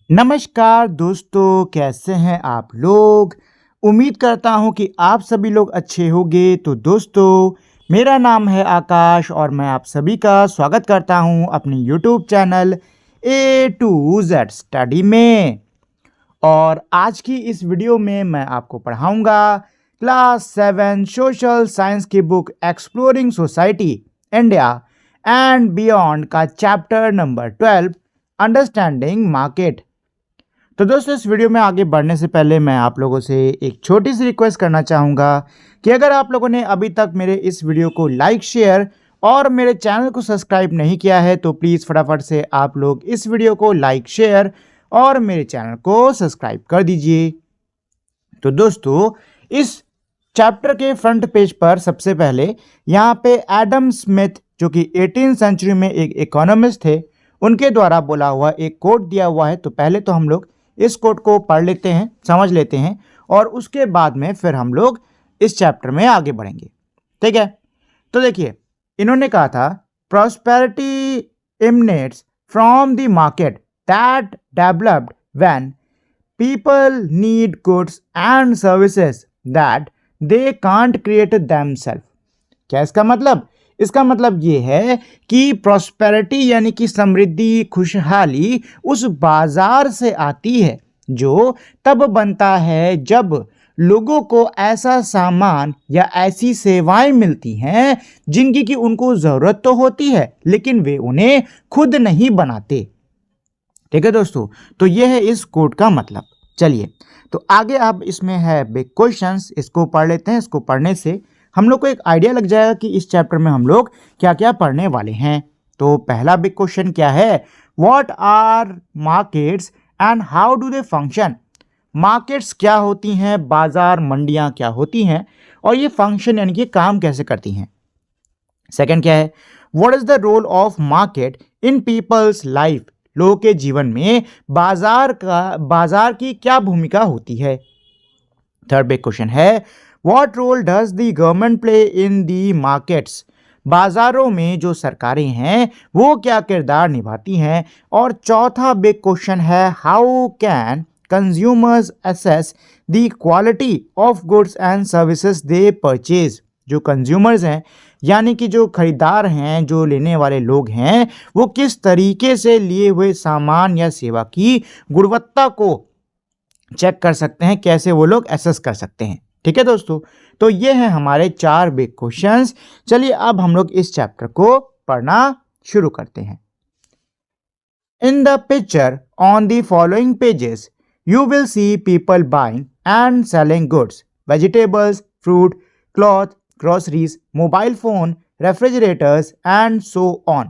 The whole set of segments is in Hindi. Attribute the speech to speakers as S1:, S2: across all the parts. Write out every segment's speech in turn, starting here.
S1: नमस्कार दोस्तों, कैसे हैं आप लोग। उम्मीद करता हूं कि आप सभी लोग अच्छे होंगे। तो दोस्तों, मेरा नाम है आकाश और मैं आप सभी का स्वागत करता हूं अपनी YouTube channel A to Z study में। और आज की इस वीडियो में मैं आपको पढ़ाऊंगा क्लास 7 सोशल साइंस की book exploring society India and beyond का चैप्टर नंबर 12 अंडरस्टैंडिंग मार्केट। तो दोस्तों, इस वीडियो में आगे बढ़ने से पहले मैं आप लोगों से एक छोटी सी रिक्वेस्ट करना चाहूँगा कि अगर आप लोगों ने अभी तक मेरे इस वीडियो को लाइक, शेयर और मेरे चैनल को सब्सक्राइब नहीं किया है तो प्लीज़ फटाफट से आप लोग इस वीडियो को लाइक, शेयर और मेरे चैनल को सब्सक्राइब कर दीजिए। तो दोस्तों, इस चैप्टर के फ्रंट पेज पर सबसे पहले यहाँ पे एडम स्मिथ, जो कि 18वीं सेंचुरी में एक इकोनॉमिस्ट थे, उनके द्वारा बोला हुआ एक कोट दिया हुआ है। तो पहले तो हम लोग इस कोट को पढ़ लेते हैं, समझ लेते हैं और उसके बाद में फिर हम लोग इस चैप्टर में आगे बढ़ेंगे। ठीक है, तो देखिए, इन्होंने कहा था prosperity emanates from the market that developed when people need goods and services that they can't create themselves. क्या इसका मतलब? इसका मतलब ये है कि प्रॉस्पेरिटी यानी कि समृद्धि, खुशहाली उस बाजार से आती है जो तब बनता है जब लोगों को ऐसा सामान या ऐसी सेवाएं मिलती हैं जिनकी कि उनको ज़रूरत तो होती है लेकिन वे उन्हें खुद नहीं बनाते। ठीक है दोस्तों, तो यह है इस कोड का मतलब। चलिए, तो आगे अब इसमें है बिग क्वेश्चंस, इसको पढ़ लेते हैं। इसको पढ़ने से हम लोग को एक आइडिया लग जाएगा कि इस चैप्टर में हम लोग क्या क्या पढ़ने वाले हैं। तो पहला बिग क्वेश्चन क्या है? What are markets and how do they function. Markets क्या होती हैं, बाजार, मंडियां क्या होती हैं और ये फंक्शन यानी कि काम कैसे करती हैं। सेकंड क्या है? What is the role of market in people's life. लोगों के जीवन में बाजार की क्या भूमिका होती है। थर्ड बिग क्वेश्चन है What role does the government play in the markets? बाजारों में जो सरकारें हैं वो क्या किरदार निभाती हैं। और चौथा बिग क्वेश्चन है How can consumers assess the quality of goods and services they purchase? जो कंज्यूमर्स हैं यानी कि जो खरीदार हैं, जो लेने वाले लोग हैं, वो किस तरीके से लिए हुए सामान या सेवा की गुणवत्ता को चेक कर सकते हैं, कैसे वो लोग एसेस कर सकते हैं। ठीक है दोस्तों, तो ये हैं हमारे 4 बिग क्वेश्चंस। चलिए अब हम लोग इस चैप्टर को पढ़ना शुरू करते हैं। In the picture on the following pages you will see people buying and selling goods, vegetables, fruit, cloth, groceries, mobile phone, refrigerators and so on.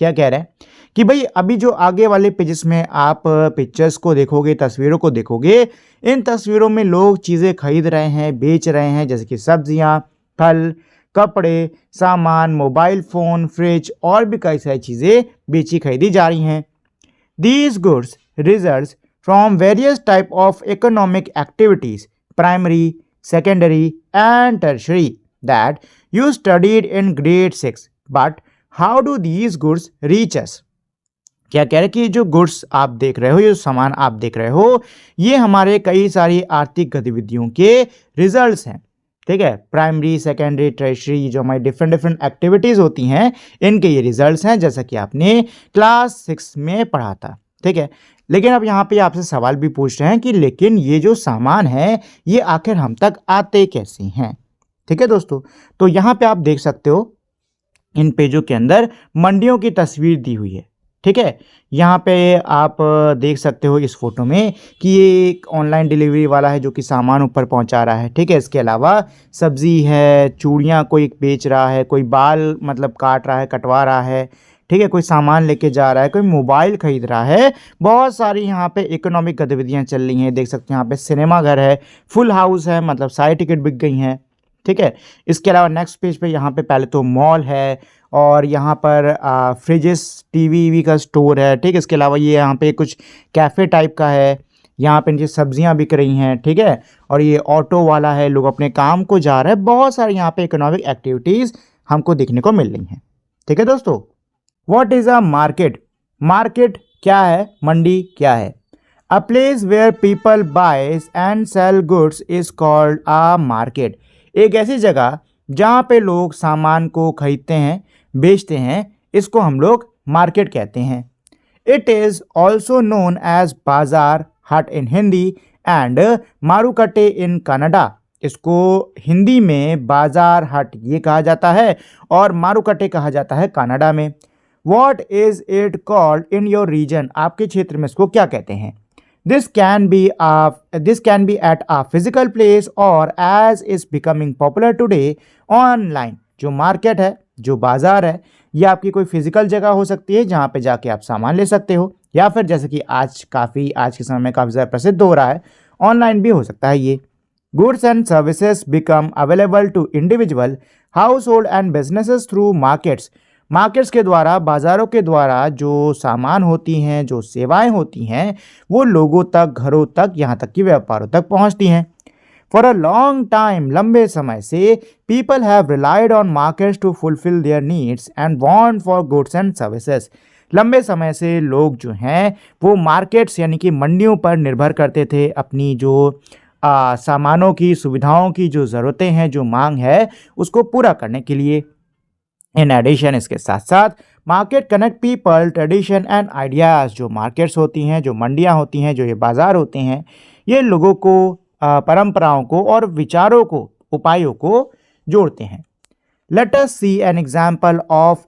S1: क्या कह रहे हैं कि भाई अभी जो आगे वाले पेजेस में आप पिक्चर्स को देखोगे, तस्वीरों को देखोगे, इन तस्वीरों में लोग चीज़ें खरीद रहे हैं, बेच रहे हैं, जैसे कि सब्जियां, फल, कपड़े, सामान, मोबाइल फ़ोन, फ्रिज और भी कई सारी चीज़ें बेची खरीदी जा रही हैं। These goods results from various type of economic activities, primary, secondary and tertiary that you studied in grade 6, but how do these goods reach अस। क्या कह रहे हैं कि जो गुड्स आप देख रहे हो, ये सामान आप देख रहे हो, ये हमारे कई सारी आर्थिक गतिविधियों के रिजल्ट्स हैं। ठीक है, प्राइमरी, सेकेंडरी, टर्शरी, जो हमारी डिफरेंट एक्टिविटीज़ होती हैं, इनके ये रिजल्ट्स हैं, जैसा कि आपने क्लास 6 में पढ़ा था। ठीक है, लेकिन अब यहाँ पे आपसे सवाल भी पूछ रहे हैं कि लेकिन ये जो सामान है ये आखिर हम तक आते कैसे हैं। ठीक है दोस्तों, तो यहाँ पे आप देख सकते हो इन पेजों के अंदर मंडियों की तस्वीर दी हुई है। ठीक है, यहाँ पे आप देख सकते हो इस फोटो में कि ये एक ऑनलाइन डिलीवरी वाला है जो कि सामान ऊपर पहुँचा रहा है। ठीक है, इसके अलावा सब्जी है, चूड़ियाँ कोई बेच रहा है, कोई बाल मतलब काट रहा है, कटवा रहा है। ठीक है, कोई सामान लेके जा रहा है, कोई मोबाइल खरीद रहा है। बहुत सारी यहाँ पे इकोनॉमिक गतिविधियाँ चल रही हैं। देख सकते हैं यहाँ पे सिनेमा घर है, फुल हाउस है, मतलब सारी टिकट बिक गई हैं। ठीक है, इसके अलावा नेक्स्ट पेज पे यहाँ पे पहले तो मॉल है और यहाँ पर फ्रिजेस, टीवी का स्टोर है। ठीक है, इसके अलावा ये यहाँ पे कुछ कैफ़े टाइप का है, यहाँ पे नीचे सब्जियाँ बिक रही हैं। ठीक है, और ये ऑटो वाला है, लोग अपने काम को जा रहे हैं। बहुत सारी यहाँ पे इकोनॉमिक एक्टिविटीज़ हमको देखने को मिल रही हैं। ठीक है दोस्तों, what is a market. Market क्या है, मंडी क्या है। A place where people buys and sell goods is called a market. एक ऐसी जगह जहाँ पे लोग सामान को खरीदते हैं, बेचते हैं, इसको हम लोग मार्केट कहते हैं. It is also known as बाजार हट in Hindi and मारुकटे in Canada. इसको हिंदी में बाजार हट ये कहा जाता है और मारुकटे कहा जाता है कनाडा में. What is it called in your region? आपके क्षेत्र में इसको क्या कहते हैं? This can be at a physical place or as is becoming popular today online. जो मार्केट है, जो बाजार है, ये आपकी कोई फिजिकल जगह हो सकती है जहाँ पे जाके आप सामान ले सकते हो, या फिर जैसे कि आज के समय में काफ़ी ज़्यादा प्रसिद्ध हो रहा है, ऑनलाइन भी हो सकता है ये. Goods and services become available to individual, household and businesses through markets. Markets के द्वारा, बाज़ारों के द्वारा जो सामान होती हैं, जो सेवाएं होती हैं, वो लोगों तक, घरों तक, यहाँ तक कि व्यापारों तक पहुँचती हैं. फॉर अ लॉन्ग टाइम, लंबे समय से, people have relied on markets to fulfil their needs and want for goods and services. लंबे समय से लोग जो हैं वो मार्केट्स यानी कि मंडियों पर निर्भर करते थे अपनी जो सामानों की, सुविधाओं की जो ज़रूरतें हैं, जो मांग है, उसको पूरा करने के लिए. इन एडिशन, इसके साथ साथ market connect people, tradition and ideas. जो मार्केट्स होती हैं, जो मंडियां होती हैं, जो ये बाज़ार होते हैं, ये लोगों को, परंपराओं को और विचारों को, उपायों को जोड़ते हैं. Let us see an example of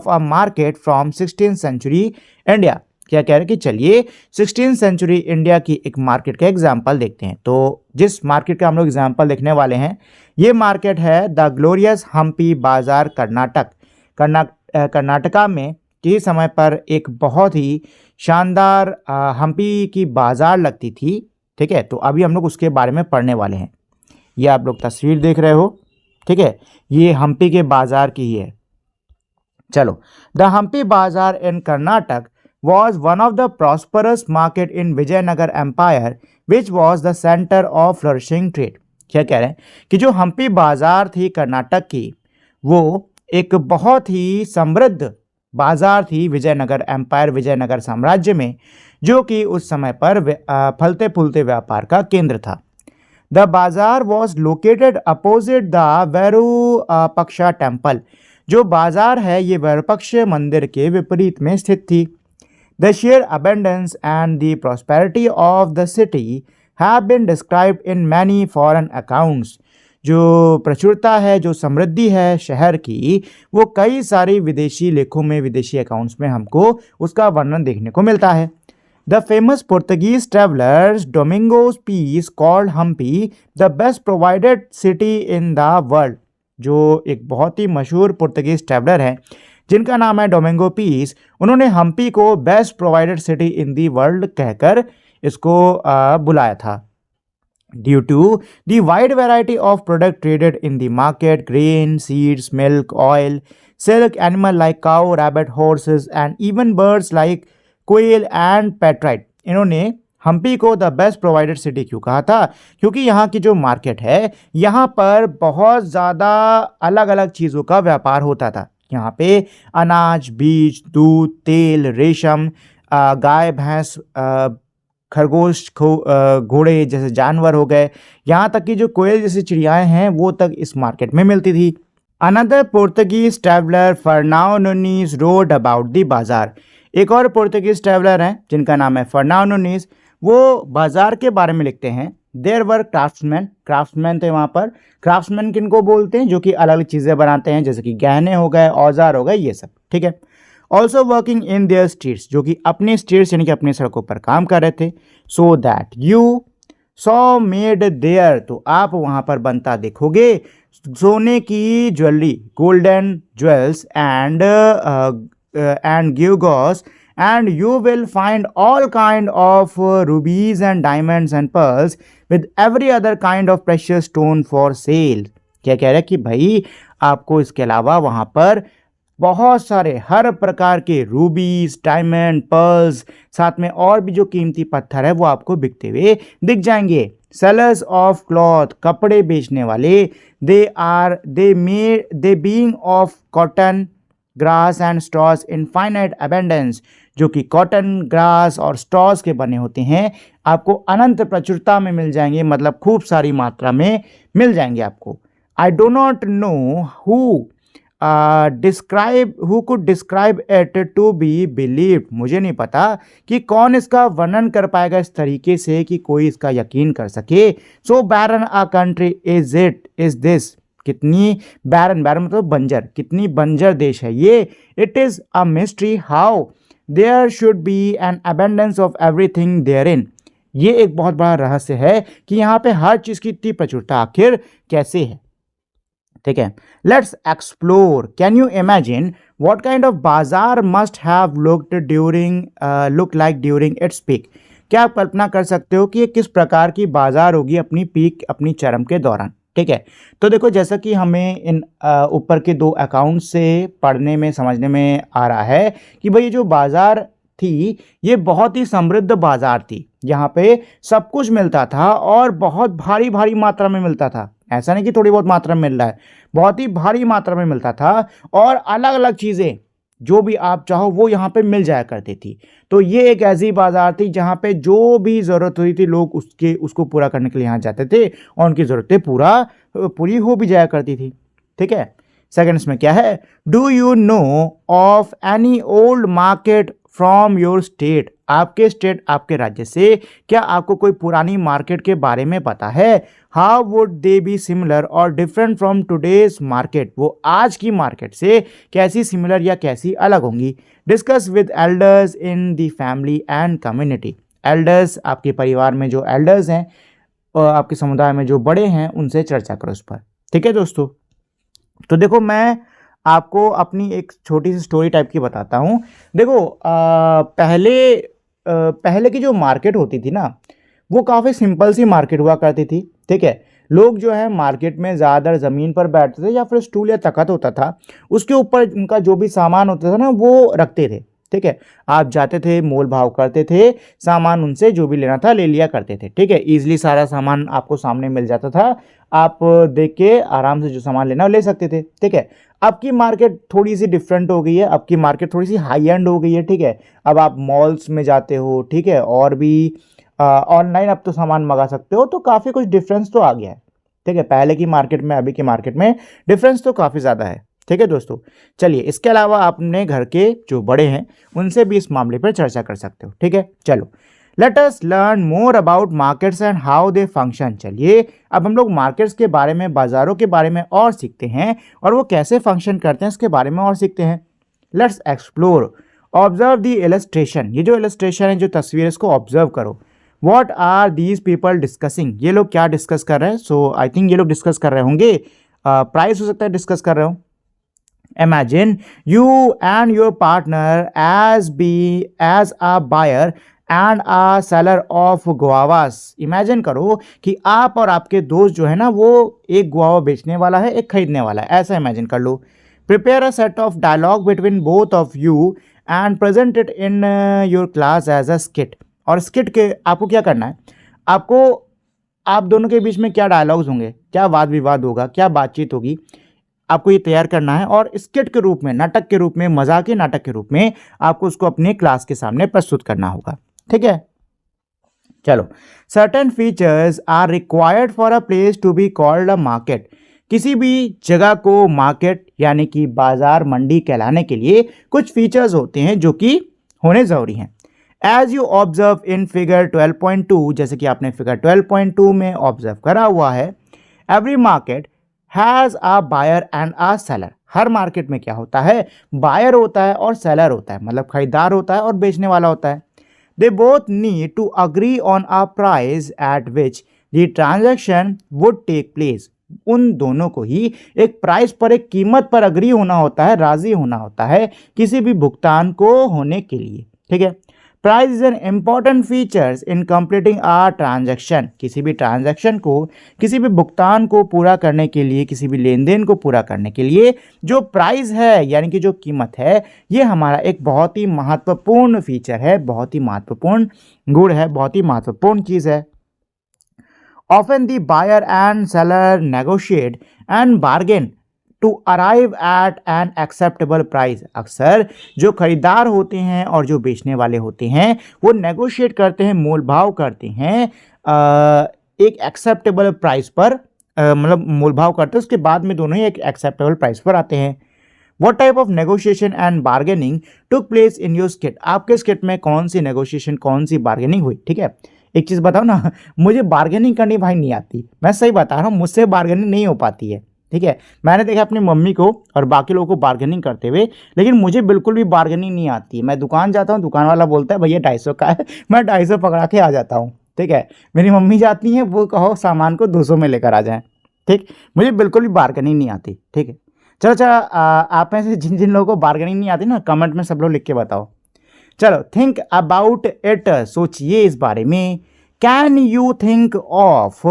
S1: a market from 16th century India. क्या कह रहे हैं कि चलिए 16th सेंचुरी इंडिया की एक मार्केट का एग्जाम्पल देखते हैं. तो जिस मार्केट का हम लोग एग्जाम्पल देखने वाले हैं, ये मार्केट है द ग्लोरियस हम्पी बाज़ार, कर्नाटका में किसी समय पर एक बहुत ही शानदार हम्पी की बाज़ार लगती थी. ठीक है, तो अभी हम लोग उसके बारे में पढ़ने वाले हैं. ये आप लोग तस्वीर देख रहे हो, ठीक है, ये हम्पी के बाज़ार की ही है. चलो, द हम्पी बाज़ार इन Karnataka was one of the prosperous market in Vijayanagar Empire, which was the center of flourishing trade. क्या कह रहे हैं कि जो हम्पी बाजार थी कर्नाटक की, वो एक बहुत ही समृद्ध बाजार थी विजयनगर एम्पायर, विजयनगर साम्राज्य में, जो कि उस समय पर फलते फूलते व्यापार का केंद्र था. The bazaar was located opposite the Virupaksha temple. जो बाजार है ये वैरूपक्ष मंदिर के विपरीत में स्थित थी. The sheer abundance and the prosperity of the city have been described in many foreign accounts. जो प्रचुरता है, जो समृद्धि है शहर की, वो कई सारी विदेशी लेखों में, विदेशी अकाउंट्स में हमको उसका वर्णन देखने को मिलता है. The famous Portuguese travelers Domingos Pires called Hampi the best provided city in the world. जो एक बहुत ही मशहूर पुर्तगीज ट्रैवलर हैं जिनका नाम है डोमिंगो पीस, उन्होंने हम्पी को best provided city in the world कहकर इसको बुलाया था. Due to the wide variety of product traded in the market, grain, seeds, milk, oil, silk, animal like cow, rabbit, horses and even birds like koel and partridge. इन्होंने हम्पी को द बेस्ट प्रोवाइडेड सिटी क्यों कहा था? क्योंकि यहाँ की जो मार्केट है, यहाँ पर बहुत ज़्यादा अलग अलग चीज़ों का व्यापार होता था. यहाँ पे अनाज, बीज, दूध, तेल, रेशम, गाय, भैंस, खरगोश, घोड़े जैसे जानवर हो गए, यहाँ तक कि जो कोयल जैसी चिड़ियाएँ हैं वो तक इस मार्केट में मिलती थी. Another Portuguese traveller फर्नाओ Nuniz road about the बाज़ार. एक और पोर्तुगीज ट्रैवलर हैं जिनका नाम है फर्नाओ नूनीज, वो बाज़ार के बारे में लिखते हैं. देयर वर क्राफ्ट्समैन थे वहाँ पर. क्राफ्ट्समैन किनको बोलते हैं? जो कि अलग अलग चीज़ें बनाते हैं, जैसे कि गहने हो गए, औजार हो गए, ये सब. ठीक है. Also working in their streets, जो कि अपनी स्ट्रीट्स यानी कि अपनी सड़कों पर काम कर रहे थे. So that you saw made there, तो आप वहाँ पर बनता देखोगे सोने की jewellery, golden jewels and gewgaws, and you will find all kind of rubies and diamonds and pearls with every other kind of precious stone for sale. क्या कह रहे हैं कि भाई आपको इसके अलावा वहाँ पर बहुत सारे हर प्रकार के रूबीज, डायमंड, पर्ल्स, साथ में और भी जो कीमती पत्थर है वो आपको बिकते हुए दिख जाएंगे. सेलर्स ऑफ क्लॉथ, कपड़े बेचने वाले, they being of cotton grass and straws in finite abundance, जो कि कॉटन, ग्रास और स्ट्रॉज के बने होते हैं, आपको अनंत प्रचुरता में मिल जाएंगे, मतलब खूब सारी मात्रा में मिल जाएंगे आपको। I do not know who could describe it to be believed, मुझे नहीं पता कि कौन इसका वर्णन कर पाएगा इस तरीके से कि कोई इसका यकीन कर सके। सो बैरन अ कंट्री इज दिस, कितनी बैरन, बैरन मतलब बंजर, कितनी बंजर देश है ये। It is a mystery how there should be an abundance of everything there in, ये एक बहुत बड़ा रहस्य है कि यहाँ पे हर चीज की इतनी प्रचुरता आखिर कैसे है। ठीक है, let's explore. Can you imagine what kind of bazaar must have look like during its peak, क्या आप कल्पना कर सकते हो कि ये किस प्रकार की बाजार होगी अपनी पीक, अपनी चरम के दौरान। ठीक है, तो देखो जैसा कि हमें इन ऊपर के दो अकाउंट से पढ़ने में समझने में आ रहा है कि भाई ये जो बाजार थी ये बहुत ही समृद्ध बाजार थी, यहाँ पे सब कुछ मिलता था और बहुत भारी भारी मात्रा में मिलता था, ऐसा नहीं कि थोड़ी बहुत मात्रा में मिल रहा है, बहुत ही भारी मात्रा में मिलता था और अलग अलग चीज़ें जो भी आप चाहो वो यहाँ पे मिल जाया करती थी। तो ये एक ऐसी बाजार थी जहाँ पे जो भी ज़रूरत हुई थी लोग उसको पूरा करने के लिए यहाँ जाते थे और उनकी ज़रूरतें पूरी हो भी जाया करती थी। ठीक है, सेकंड्स में क्या है, do you know of any old market from your state, आपके स्टेट, आपके राज्य से क्या आपको कोई पुरानी मार्केट के बारे में पता है। How would they be similar और डिफरेंट फ्रॉम टुडेज मार्केट, वो आज की मार्केट से कैसी सिमिलर या कैसी अलग होंगी। Discuss with elders in the family and community, elders आपके परिवार में जो एल्डर्स हैं और आपके समुदाय में जो बड़े हैं उनसे चर्चा करो उस पर। ठीक है दोस्तों, तो देखो मैं आपको अपनी एक छोटी सी स्टोरी टाइप की बताता हूँ। देखो पहले की जो मार्केट होती थी ना वो काफ़ी सिंपल सी मार्केट हुआ करती थी। ठीक है, लोग जो है मार्केट में ज़्यादातर ज़मीन पर बैठते थे या फिर स्टूल या तख्त होता था, उसके ऊपर उनका जो भी सामान होता था ना वो रखते थे। ठीक है, आप जाते थे, मोल भाव करते थे, सामान उनसे जो भी लेना था ले लिया करते थे। ठीक है, ईजिली सारा सामान आपको सामने मिल जाता था, आप देख के आराम से जो सामान लेना ले सकते थे। ठीक है, अब की मार्केट थोड़ी सी डिफरेंट हो गई है, अब की मार्केट थोड़ी सी हाई एंड हो गई है। ठीक है, अब आप मॉल्स में जाते हो, ठीक है, और भी ऑनलाइन अब तो सामान मंगा सकते हो, तो काफ़ी कुछ डिफरेंस तो आ गया है। ठीक है, पहले की मार्केट में अभी की मार्केट में डिफरेंस तो काफ़ी ज़्यादा है। ठीक है दोस्तों, चलिए इसके अलावा अपने घर के जो बड़े हैं उनसे भी इस मामले पर चर्चा कर सकते हो। ठीक है, चलो let us learn more about markets and how they function. चलिए अब हम लोग मार्केट्स के बारे में, बाजारों के बारे में और सीखते हैं और वो कैसे फंक्शन करते हैं इसके बारे में और सीखते हैं। Let's explore. Observe the illustration, ये जो इलस्ट्रेशन है, जो तस्वीर है, इसको ऑब्जर्व करो। What are these people discussing, ये लोग क्या डिस्कस कर रहे हैं। सो आई थिंक ये लोग डिस्कस कर रहे होंगे प्राइस, हो सकता है डिस्कस कर रहे हो। Imagine you and your partner as a buyer and a seller of guavas. Imagine करो कि आप और आपके दोस्त जो है ना वो एक गुआवा बेचने वाला है, एक खरीदने वाला है, ऐसा इमेजिन कर लो। Prepare a set of dialogue between both of you and present it in your class as a skit. और skit के आपको क्या करना है, आपको आप दोनों के बीच में क्या डायलॉग्स होंगे, क्या वाद विवाद होगा, क्या बातचीत होगी, आपको ये तैयार करना है और स्किट के रूप में, नाटक के रूप में, मजाकी नाटक के रूप में आपको उसको अपने क्लास के सामने प्रस्तुत करना होगा। ठीक है, चलो। Certain features are required for a place to be called a market. किसी भी जगह को मार्केट यानी कि बाजार, मंडी कहलाने के लिए कुछ फीचर्स होते हैं जो कि होने ज़रूरी हैं। As you observe in figure 12.2, जैसे कि आपने फिगर 12.2 में ऑब्जर्व करा हुआ है, every market has a buyer and a seller. हर मार्केट में क्या होता है, बायर होता है और सेलर होता है, मतलब खरीदार होता है और बेचने वाला होता है। They both need to agree on a price at which the transaction would take place. उन दोनों को ही एक प्राइस पर, एक कीमत पर अग्री होना होता है, राजी होना होता है किसी भी भुगतान को होने के लिए। ठीक है, price is an important features in completing a transaction. किसी भी ट्रांजैक्शन को, किसी भी भुगतान को पूरा करने के लिए, किसी भी लेन देन को पूरा करने के लिए जो प्राइस है यानी कि जो कीमत है, ये हमारा एक बहुत ही महत्वपूर्ण फीचर है, बहुत ही महत्वपूर्ण गुण है, बहुत ही महत्वपूर्ण चीज़ है। Often the buyer and seller negotiate and bargain to arrive at an acceptable price. अक्सर जो खरीदार होते हैं और जो बेचने वाले होते हैं वो नेगोशिएट करते हैं, मोल भाव करते हैं एक एक्सेप्टेबल प्राइस पर, मतलब मोल भाव करते हैं, उसके बाद में दोनों ही एक एक्सेप्टेबल प्राइस पर आते हैं। What type of negotiation and bargaining took place in your skit? आपके स्किट में कौन सी नेगोशिएशन, कौन सी बार्गेनिंग हुई? ठीक है, एक चीज़ बताओ ना, मुझे बार्गेनिंग करनी भाई नहीं आती, मैं सही बता रहा हूँ, मुझसे बार्गेनिंग नहीं हो पाती है। ठीक है, मैंने देखा अपनी मम्मी को और बाकी लोगों को बार्गेनिंग करते हुए, लेकिन मुझे बिल्कुल भी बार्गेनिंग नहीं आती है। मैं दुकान जाता हूँ, दुकान वाला बोलता है भैया 250 का है, मैं 250 पकड़ा के आ जाता हूँ। ठीक है, मेरी मम्मी जाती हैं, वो कहो सामान को 200 में लेकर आ जाएँ। ठीक, मुझे बिल्कुल भी बार्गेनिंग नहीं आती। ठीक है, चलो चलो, आप में से जिन जिन लोगों को बार्गेनिंग नहीं आती ना, कमेंट में सब लोग लिख के बताओ। चलो, थिंक अबाउट इट, सोचिए इस बारे में। Can you think of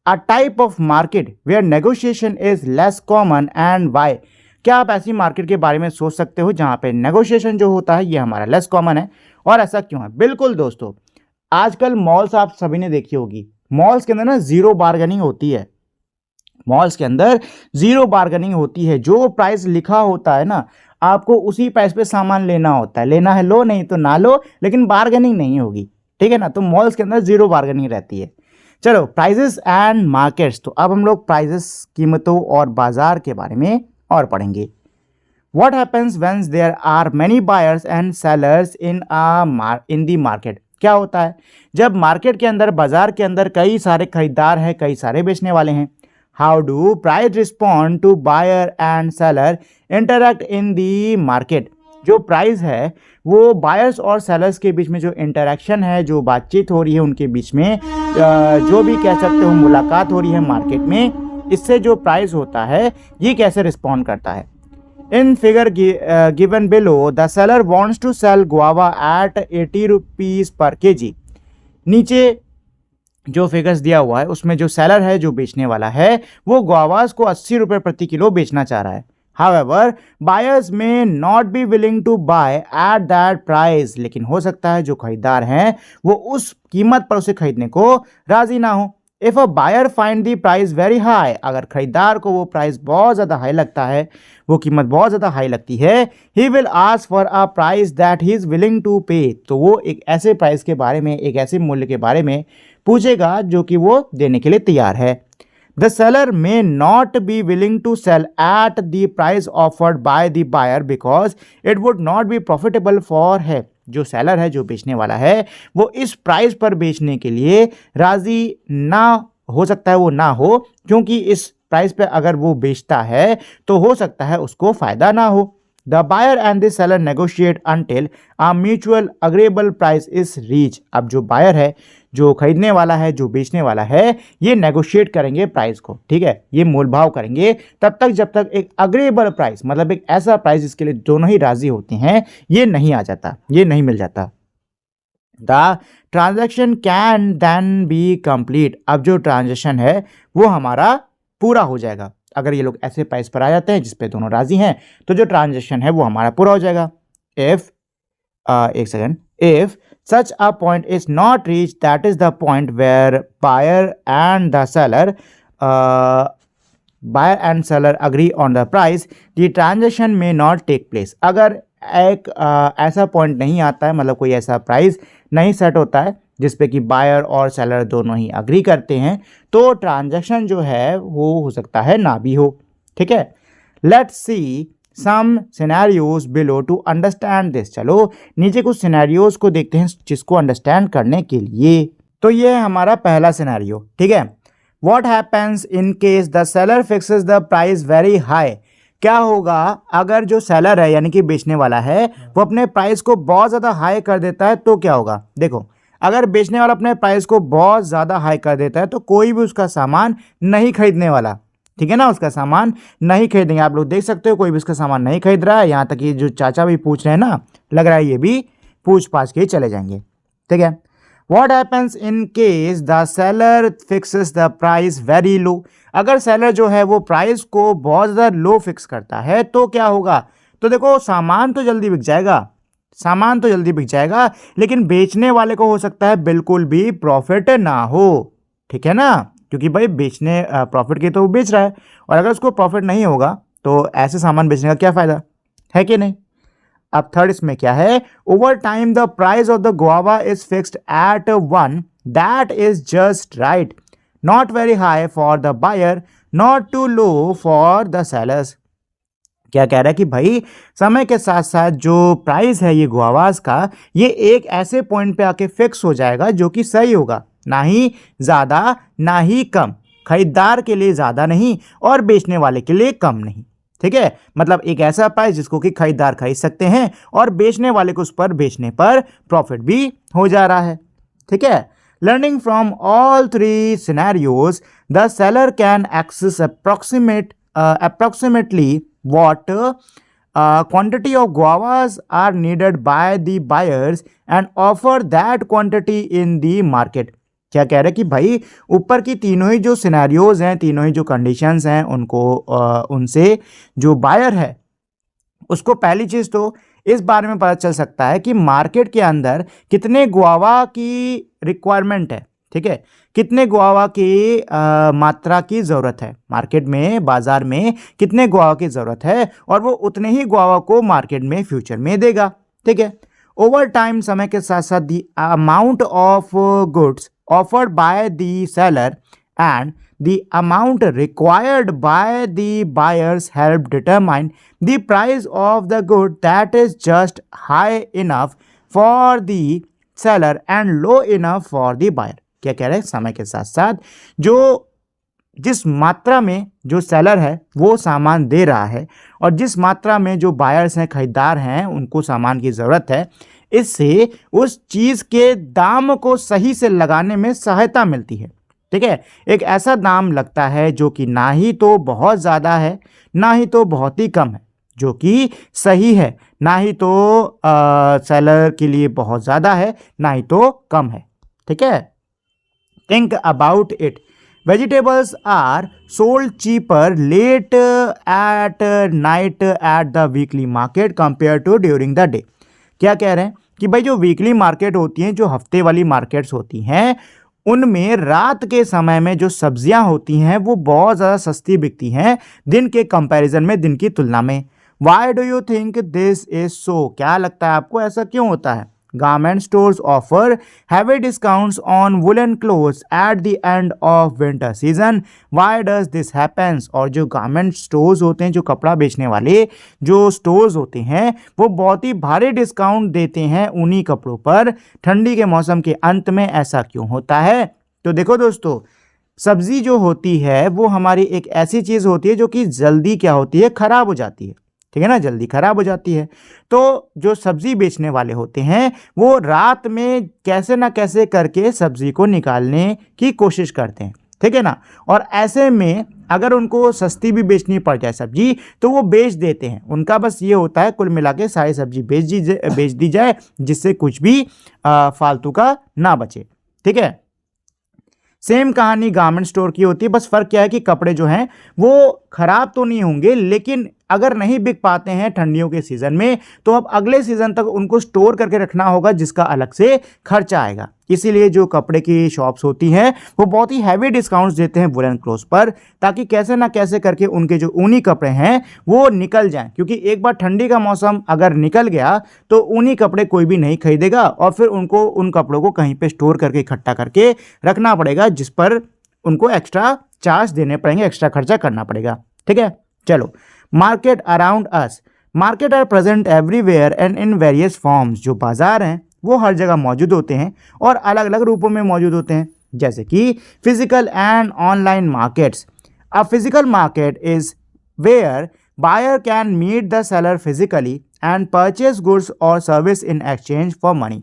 S1: a type of market where negotiation is less common and why? क्या आप ऐसी मार्केट के बारे में सोच सकते हो जहां पे नेगोशिएशन जो होता है ये हमारा लेस कॉमन है, और ऐसा क्यों है? बिल्कुल दोस्तों, आजकल मॉल्स आप सभी ने देखी होगी, मॉल्स के अंदर ना जीरो बार्गेनिंग होती है। मॉल्स के अंदर जीरो बार्गेनिंग होती है, जो प्राइस लिखा होता है ना, आपको उसी प्राइस पे सामान लेना होता है, लेना है लो, नहीं तो ना लो, लेकिन बार्गेनिंग नहीं होगी। ठीक है ना, तो मॉल्स के अंदर जीरो बार्गेनिंग रहती है। चलो, प्राइजेस एंड मार्केट्स, तो अब हम लोग प्राइजेस, कीमतों और बाजार के बारे में और पढ़ेंगे। What happens when there are many buyers and sellers in the market? क्या होता है जब मार्केट के अंदर, बाजार के अंदर कई सारे खरीदार हैं, कई सारे बेचने वाले हैं? How do price respond to buyer and seller interact in the market? जो प्राइस है वो बायर्स और सेलर्स के बीच में जो इंटरेक्शन है, जो बातचीत हो रही है उनके बीच में, जो भी कह सकते हो मुलाकात हो रही है मार्केट में, इससे जो प्राइस होता है ये कैसे रिस्पॉन्ड करता है? In figure given below, the seller wants to sell guava at 80 rupees per kg. नीचे जो फिगर्स दिया हुआ है उसमें जो सेलर है, जो बेचने वाला है, वो गुआवास को 80 रुपये प्रति किलो बेचना चाह रहा है। However, buyers may not be willing to buy at that price, लेकिन हो सकता है जो खरीदार हैं वो उस कीमत पर उसे खरीदने को राजी ना हो। If a buyer find the price very high, अगर खरीदार को वो प्राइस बहुत ज़्यादा हाई लगता है, वो कीमत बहुत ज़्यादा हाई लगती है, he will ask for a price that he is willing to pay, तो वो एक ऐसे प्राइस के बारे में, एक ऐसे मूल्य के बारे में पूछेगा जो कि वो देने के लिए तैयार है। The seller may not be willing to sell at the price offered by the buyer because it would not be profitable for him. जो सेलर है, जो बेचने वाला है, वो इस प्राइस पर बेचने के लिए राजी ना हो सकता है, वो ना हो, क्योंकि इस प्राइस पे अगर वो बेचता है तो हो सकता है उसको फायदा ना हो। The buyer and the seller negotiate until a mutual agreeable price is reached. अब जो बायर है, जो खरीदने वाला है, जो बेचने वाला है, ये नेगोशिएट करेंगे प्राइस को। ठीक है, ये मोल भाव करेंगे तब तक जब तक एक अग्रेबल प्राइस, मतलब एक ऐसा प्राइस जिसके लिए दोनों ही राजी होते हैं, ये नहीं आ जाता, ये नहीं मिल जाता। The transaction can then be complete. अब जो ट्रांजैक्शन है वो हमारा पूरा हो जाएगा अगर ये लोग ऐसे प्राइस पर आ जाते हैं जिस पे दोनों राजी हैं, तो जो ट्रांजैक्शन है वो हमारा पूरा हो जाएगा। If such a point is not reached, that is the point where buyer and seller agree on the price, the transaction may not take place. अगर एक ऐसा पॉइंट नहीं आता है, मतलब कोई ऐसा प्राइस नहीं सेट होता है जिस पे कि बायर और सेलर दोनों ही अग्री करते हैं, तो ट्रांजैक्शन जो है वो हो सकता है ना भी हो। ठीक है, let's see some scenarios below to understand this. चलो नीचे कुछ सिनेरियोज को देखते हैं जिसको अंडरस्टैंड करने के लिए। तो ये है हमारा पहला सिनेरियो। ठीक है, what happens in case the seller fixes the price very high. क्या होगा अगर जो सेलर है यानी कि बेचने वाला है वो अपने प्राइस को बहुत ज़्यादा हाई कर देता है, तो क्या होगा? देखो, अगर बेचने वाला अपने प्राइस को बहुत ज़्यादा हाई कर देता है तो कोई भी उसका सामान नहीं खरीदने वाला। ठीक है ना, उसका सामान नहीं खरीदेंगे। आप लोग देख सकते हो कोई भी उसका सामान नहीं खरीद रहा है, यहाँ तक कि जो चाचा भी पूछ रहे हैं ना, लग रहा है ये भी पूछ पाछ के चले जाएंगे। ठीक है, what happens in case the seller fixes the price very low. अगर सेलर जो है वो प्राइस को बहुत ज़्यादा लो फिक्स करता है तो क्या होगा? तो देखो, सामान तो जल्दी बिक जाएगा, सामान तो जल्दी बिक जाएगा, लेकिन बेचने वाले को हो सकता है बिल्कुल भी प्रॉफिट ना हो। ठीक है ना, क्योंकि भाई बेचने प्रॉफिट के तो वो बेच रहा है, और अगर उसको प्रॉफिट नहीं होगा तो ऐसे सामान बेचने का क्या फ़ायदा है कि नहीं। अब थर्ड इसमें क्या है, over time the price of the guava is fixed at one that is just right, not very high for the buyer, not too low for the sellers. क्या कह रहा है कि भाई समय के साथ साथ जो प्राइस है ये गुआवास का, ये एक ऐसे पॉइंट पे आके फिक्स हो जाएगा जो कि सही होगा, ना ही ज़्यादा ना ही कम, खरीदार के लिए ज़्यादा नहीं और बेचने वाले के लिए कम नहीं। ठीक है, मतलब एक ऐसा प्राइस जिसको कि खरीदार खरीद सकते हैं और बेचने वाले को उस पर बेचने पर प्रॉफिट भी हो जा रहा है। ठीक है, learning from all three scenarios the seller can access approximately what quantity of guavas are needed by the buyers and offer that quantity in the market। क्या कह रहे हैं कि भाई ऊपर की तीनों ही जो सिनेरियोज हैं, तीनों ही जो कंडीशंस हैं, उनको उनसे जो बायर है उसको पहली चीज़ तो इस बारे में पता चल सकता है कि मार्केट के अंदर कितने गुआवा की रिक्वायरमेंट है। ठीक है, कितने गुआवा की मात्रा की ज़रूरत है, मार्केट में बाज़ार में कितने गुआवा की ज़रूरत है, और वो उतने ही गुआवा को मार्केट में फ्यूचर में देगा। ठीक है, ओवर टाइम समय के साथ साथ the amount of goods offered by the seller and the amount required by the buyers help determine the price of the good that is just high enough for the seller and low enough for the buyer। क्या कह रहे हैं, समय के साथ साथ जो जिस मात्रा में जो सेलर है वो सामान दे रहा है और जिस मात्रा में जो बायर्स हैं, खरीदार हैं, उनको सामान की ज़रूरत है, इससे उस चीज़ के दाम को सही से लगाने में सहायता मिलती है। ठीक है, एक ऐसा दाम लगता है जो कि ना ही तो बहुत ज़्यादा है ना ही तो बहुत ही कम है, जो कि सही है, ना ही तो सेलर के लिए बहुत ज़्यादा है ना ही तो कम है। ठीक है, think about it, vegetables are sold cheaper late at night at the weekly market compare to during the day. क्या कह रहे हैं कि भाई जो वीकली मार्केट होती हैं, जो हफ्ते वाली मार्केट्स होती हैं, उनमें रात के समय में जो सब्जियां होती हैं वो बहुत ज़्यादा सस्ती बिकती हैं दिन के कंपैरिजन में, दिन की तुलना में। Y do you think this is so, क्या लगता है आपको ऐसा क्यों होता है। Garment stores offer heavy discounts on woollen clothes at the end of winter season, why does this happens. और जो गारमेंट स्टोर्स होते हैं, जो कपड़ा बेचने वाले जो स्टोर्स होते हैं, वो बहुत ही भारी डिस्काउंट देते हैं उन्हीं कपड़ों पर ठंडी के मौसम के अंत में। ऐसा क्यों होता है। तो देखो दोस्तों, सब्जी जो होती है वो हमारी एक ऐसी चीज़ होती है जो कि जल्दी क्या होती है, ख़राब हो जाती है। ठीक है ना, जल्दी ख़राब हो जाती है। तो जो सब्ज़ी बेचने वाले होते हैं वो रात में कैसे ना कैसे करके सब्ज़ी को निकालने की कोशिश करते हैं। ठीक है ना, और ऐसे में अगर उनको सस्ती भी बेचनी पड़ जाए सब्जी तो वो बेच देते हैं। उनका बस ये होता है कुल मिला के सारी सब्जी बेच दी जाए, जिससे कुछ भी फालतू का ना बचे। ठीक है, सेम कहानी गारमेंट स्टोर की होती है, बस फ़र्क क्या है कि कपड़े जो हैं वो ख़राब तो नहीं होंगे, लेकिन अगर नहीं बिक पाते हैं ठंडियों के सीज़न में तो अब अगले सीज़न तक उनको स्टोर करके रखना होगा, जिसका अलग से खर्चा आएगा। इसीलिए जो कपड़े की शॉप्स होती हैं वो बहुत ही हैवी डिस्काउंट्स देते हैं वुलन क्लोथ्स पर, ताकि कैसे ना कैसे करके उनके जो ऊनी कपड़े हैं वो निकल जाएं। क्योंकि एक बार ठंडी का मौसम अगर निकल गया तो ऊनी कपड़े कोई भी नहीं खरीदेगा और फिर उनको उन कपड़ों को कहीं पे स्टोर करके इकट्ठा करके रखना पड़ेगा, जिस पर उनको एक्स्ट्रा चार्ज देने पड़ेंगे, एक्स्ट्रा खर्चा करना पड़ेगा। ठीक है, चलो, market around us, market are present everywhere and in various forms. जो बाजार हैं वो हर जगह मौजूद होते हैं और अलग अलग रूपों में मौजूद होते हैं, जैसे कि physical and online markets. A physical market is where buyer can meet the seller physically and purchase goods और service in exchange for money.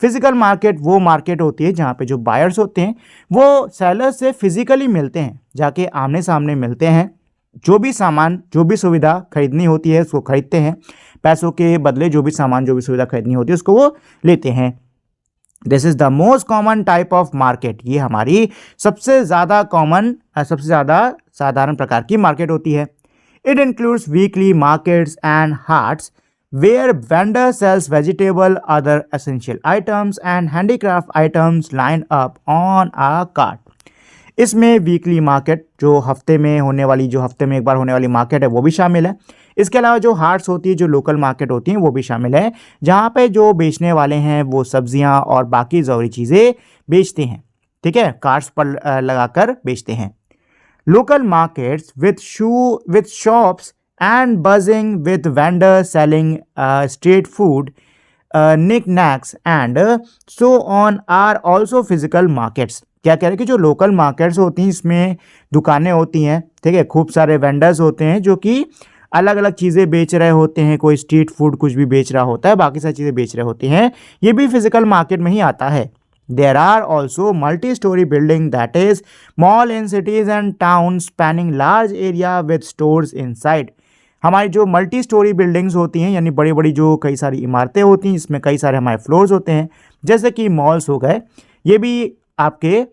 S1: Physical market वो मार्केट होती है जहाँ पे जो बायर्स होते हैं वो सेलर से फिजिकली मिलते हैं, जाके आमने सामने मिलते हैं, जो भी सामान जो भी सुविधा खरीदनी होती है उसको खरीदते हैं, पैसों के बदले जो भी सामान जो भी सुविधा खरीदनी होती है उसको वो लेते हैं। This is the most common type of market, ये हमारी सबसे ज़्यादा कॉमन, सबसे ज़्यादा साधारण प्रकार की मार्केट होती है। It includes weekly markets and haats where vendor sells vegetable, other essential items and handicraft items line up on a cart. इसमें वीकली मार्केट, जो हफ्ते में एक बार होने वाली मार्केट है, वो भी शामिल है। इसके अलावा जो हाट्स होती है, जो लोकल मार्केट होती हैं, वो भी शामिल है, जहाँ पे जो बेचने वाले हैं वो सब्जियाँ और बाकी ज़रूरी चीज़ें बेचते हैं। ठीक है, कार्ट्स पर लगाकर बेचते हैं। Local markets with shops and buzzing with vendors selling street food, knick-knacks and so on are also physical markets। क्या कह रहे हैं कि जो लोकल मार्केट्स होती हैं, इसमें दुकानें होती हैं, ठीक है, खूब सारे वेंडर्स होते हैं जो कि अलग अलग चीज़ें बेच रहे होते हैं। कोई स्ट्रीट फूड कुछ भी बेच रहा होता है, बाकी सारी चीज़ें बेच रहे होते हैं, ये भी फिजिकल मार्केट में ही आता है। There are also multi-story building, that is mall in cities and towns spanning large area with stores inside। हमारी जो मल्टी स्टोरी बिल्डिंग्स होती हैं, यानी बड़ी बड़ी जो कई सारी इमारतें होती हैं, इसमें कई सारे हमारे फ्लोर्स होते हैं, जैसे कि मॉल्स हो गए, ये भी आपके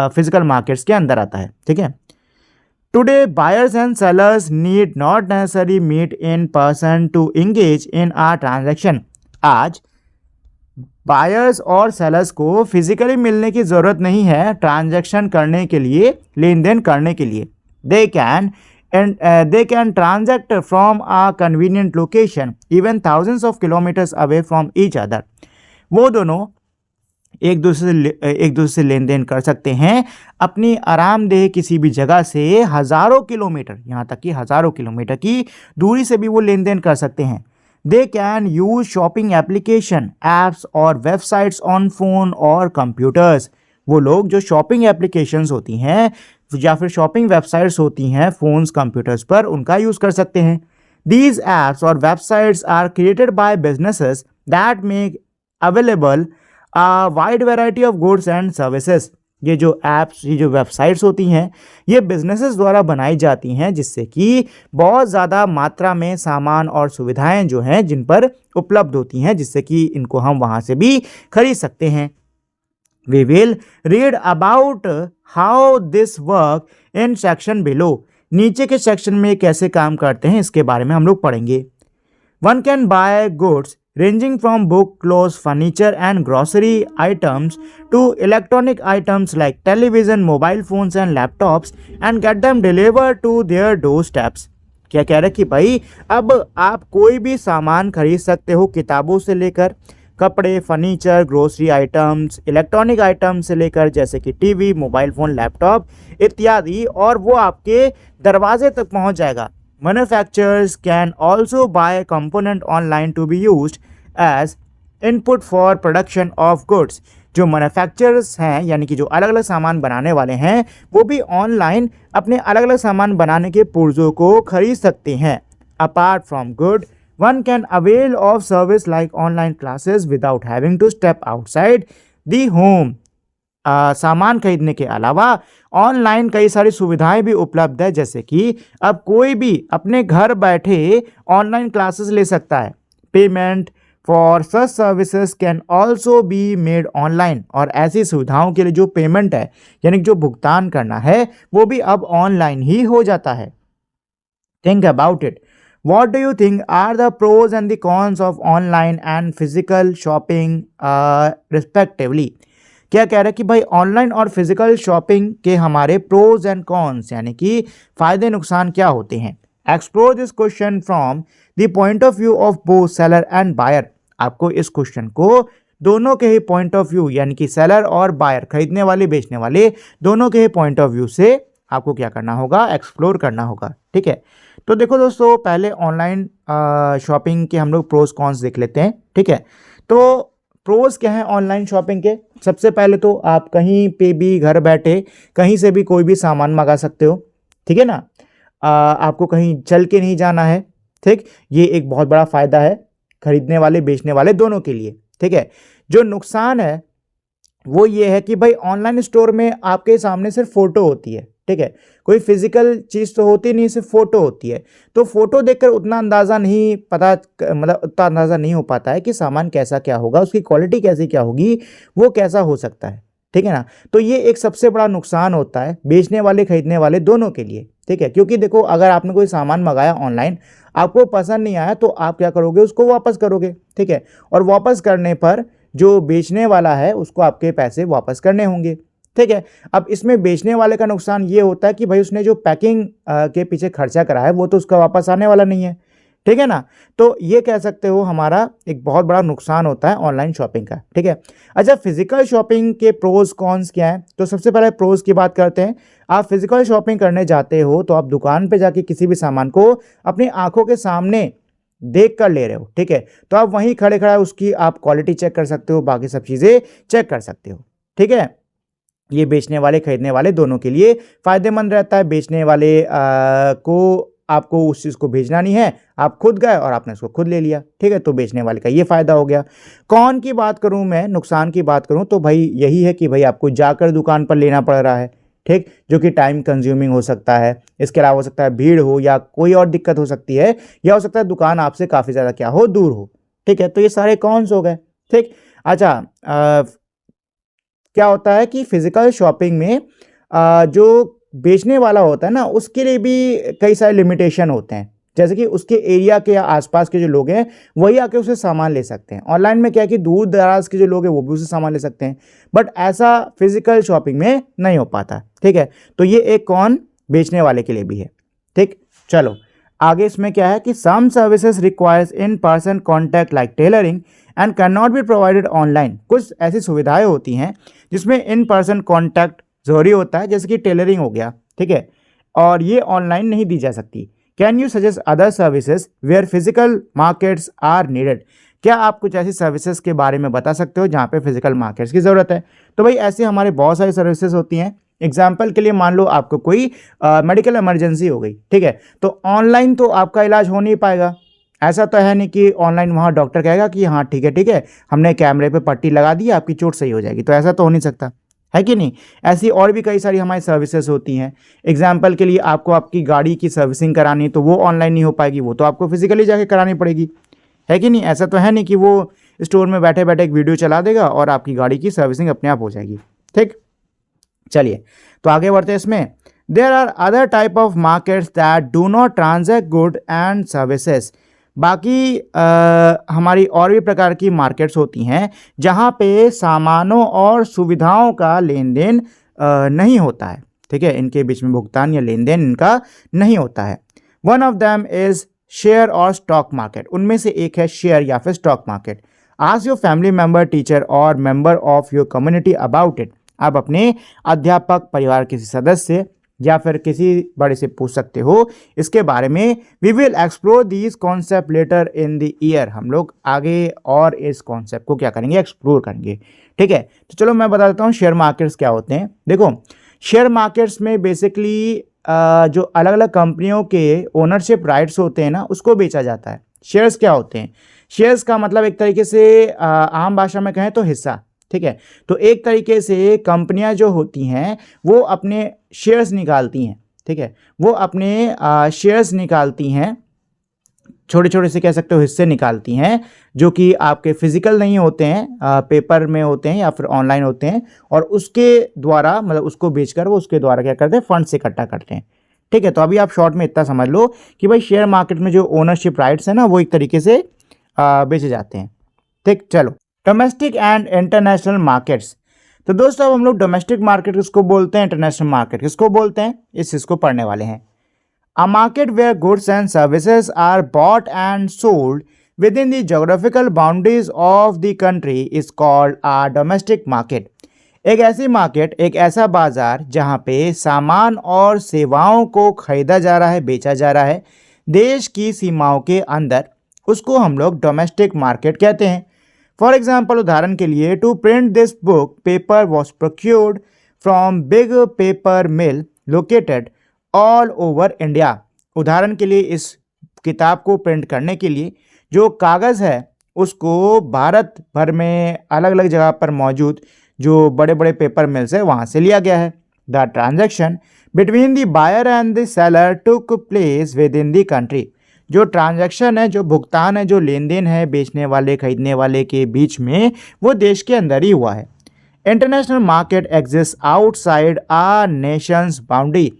S1: फिजिकल मार्केट्स के अंदर आता है। ठीक है, today buyers and sellers need not necessary meet in person to engage in a transaction. आज बायर्स और सेलर्स को फिजिकली मिलने की ज़रूरत नहीं है ट्रांजैक्शन करने के लिए, लेन देन करने के लिए। They can transact from a convenient location even thousands of kilometers away from each other। वो दोनों एक दूसरे से लेन देन कर सकते हैं अपनी आरामदेह किसी भी जगह से हज़ारों किलोमीटर, यहाँ तक कि हज़ारों किलोमीटर की दूरी से भी वो लेन देन कर सकते हैं। They can use shopping application, apps और websites on phone और computers। वो लोग जो शॉपिंग एप्लीकेशंस होती हैं या फिर शॉपिंग वेबसाइट्स होती हैं फ़ोन्स कंप्यूटर्स पर, उनका यूज़ कर सकते हैं। These apps और websites are created by businesses that make available a wide variety of goods and services। ये जो ऐप्स, ये जो वेबसाइट्स होती हैं, ये बिजनेसेस द्वारा बनाई जाती हैं, जिससे कि बहुत ज़्यादा मात्रा में सामान और सुविधाएं जो हैं जिन पर उपलब्ध होती हैं, जिससे कि इनको हम वहाँ से भी खरीद सकते हैं। We will read about how this work in section below। नीचे के सेक्शन में कैसे काम करते हैं इसके बारे में हम लोग पढ़ेंगे। One can buy goods ranging from book, clothes, furniture and grocery items to electronic items like television, mobile phones and laptops and get them delivered to their doorsteps। क्या कह रहे हैं कि भाई अब आप कोई भी सामान खरीद सकते हो, किताबों से लेकर कपड़े, furniture, grocery items, electronic item से लेकर जैसे कि टीवी, मोबाइल फ़ोन, लैपटॉप इत्यादि, और वो आपके दरवाजे तक पहुंच जाएगा। Manufacturers can also buy component online to be used as input for production of goods। जो मैन्युफैक्चरर्स हैं, यानी कि जो अलग अलग सामान बनाने वाले हैं, वो भी ऑनलाइन अपने अलग अलग सामान बनाने के पुर्जों को खरीद सकते हैं। Apart from good, one can avail of service like online classes without having to step outside the home। सामान खरीदने के अलावा ऑनलाइन कई सारी सुविधाएं भी उपलब्ध है, जैसे कि अब कोई भी अपने घर बैठे ऑनलाइन क्लासेस ले सकता है। Payment for such services can also be made online. और ऐसी सुविधाओं के लिए जो पेमेंट है, यानी जो भुगतान करना है, वो भी अब ऑनलाइन ही हो जाता है। Think about it. What do you think are the pros and the cons of online and physical shopping respectively? क्या कह रहा है कि भाई ऑनलाइन और फिजिकल शॉपिंग के हमारे प्रोज एंड कॉन्स, यानी कि फायदे नुकसान क्या होते हैं। Explore this question from the point of view of both seller and buyer. आपको इस क्वेश्चन को दोनों के ही पॉइंट ऑफ व्यू, यानी कि सेलर और बायर, खरीदने वाले बेचने वाले, दोनों के ही पॉइंट ऑफ व्यू से आपको क्या करना होगा, एक्सप्लोर करना होगा। ठीक है, तो देखो दोस्तों, पहले ऑनलाइन शॉपिंग के हम लोग प्रोज कॉन्स देख लेते हैं। ठीक है, तो प्रोज क्या है ऑनलाइन शॉपिंग के। सबसे पहले तो आप कहीं पे भी घर बैठे कहीं से भी कोई भी सामान मंगा सकते हो। ठीक है ना, आपको कहीं चल के नहीं जाना है। ठीक, ये एक बहुत बड़ा फ़ायदा है खरीदने वाले बेचने वाले दोनों के लिए। ठीक है, जो नुकसान है वो ये है कि भाई ऑनलाइन स्टोर में आपके सामने सिर्फ फ़ोटो होती है। ठीक है, कोई फिजिकल चीज़ तो होती नहीं, सिर्फ फ़ोटो होती है। तो फ़ोटो देखकर उतना अंदाज़ा नहीं उतना अंदाज़ा नहीं हो पाता है कि सामान कैसा क्या होगा, उसकी क्वालिटी कैसी क्या होगी, वो कैसा हो सकता है। ठीक है ना, तो ये एक सबसे बड़ा नुकसान होता है बेचने वाले खरीदने वाले दोनों के लिए। ठीक है, क्योंकि देखो, अगर आपने कोई सामान मंगाया ऑनलाइन, आपको पसंद नहीं आया, तो आप क्या करोगे, उसको वापस करोगे। ठीक है, और वापस करने पर जो बेचने वाला है उसको आपके पैसे वापस करने होंगे। ठीक है। अब इसमें बेचने वाले का नुकसान ये होता है कि भाई उसने जो पैकिंग के पीछे खर्चा करा है वो तो उसका वापस आने वाला नहीं है, ठीक है ना। तो ये कह सकते हो हमारा एक बहुत बड़ा नुकसान होता है ऑनलाइन शॉपिंग का, ठीक है। अच्छा, फिजिकल शॉपिंग के प्रोज कॉन्स क्या हैं? तो सबसे पहले प्रोज की बात करते हैं। आप फिजिकल शॉपिंग करने जाते हो तो आप दुकान पे जाके किसी भी सामान को अपनी आंखों के सामने देख कर ले रहे हो, ठीक है। तो आप वहीं खड़े खड़ा उसकी आप क्वालिटी चेक कर सकते हो, बाकी सब चीज़ें चेक कर सकते हो, ठीक है। ये बेचने वाले खरीदने वाले दोनों के लिए फ़ायदेमंद रहता है। बेचने वाले को आपको उस चीज़ को भेजना नहीं है, आप खुद गए और आपने उसको खुद ले लिया, ठीक है। तो बेचने वाले का ये फ़ायदा हो गया। कौन की बात करूं मैं, नुकसान की बात करूं तो भाई यही है कि भाई आपको जाकर दुकान पर लेना पड़ रहा है, ठीक, जो कि टाइम कंज्यूमिंग हो सकता है। इसके अलावा हो सकता है भीड़ हो या कोई और दिक्कत हो सकती है, या हो सकता है दुकान आपसे काफ़ी ज़्यादा क्या हो, दूर हो, ठीक है। तो ये सारे कॉन्स हो गए, ठीक। अच्छा, क्या होता है कि फिजिकल शॉपिंग में जो बेचने वाला होता है ना उसके लिए भी कई सारे लिमिटेशन होते हैं, जैसे कि उसके एरिया के या आसपास के जो लोग हैं वही आके उसे सामान ले सकते हैं। ऑनलाइन में क्या है कि दूर दराज के जो लोग हैं वो भी उसे सामान ले सकते हैं, बट ऐसा फिजिकल शॉपिंग में नहीं हो पाता, ठीक है। तो ये एक कौन बेचने वाले के लिए भी है, ठीक। चलो आगे इसमें क्या है कि some services requires in person contact like tailoring and can not be provided online. कुछ ऐसी सुविधाएं होती हैं जिसमें इन पर्सन कॉन्टैक्ट जरूरी होता है, जैसे कि टेलरिंग हो गया, ठीक है, और ये ऑनलाइन नहीं दी जा सकती। Can you suggest other services where physical markets are needed? क्या आप कुछ ऐसी सर्विसेज के बारे में बता सकते हो जहाँ पे फिजिकल मार्केट्स की ज़रूरत है? तो भाई ऐसे हमारे बहुत सारी सर्विसेज होती हैं। एग्जाम्पल के लिए मान लो आपको कोई मेडिकल इमरजेंसी हो गई, ठीक है, तो ऑनलाइन तो आपका इलाज हो नहीं पाएगा। ऐसा तो है नहीं कि ऑनलाइन वहाँ डॉक्टर कहेगा कि हाँ ठीक है, हमने कैमरे पे पट्टी लगा दी, आपकी चोट सही हो जाएगी, तो ऐसा तो हो नहीं सकता, है कि नहीं। ऐसी और भी कई सारी हमारी सर्विसेज होती हैं। एग्जाम्पल के लिए आपको आपकी गाड़ी की सर्विसिंग करानी, तो वो ऑनलाइन नहीं हो पाएगी, वो तो आपको फिजिकली जाके करानी पड़ेगी, है कि नहीं। ऐसा तो है नहीं कि वो स्टोर में बैठे बैठे एक वीडियो चला देगा और आपकी गाड़ी की सर्विसिंग अपने आप हो जाएगी, ठीक। चलिए तो आगे बढ़ते हैं इसमें। There are other type of markets that do not transact good and services. बाकी हमारी और भी प्रकार की मार्केट्स होती हैं जहाँ पे सामानों और सुविधाओं का लेन देन नहीं होता है, ठीक है। इनके बीच में भुगतान या लेन देन इनका नहीं होता है। One of them is share और स्टॉक मार्केट। उनमें से एक है शेयर या फिर stock market. Ask your family member, teacher और member of your community about it. आप अपने अध्यापक, परिवार किसी सदस्य या फिर किसी बड़े से पूछ सकते हो इसके बारे में। We will explore these concept later in the year. हम लोग आगे और इस कॉन्सेप्ट को क्या करेंगे, एक्सप्लोर करेंगे, ठीक है। तो चलो मैं बता देता हूँ शेयर मार्केट्स क्या होते हैं। देखो शेयर मार्केट्स में बेसिकली जो अलग अलग कंपनियों के ओनरशिप राइट्स होते हैं ना उसको बेचा जाता है। शेयर्स क्या होते हैं? शेयर्स का मतलब एक तरीके से आम भाषा में कहें तो हिस्सा, ठीक है। तो एक तरीके से कंपनियां जो होती हैं वो अपने शेयर्स निकालती हैं, ठीक है, वो अपने शेयर्स निकालती हैं, छोटे छोटे से कह सकते हो हिस्से निकालती हैं, जो कि आपके फिजिकल नहीं होते हैं, पेपर में होते हैं या फिर ऑनलाइन होते हैं, और उसके द्वारा मतलब उसको बेचकर वो उसके द्वारा क्या करते हैं, फंड्स इकट्ठा करते हैं, ठीक है। तो अभी आप शॉर्ट में इतना समझ लो कि भाई शेयर मार्केट में जो ओनरशिप राइट्स है ना वो एक तरीके से बेचे जाते हैं, ठीक। चलो डोमेस्टिक एंड इंटरनेशनल मार्केट्स। तो दोस्तों अब हम लोग डोमेस्टिक मार्केट किसको बोलते हैं, इंटरनेशनल मार्केट किसको बोलते हैं, इस चीज़ को पढ़ने वाले हैं। A market where goods and services are bought and sold within the geographical boundaries of the country is called a domestic market. एक ऐसी मार्केट, एक ऐसा बाजार जहां पे सामान और सेवाओं को खरीदा जा रहा है, बेचा जा रहा है देश की सीमाओं के अंदर, उसको हम लोग डोमेस्टिक मार्केट कहते हैं। फॉर एग्जाम्पल, उदाहरण के लिए, to print this book paper was procured from big paper mill located all over India. उदाहरण के लिए इस किताब को प्रिंट करने के लिए जो कागज़ है उसको भारत भर में अलग अलग जगह पर मौजूद जो बड़े बड़े पेपर मिल्स है वहाँ से लिया गया है। The transaction between the buyer and the seller took place within the country. जो ट्रांजैक्शन है, जो भुगतान है, जो लेन देन है बेचने वाले खरीदने वाले के बीच में, वो देश के अंदर ही हुआ है। इंटरनेशनल मार्केट एग्जिस्ट आउटसाइड आ नेशंस बाउंड्री।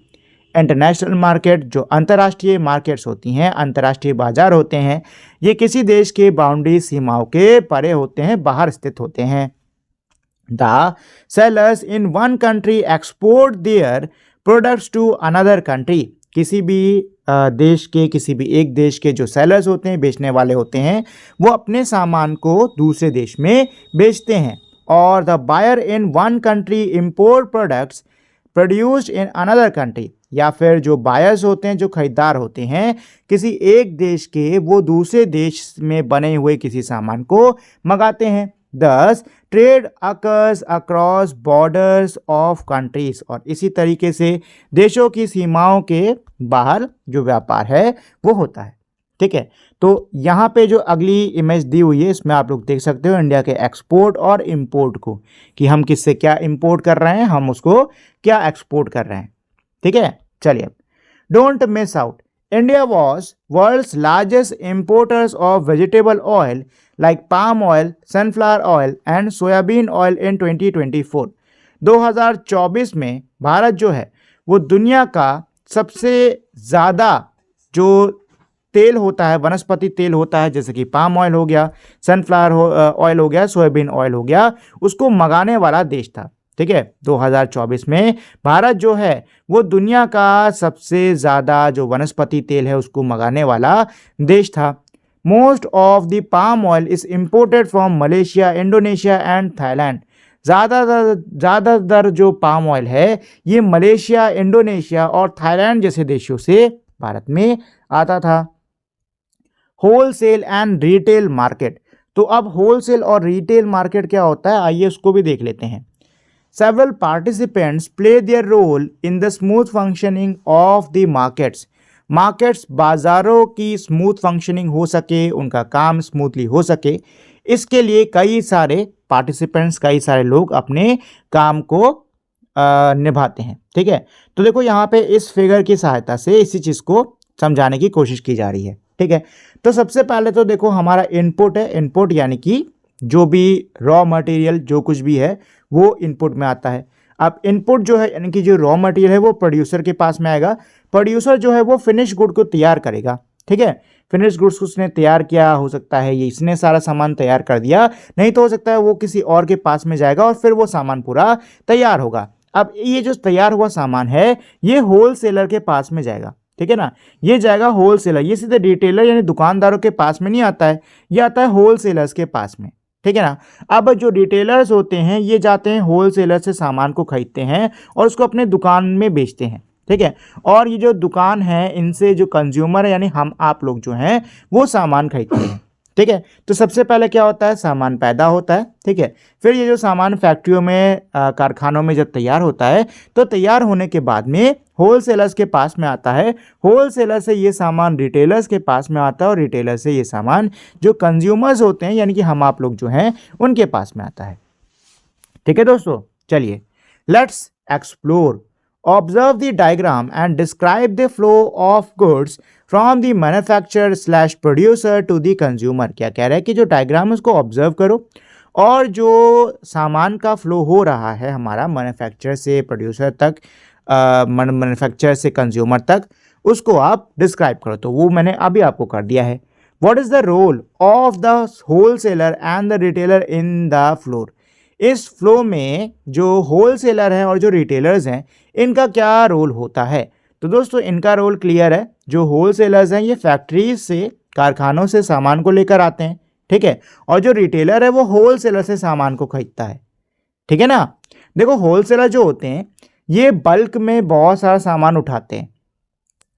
S1: इंटरनेशनल मार्केट जो अंतर्राष्ट्रीय मार्केट्स होती हैं, अंतर्राष्ट्रीय बाजार होते हैं, ये किसी देश के बाउंड्री सीमाओं के परे होते हैं, बाहर स्थित होते हैं। The sellers in one country export their products to another country. किसी भी देश के, किसी भी एक देश के जो सेलर्स होते हैं, बेचने वाले होते हैं, वो अपने सामान को दूसरे देश में बेचते हैं. और the buyer in one country import products produced in another country. या फिर जो बायर्स होते हैं, जो खरीदार होते हैं किसी एक देश के, वो दूसरे देश में बने हुए किसी सामान को मंगाते हैं. Thus, trade occurs across borders of countries. और इसी तरीके से देशों की सीमाओं के बाहर जो व्यापार है वो होता है. ठीक है, तो यहाँ पे जो अगली इमेज दी हुई है, इसमें आप लोग देख सकते हो इंडिया के एक्सपोर्ट और इंपोर्ट को, कि हम किससे क्या इंपोर्ट कर रहे हैं, हम उसको क्या एक्सपोर्ट कर रहे हैं. ठीक है, चलिए. Don't miss out. India was world's largest importers of vegetable oil like palm oil, sunflower oil and soybean oil in 2024. 2024 में भारत जो है वो दुनिया का सबसे ज़्यादा जो तेल होता है, वनस्पति तेल होता है, जैसे कि पाम ऑयल हो गया, सनफ्लावर ऑयल हो गया, सोयाबीन ऑयल हो गया, उसको मंगाने वाला देश था. ठीक है, 2024 में भारत जो है वो दुनिया का सबसे ज़्यादा जो वनस्पति तेल है उसको मंगाने वाला देश था. Most of the palm oil is imported from Malaysia, Indonesia and Thailand. ज़्यादातर जो पाम ऑयल है ये मलेशिया, इंडोनेशिया और थाईलैंड जैसे देशों से भारत में आता था. Wholesale and retail market. तो अब होलसेल और रिटेल मार्केट क्या होता है, आइए उसको भी देख लेते हैं. Several participants play their role in the smooth functioning of the markets. Markets, बाज़ारों की स्मूथ फंक्शनिंग हो सके, उनका काम स्मूथली हो सके, इसके लिए कई सारे पार्टिसिपेंट्स, कई सारे लोग अपने काम को निभाते हैं. ठीक है, तो देखो यहाँ पे इस फिगर की सहायता से इसी चीज़ को समझाने की कोशिश की जा रही है. ठीक है, तो सबसे पहले तो देखो हमारा इनपुट है. इनपुट यानी कि जो भी रॉ मटेरियल जो कुछ भी है वो इनपुट में आता है. अब इनपुट जो है यानी कि जो रॉ मटेरियल है वो प्रोड्यूसर के पास में आएगा. प्रोड्यूसर जो है वो फिनिश गुड को तैयार करेगा. ठीक है, फिनिश गुड्स को उसने तैयार किया, हो सकता है ये इसने सारा सामान तैयार कर दिया, नहीं तो हो सकता है वो किसी और के पास में जाएगा और फिर वो सामान पूरा तैयार होगा. अब ये जो तैयार हुआ सामान है ये होल सेलर के पास में जाएगा. ठीक है ना, ये जाएगा होल सेलर. ये सीधे रिटेलर यानी दुकानदारों के पास में नहीं आता है, ये आता है होल सेलर्स के पास में. ठीक है ना. अब जो रिटेलर्स होते हैं ये जाते हैं होल सेलर से सामान को खरीदते हैं और उसको अपने दुकान में बेचते हैं. ठीक है, और ये जो दुकान है इनसे जो कंज्यूमर है यानी हम आप लोग जो हैं वो सामान खरीदते हैं. ठीक है, तो सबसे पहले क्या होता है, सामान पैदा होता है. ठीक है, फिर ये जो सामान फैक्ट्रियों में, कारखानों में जब तैयार होता है तो तैयार होने के बाद में होल सेलर्स के पास में आता है. होल सेलर से ये सामान रिटेलर्स के पास में आता है और रिटेलर से ये सामान जो कंज्यूमर्स होते हैं यानी कि हम आप लोग जो हैं उनके पास में आता है. ठीक है दोस्तों, चलिए let's explore. Observe the diagram and describe the flow of goods from the manufacturer slash producer to the consumer. क्या कह रहा है कि जो डायग्राम है उसको ऑब्जर्व करो और जो सामान का फ्लो हो रहा है हमारा मैन्युफैक्चरर से प्रोड्यूसर तक, मैन्युफैक्चरर से कंज्यूमर तक, उसको आप डिस्क्राइब करो. तो वो मैंने अभी आपको कर दिया है. What is the role of the wholesaler and the retailer in the floor. इस फ्लो में जो होल सेलर हैं और जो रिटेलर्स हैं इनका क्या रोल होता है. तो दोस्तों इनका रोल क्लियर है. जो होल सेलर्स हैं ये फैक्ट्रीज से, कारखानों से सामान को लेकर आते हैं. ठीक है, और जो रिटेलर है वो होल सेलर से सामान को खरीदता है. ठीक है ना. देखो होल सेलर जो होते हैं ये बल्क में बहुत सारा सामान उठाते हैं.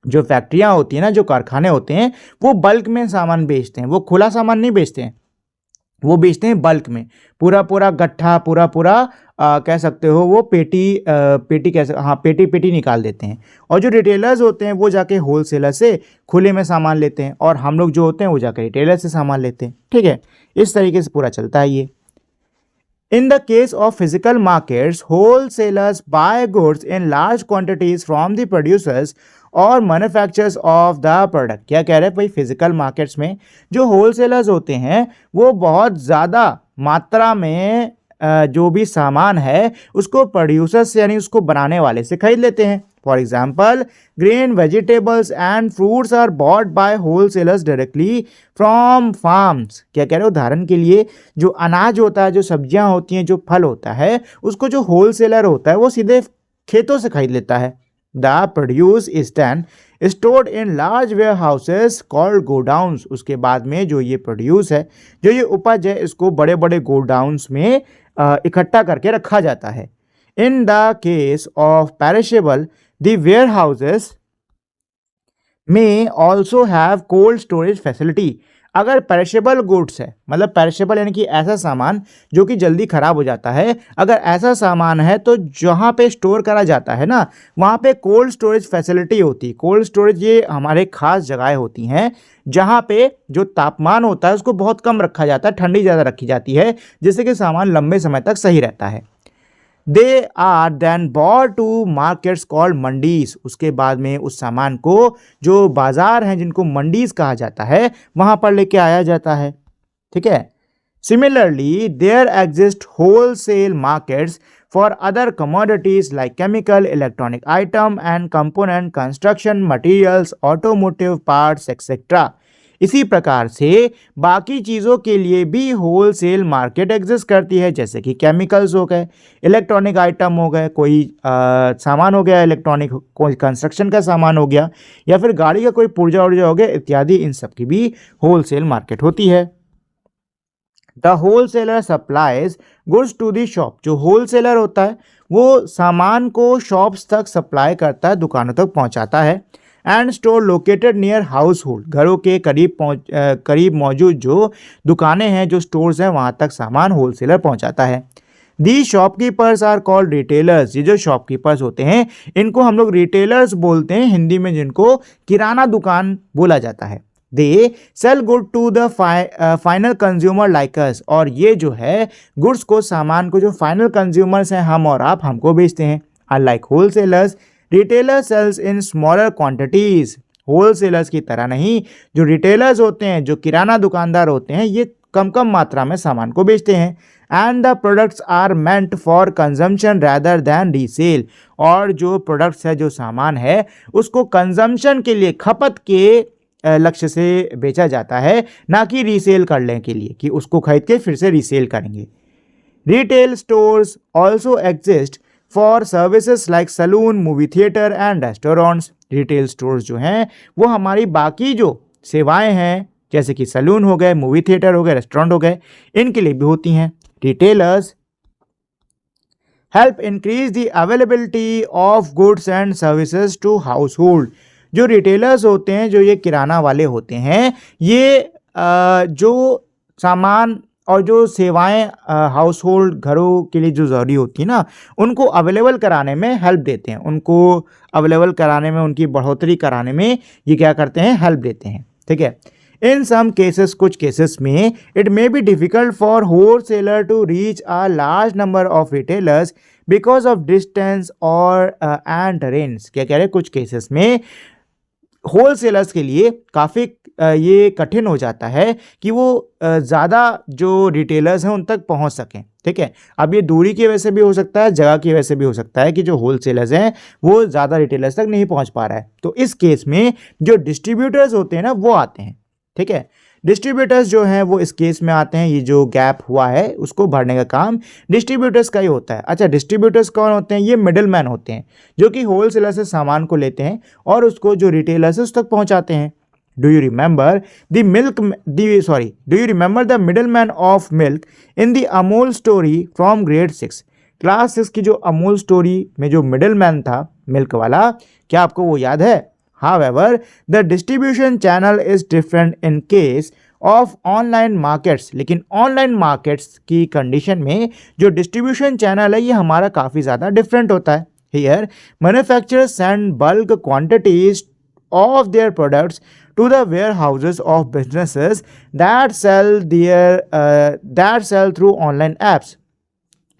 S1: जो फैक्ट्रियां होती हैं ना, जो कारखाने होते हैं वो बल्क में सामान बेचते हैं. वो खुला सामान नहीं बेचते हैं, वो बेचते हैं बल्क में. पूरा गट्ठा, पूरा कह सकते हो वो पेटी कैसे, हाँ पेटी निकाल देते हैं. और जो रिटेलर्स होते हैं वो जाके होल सेलर से खुले में सामान लेते हैं और हम लोग जो होते हैं वो जाके रिटेलर से सामान लेते हैं. ठीक है, इस तरीके से पूरा चलता है ये. In the case of physical markets, wholesalers buy goods in large quantities from the producers और मैन्युफैक्चरर्स ऑफ द प्रोडक्ट. क्या कह रहे हैं भाई, फिजिकल मार्केट्स में जो होलसेलर्स होते हैं वो बहुत ज़्यादा मात्रा में जो भी सामान है उसको प्रोड्यूसर से यानी उसको बनाने वाले से खरीद लेते हैं। For example, grain, vegetables and fruits are bought by wholesalers directly from farms. क्या कह रहे हो? उदाहरण के लिए जो अनाज होता है, जो सब्जियां होती हैं, जो फल होता है, उसको जो होलसेलर होता है वो सीधे खेतों से खरीद लेता है। The produce is then stored in large warehouses called godowns. उसके बाद में जो ये प्रोड्यूस है, जो ये उपज है, इसको बड़े बड़े गोडाउन्स में इकट्ठा करके रखा जाता है। In the case of perishable, the warehouses में also have cold storage facility. अगर पेरिशेबल गुड्स है, मतलब पेरिशेबल यानी कि ऐसा सामान जो कि जल्दी खराब हो जाता है, अगर ऐसा सामान है तो जहाँ पे स्टोर करा जाता है ना, वहाँ पे कोल्ड स्टोरेज फैसिलिटी होती है। कोल्ड स्टोरेज ये हमारे खास जगहें होती हैं जहाँ पे जो तापमान होता है उसको बहुत कम रखा जाता है, ठंडी ज़्यादा रखी जाती है, जिससे कि सामान लंबे समय तक सही रहता है। They are then bought to markets called mandis. उसके बाद में उस सामान को जो बाजार हैं जिनको मंडीज कहा जाता है वहां पर लेके आया जाता है। ठीक है। Similarly there exist wholesale markets for other commodities like chemical, electronic item and component, construction materials, automotive parts etcetera. इसी प्रकार से बाकी चीज़ों के लिए भी होलसेल मार्केट एग्जिस्ट करती है, जैसे कि केमिकल्स हो गए, इलेक्ट्रॉनिक आइटम हो गए, कोई सामान हो गया इलेक्ट्रॉनिक, कोई कंस्ट्रक्शन का सामान हो गया, या फिर गाड़ी का कोई पुर्जा उर्जा हो गया इत्यादि, इन सब की भी होलसेल मार्केट होती है। The wholesaler supplies goods to the shop. जो होलसेलर होता है वो सामान को शॉप्स तक सप्लाई करता है, दुकानों तक पहुंचाता है। And store located near house hold. घरों के करीब मौजूद जो दुकानें हैं, जो स्टोर्स हैं, वहाँ तक सामान होलसेलर पहुँचाता है। दी शॉपकीपर्स आर कॉल्ड रिटेलर्स। ये जो शॉपकीपर्स होते हैं इनको हम लोग रिटेलर्स बोलते हैं हिंदी में, जिनको किराना दुकान बोला जाता है। They sell good to the final consumer like us. और ये जो है गुड्स को, सामान को जो फाइनल कंज्यूमर्स हैं, हम और आप, हमको बेचते हैं। Unlike wholesalers, retailer sells in smaller quantities. Wholesalers की तरह नहीं, जो रिटेलर्स होते हैं, जो किराना दुकानदार होते हैं, ये कम कम मात्रा में सामान को बेचते हैं। And the products are meant for consumption rather than resale. और जो प्रोडक्ट्स है, जो सामान है, उसको कंजम्पशन के लिए, खपत के लक्ष्य से बेचा जाता है, ना कि रीसेल करने के लिए कि उसको खरीद के फिर से रीसेल करेंगे। Retail stores also exist for services like salon, movie theatre and restaurants. Retail stores जो हैं वो हमारी बाकी जो सेवाएं हैं, जैसे कि सलून हो गए, मूवी थिएटर हो गए, रेस्टोरेंट हो गए, इनके लिए भी होती हैं। Retailers help increase the availability of goods and services to household. जो रिटेलर्स होते हैं, जो ये किराना वाले होते हैं, ये जो सामान और जो सेवाएं हाउस होल्ड, घरों के लिए जो ज़रूरी होती है ना, उनको अवेलेबल कराने में हेल्प देते हैं। उनको अवेलेबल कराने में, उनकी बढ़ोतरी कराने में ये क्या करते हैं? हेल्प देते हैं। ठीक है। इन सम केसेस, कुछ केसेस में it may be difficult for wholesaler to reach a large number of retailers because of distance और एंड टेरेन्स। क्या कह रहे हैं? कुछ केसेस में होलसेलर्स के लिए काफ़ी ये कठिन हो जाता है कि वो ज़्यादा जो रिटेलर्स हैं उन तक पहुंच सकें। ठीक है। अब ये दूरी की वजह से भी हो सकता है, जगह की वजह से भी हो सकता है कि जो होलसेलर्स हैं वो ज़्यादा रिटेलर्स तक नहीं पहुंच पा रहा है। तो इस केस में जो डिस्ट्रीब्यूटर्स होते हैं ना, वो आते हैं। ठीक है। डिस्ट्रीब्यूटर्स जो हैं वो इस केस में आते हैं। ये जो गैप हुआ है उसको भरने का काम डिस्ट्रीब्यूटर्स का ही होता है। अच्छा, डिस्ट्रीब्यूटर्स कौन होते हैं? ये मिडिल मैन होते हैं, जो कि होलसेलर से सामान को लेते हैं और उसको जो रिटेलर्स है उस तक पहुंचाते हैं। Do you remember the middleman of milk in the Amul story from grade 6? Class 6 की जो अमूल स्टोरी में जो मिडिलमैन था, मिल्क वाला, क्या आपको वो याद है? However, the distribution channel is different in case of online markets. लेकिन ऑनलाइन मार्केट्स की कंडीशन में जो डिस्ट्रीब्यूशन चैनल है ये हमारा काफ़ी ज़्यादा डिफरेंट होता है। Here, manufacturers send bulk quantities of their products to the warehouses of businesses that sell through online apps.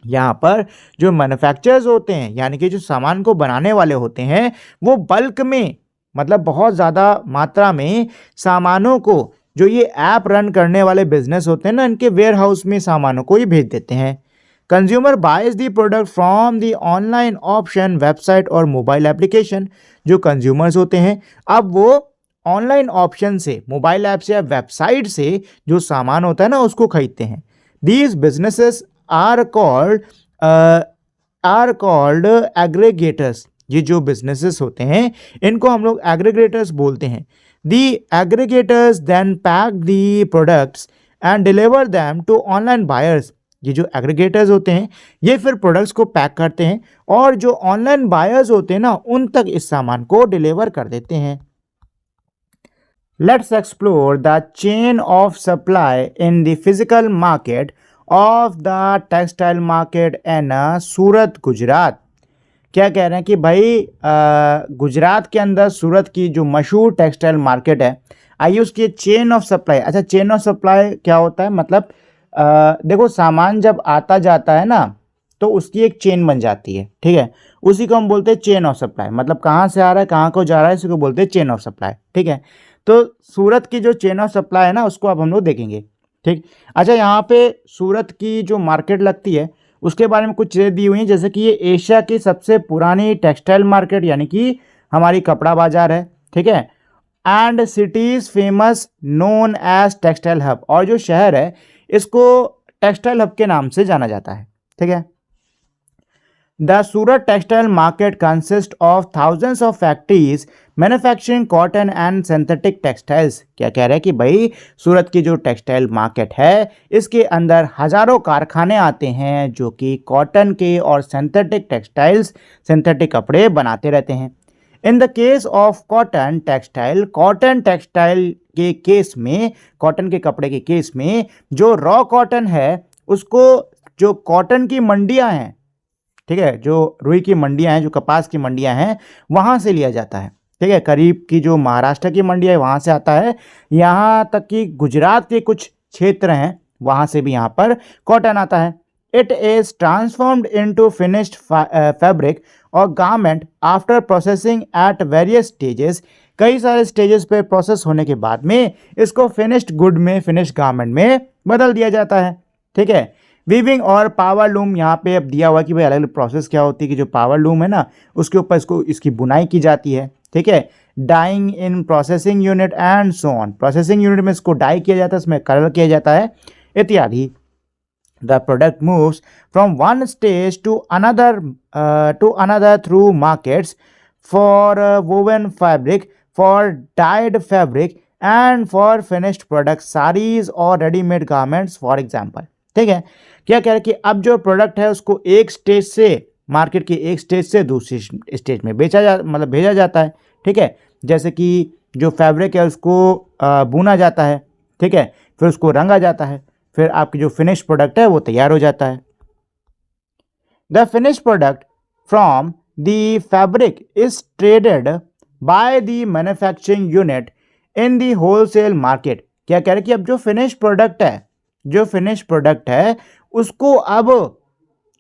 S1: यहाँ पर जो मैन्युफैक्चरर्स होते हैं, यानी कि जो सामान को बनाने वाले होते हैं, वो बल्क में, मतलब बहुत ज़्यादा मात्रा में सामानों को, जो ये ऐप रन करने वाले बिजनेस होते हैं ना, इनके वेयर हाउस में सामानों को ही भेज देते हैं। Consumer buys the product from the online option, website और मोबाइल एप्लीकेशन। जो कंज्यूमर्स होते हैं अब वो ऑनलाइन ऑप्शन से, मोबाइल ऐप से या वेबसाइट से जो सामान होता है ना उसको खरीदते हैं। These businesses are called aggregators. ये जो बिजनेसेस होते हैं इनको हम लोग एग्रीगेटर्स बोलते हैं। The aggregators then pack the products and deliver them to online buyers. ये जो एग्रीगेटर्स होते हैं ये फिर प्रोडक्ट्स को पैक करते हैं और जो ऑनलाइन बायर्स होते हैं ना उन तक इस सामान को डिलीवर कर देते हैं। Let's explore the chain of supply in the physical market of the textile market in Surat Gujarat. क्या कह रहे हैं कि भाई गुजरात के अंदर सूरत की जो मशहूर टेक्सटाइल मार्केट है, आइए उसकी चेन ऑफ सप्लाई। अच्छा, चेन ऑफ सप्लाई क्या होता है? मतलब देखो सामान जब आता जाता है ना तो उसकी एक चेन बन जाती है, ठीक है, उसी को हम बोलते हैं चेन ऑफ सप्लाई। मतलब कहाँ से आ रहा है कहाँ को जा रहा है इसी को बोलते हैं चेन ऑफ सप्लाई, ठीक है। तो सूरत की जो चेन ऑफ सप्लाई है ना उसको अब हम लोग देखेंगे, ठीक। अच्छा, यहाँ पे सूरत की जो मार्केट लगती है उसके बारे में कुछ चीज़ें दी हुई हैं, जैसे कि ये एशिया की सबसे पुरानी टेक्सटाइल मार्केट यानी कि हमारी कपड़ा बाजार है, ठीक है। And cities famous known as textile hub, और जो शहर है इसको टेक्सटाइल हब के नाम से जाना जाता है, ठीक है। The Surat textile market consists of thousands of factories manufacturing cotton and synthetic textiles. क्या कह रहे हैं कि भाई सूरत की जो टेक्सटाइल मार्केट है इसके अंदर हजारों कारखाने आते हैं जो कि कॉटन के और सिंथेटिक टेक्सटाइल्स, सिंथेटिक कपड़े बनाते रहते हैं। इन the case of cotton textile के केस में, कॉटन के कपड़े के केस में जो रॉ कॉटन है उसको जो कॉटन की मंडियां हैं, ठीक है, जो रुई की मंडियां हैं, जो कपास की मंडियां हैं वहां से लिया जाता है, ठीक है। करीब की जो महाराष्ट्र की मंडी है वहाँ से आता है, यहाँ तक कि गुजरात के कुछ क्षेत्र हैं वहाँ से भी यहाँ पर कॉटन आता है। It is transformed into finished fabric और garment after processing at various stages. कई सारे स्टेजेस पे प्रोसेस होने के बाद में इसको फिनिश्ड गुड में, फिनिश्ड गारमेंट में बदल दिया जाता है, ठीक है। वीविंग और पावर लूम यहाँ पे अब दिया हुआ कि भाई अलग अलग प्रोसेस क्या होती है कि जो पावर लूम है ना उसके ऊपर इसकी बुनाई की जाती है, ठीक है। Dyeing in processing unit and so on, processing unit में इसको डाई किया जाता है, इसमें कलर किया जाता है इत्यादि। The product moves from one stage to another through markets for woven fabric, for dyed fabric and for finished product, saris और रेडीमेड गारमेंट्स फॉर एग्जाम्पल, ठीक है। क्या कह रहे हैं कि अब जो प्रोडक्ट है उसको एक स्टेज से, मार्केट के एक स्टेज से दूसरी स्टेज में भेजा जाता है, ठीक है। जैसे कि जो फैब्रिक है उसको बुना जाता है, ठीक है, फिर उसको रंगा जाता है, फिर आपकी जो फिनिश प्रोडक्ट है वो तैयार हो जाता है। The finish product from the fabric is traded by the manufacturing unit in the wholesale market. क्या कह रहे हैं कि अब जो फिनिश प्रोडक्ट है उसको अब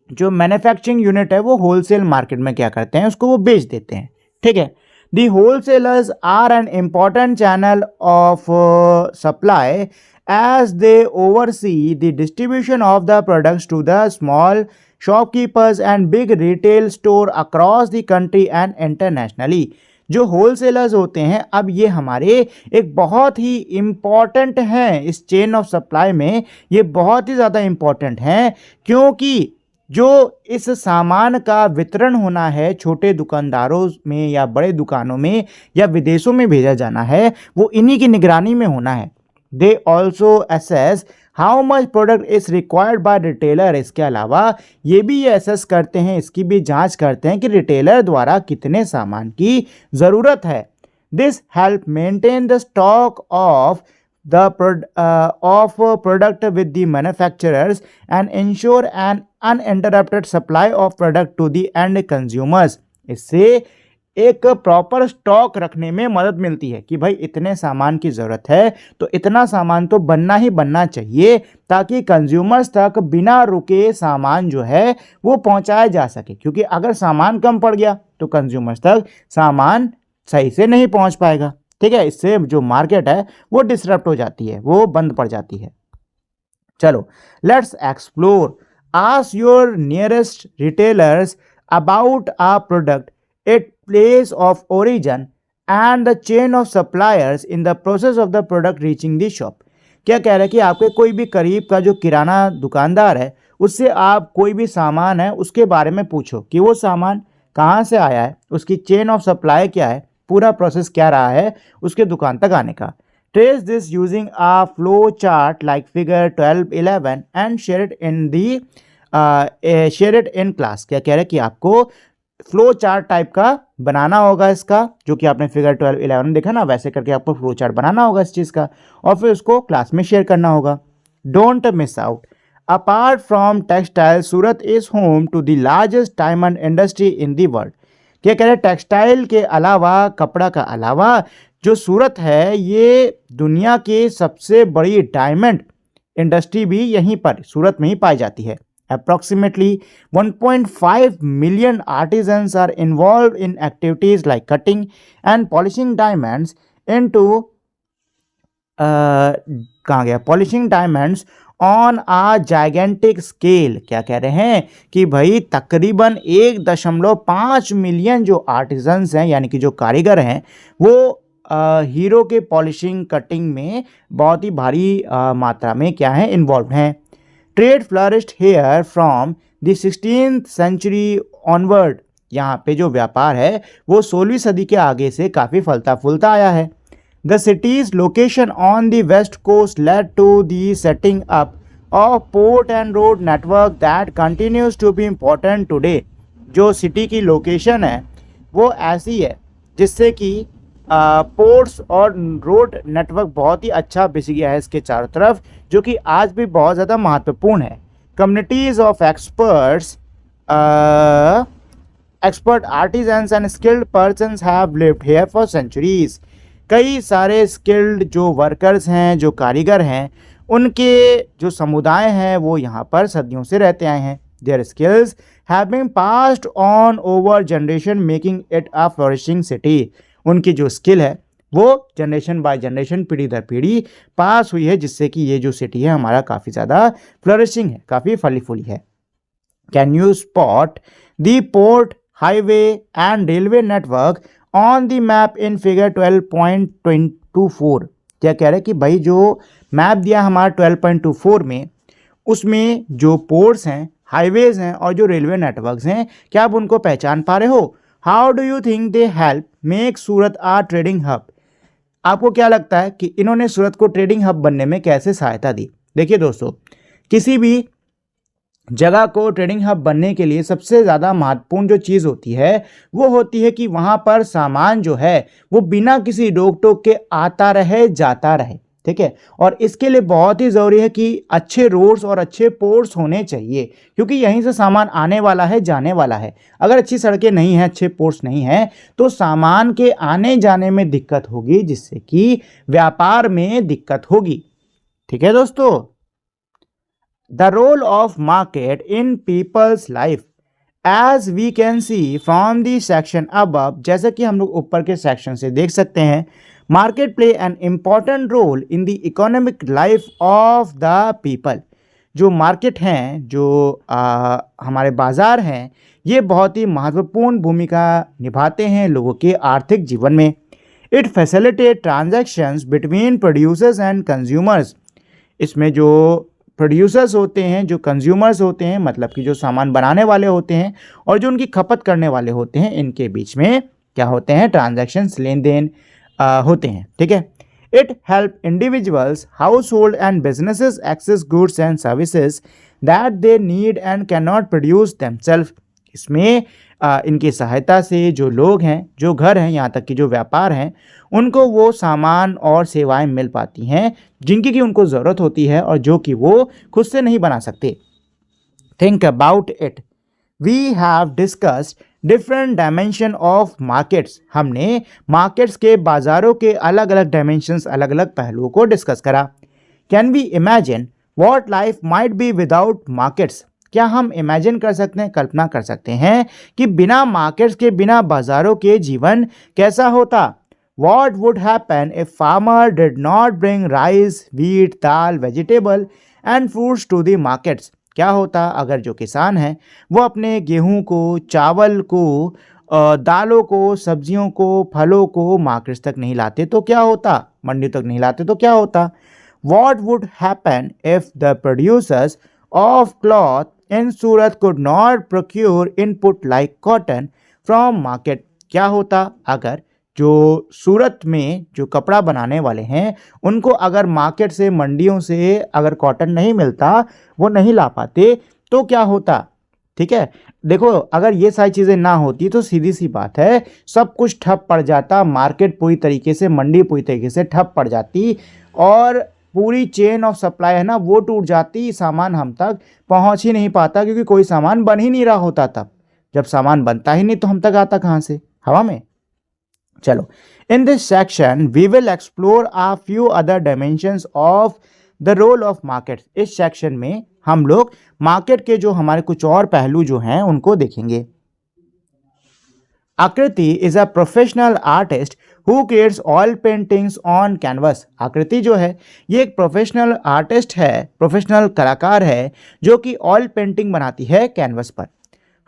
S1: जो मैन्युफैक्चरिंग यूनिट है वो होलसेल मार्केट में क्या करते हैं, उसको वो बेच देते हैं, ठीक है। The wholesalers are an important channel of supply as they oversee the distribution of the products to the small shopkeepers and big retail store across the country and internationally. जो होलसेलर्स होते हैं अब ये हमारे एक बहुत ही इम्पॉर्टेंट हैं इस चेन ऑफ सप्लाई में, ये बहुत ही ज़्यादा इम्पॉर्टेंट हैं क्योंकि जो इस सामान का वितरण होना है छोटे दुकानदारों में या बड़े दुकानों में या विदेशों में भेजा जाना है वो इन्हीं की निगरानी में होना है। They also assess how much product is required by retailer. इसके अलावा ये भी ये असेस करते हैं, इसकी भी जांच करते हैं कि रिटेलर द्वारा कितने सामान की ज़रूरत है। This help maintain the stock of product with the manufacturers and ensure an uninterrupted supply of product to the end consumers. इससे एक प्रॉपर स्टॉक रखने में मदद मिलती है कि भाई इतने सामान की ज़रूरत है तो इतना सामान तो बनना चाहिए ताकि कंज्यूमर्स तक बिना रुके सामान जो है वो पहुंचाया जा सके, क्योंकि अगर सामान कम पड़ गया तो कंज्यूमर्स तक सामान सही से नहीं पहुंच पाएगा, ठीक है। इससे जो मार्केट है वो डिसरप्ट हो जाती है, वो बंद पड़ जाती है। चलो let's explore Ask your nearest retailers about our product, its place of origin, and the chain of suppliers in the process of the product reaching the shop. क्या कह रहा है कि आपके कोई भी करीब का जो किराना दुकानदार है उससे आप कोई भी सामान है उसके बारे में पूछो कि वो सामान कहाँ से आया है, उसकी चेन ऑफ सप्लाई क्या है, पूरा प्रोसेस क्या रहा है उसके दुकान तक आने का. Trace this using a flow chart like figure 12-11 and share it in class. क्या कह रहे हैं कि आपको फ्लो चार्ट टाइप का बनाना होगा इसका, जो कि आपने फिगर 12-11 में देखा ना, वैसे करके आपको फ्लो चार्ट बनाना होगा इस चीज़ का और फिर उसको क्लास में शेयर करना होगा. Don't miss out. Apart from textile, Surat is home to the largest diamond industry in the world. क्या कह रहे हैं, टेक्सटाइल के अलावा, कपड़ा का अलावा जो सूरत है ये दुनिया की सबसे बड़ी डायमंड इंडस्ट्री भी यहीं पर सूरत में ही पाई जाती है. Approximately 1.5 million artisans are involved in activities like cutting and polishing diamonds into polishing diamonds on a gigantic scale. क्या कह रहे हैं कि भाई तकरीबन 1.5 मिलियन जो आर्टिजन्स हैं यानी कि जो कारीगर हैं वो हीरो के पॉलिशिंग कटिंग में बहुत ही भारी मात्रा में क्या है इन्वॉल्व हैं. Trade flourished here from the 16th century onward. यहाँ पे जो व्यापार है वो 16वीं सदी के आगे से काफ़ी फलता फूलता आया है. The city's location on the west coast led to the setting up of port and road network that continues to be important today. जो सिटी की लोकेशन है वो ऐसी है जिससे कि पोर्ट्स और रोड नेटवर्क बहुत ही अच्छा बिछ गया है इसके चारों तरफ, जो कि आज भी बहुत ज़्यादा महत्वपूर्ण है. Communities of expert artisans and skilled persons have lived here for centuries. कई सारे स्किल्ड जो वर्कर्स हैं, जो कारीगर हैं, उनके जो समुदाय हैं वो यहाँ पर सदियों से रहते आए हैं. Their skills have been passed on over generation making it a flourishing city. उनकी जो स्किल है वो जनरेशन बाय जनरेशन, पीढ़ी दर पीढ़ी पास हुई है, जिससे कि ये जो सिटी है हमारा काफ़ी ज़्यादा फ्लरिशिंग है, काफ़ी फली फूली है. Can you spot the port, highway and railway network on the map in figure 12.24. क्या कह रहे हैं कि भाई जो मैप दिया हमारा 12.24 में, उसमें जो पोर्ट्स हैं, हाईवेज़ हैं और जो रेलवे नेटवर्क्स हैं, क्या आप उनको पहचान पा रहे हो? How do you think they help make Surat a trading hub. आपको क्या लगता है कि इन्होंने सूरत को ट्रेडिंग हब बनने में कैसे सहायता दी? देखिए दोस्तों, किसी भी जगह को ट्रेडिंग हब बनने के लिए सबसे ज़्यादा महत्वपूर्ण जो चीज़ होती है वो होती है कि वहाँ पर सामान जो है वो बिना किसी रोक टोक के आता रहे, जाता रहे. ठीक है, और इसके लिए बहुत ही ज़रूरी है कि अच्छे रोड्स और अच्छे पोर्ट्स होने चाहिए, क्योंकि यहीं से सामान आने वाला है, जाने वाला है. अगर अच्छी सड़कें नहीं हैं, अच्छे पोर्ट्स नहीं हैं, तो सामान के आने जाने में दिक्कत होगी, जिससे कि व्यापार में दिक्कत होगी. ठीक है दोस्तों. The role of market in people's life, as we can see from the section above. जैसे कि हम लोग ऊपर के सेक्शन से देख सकते हैं, market play an important role in the economic life of the people. जो मार्केट हैं, जो हमारे बाज़ार हैं, ये बहुत ही महत्वपूर्ण भूमिका निभाते हैं लोगों के आर्थिक जीवन में. It facilitate transactions between producers and consumers. इसमें जो प्रोड्यूसर्स होते हैं, जो कंज्यूमर्स होते हैं, मतलब कि जो सामान बनाने वाले होते हैं, और जो उनकी खपत करने वाले होते हैं, इनके बीच में क्या होते हैं, ट्रांजैक्शंस, लेन देन होते हैं. ठीक है. It help individuals, household and businesses access goods and services that they need and can not produce themself. इसमें इनकी सहायता से जो लोग हैं, जो घर हैं, यहाँ तक कि जो व्यापार हैं, उनको वो सामान और सेवाएं मिल पाती हैं जिनकी कि उनको ज़रूरत होती है और जो कि वो खुद से नहीं बना सकते. Think about it. We have discussed different dimension of markets. हमने मार्केट्स के बाज़ारों के अलग अलग डायमेंशंस, अलग अलग पहलुओं को डिस्कस करा. Can we imagine what life might be without markets. क्या हम इमेजिन कर सकते हैं, कल्पना कर सकते हैं कि बिना मार्केट्स के, बिना बाज़ारों के जीवन कैसा होता? What would happen if farmer did not bring rice, wheat, dal, vegetable and fruits to the markets? क्या होता अगर जो किसान है वो अपने गेहूं को, चावल को, दालों को, सब्जियों को, फलों को मार्केट तक नहीं लाते तो क्या होता, मंडी तक नहीं लाते तो क्या होता। What would happen if the producers of cloth in Surat could not procure input like cotton from market? क्या होता अगर जो सूरत में जो कपड़ा बनाने वाले हैं उनको अगर मार्केट से, मंडियों से अगर कॉटन नहीं मिलता, वो नहीं ला पाते तो क्या होता। ठीक है, देखो अगर ये सारी चीज़ें ना होती तो सीधी सी बात है सब कुछ ठप पड़ जाता, मार्केट पूरी तरीके से, मंडी पूरी तरीके से ठप पड़ जाती और पूरी चेन ऑफ सप्लाई है ना वो टूट जाती, सामान हम तक पहुंच ही नहीं पाता क्योंकि कोई सामान बन ही नहीं रहा होता। तब जब सामान बनता ही नहीं तो हम तक आता कहाँ से, हवा में। चलो, in this section we will explore a few other dimensions of the role of market. इस सेक्शन में हम लोग मार्केट के जो हमारे कुछ और पहलू जो हैं उनको देखेंगे। आकृति is a professional artist who creates oil paintings on canvas. आकृति जो है ये एक प्रोफेशनल आर्टिस्ट है, प्रोफेशनल कलाकार है जो कि ऑयल पेंटिंग बनाती है कैनवस पर।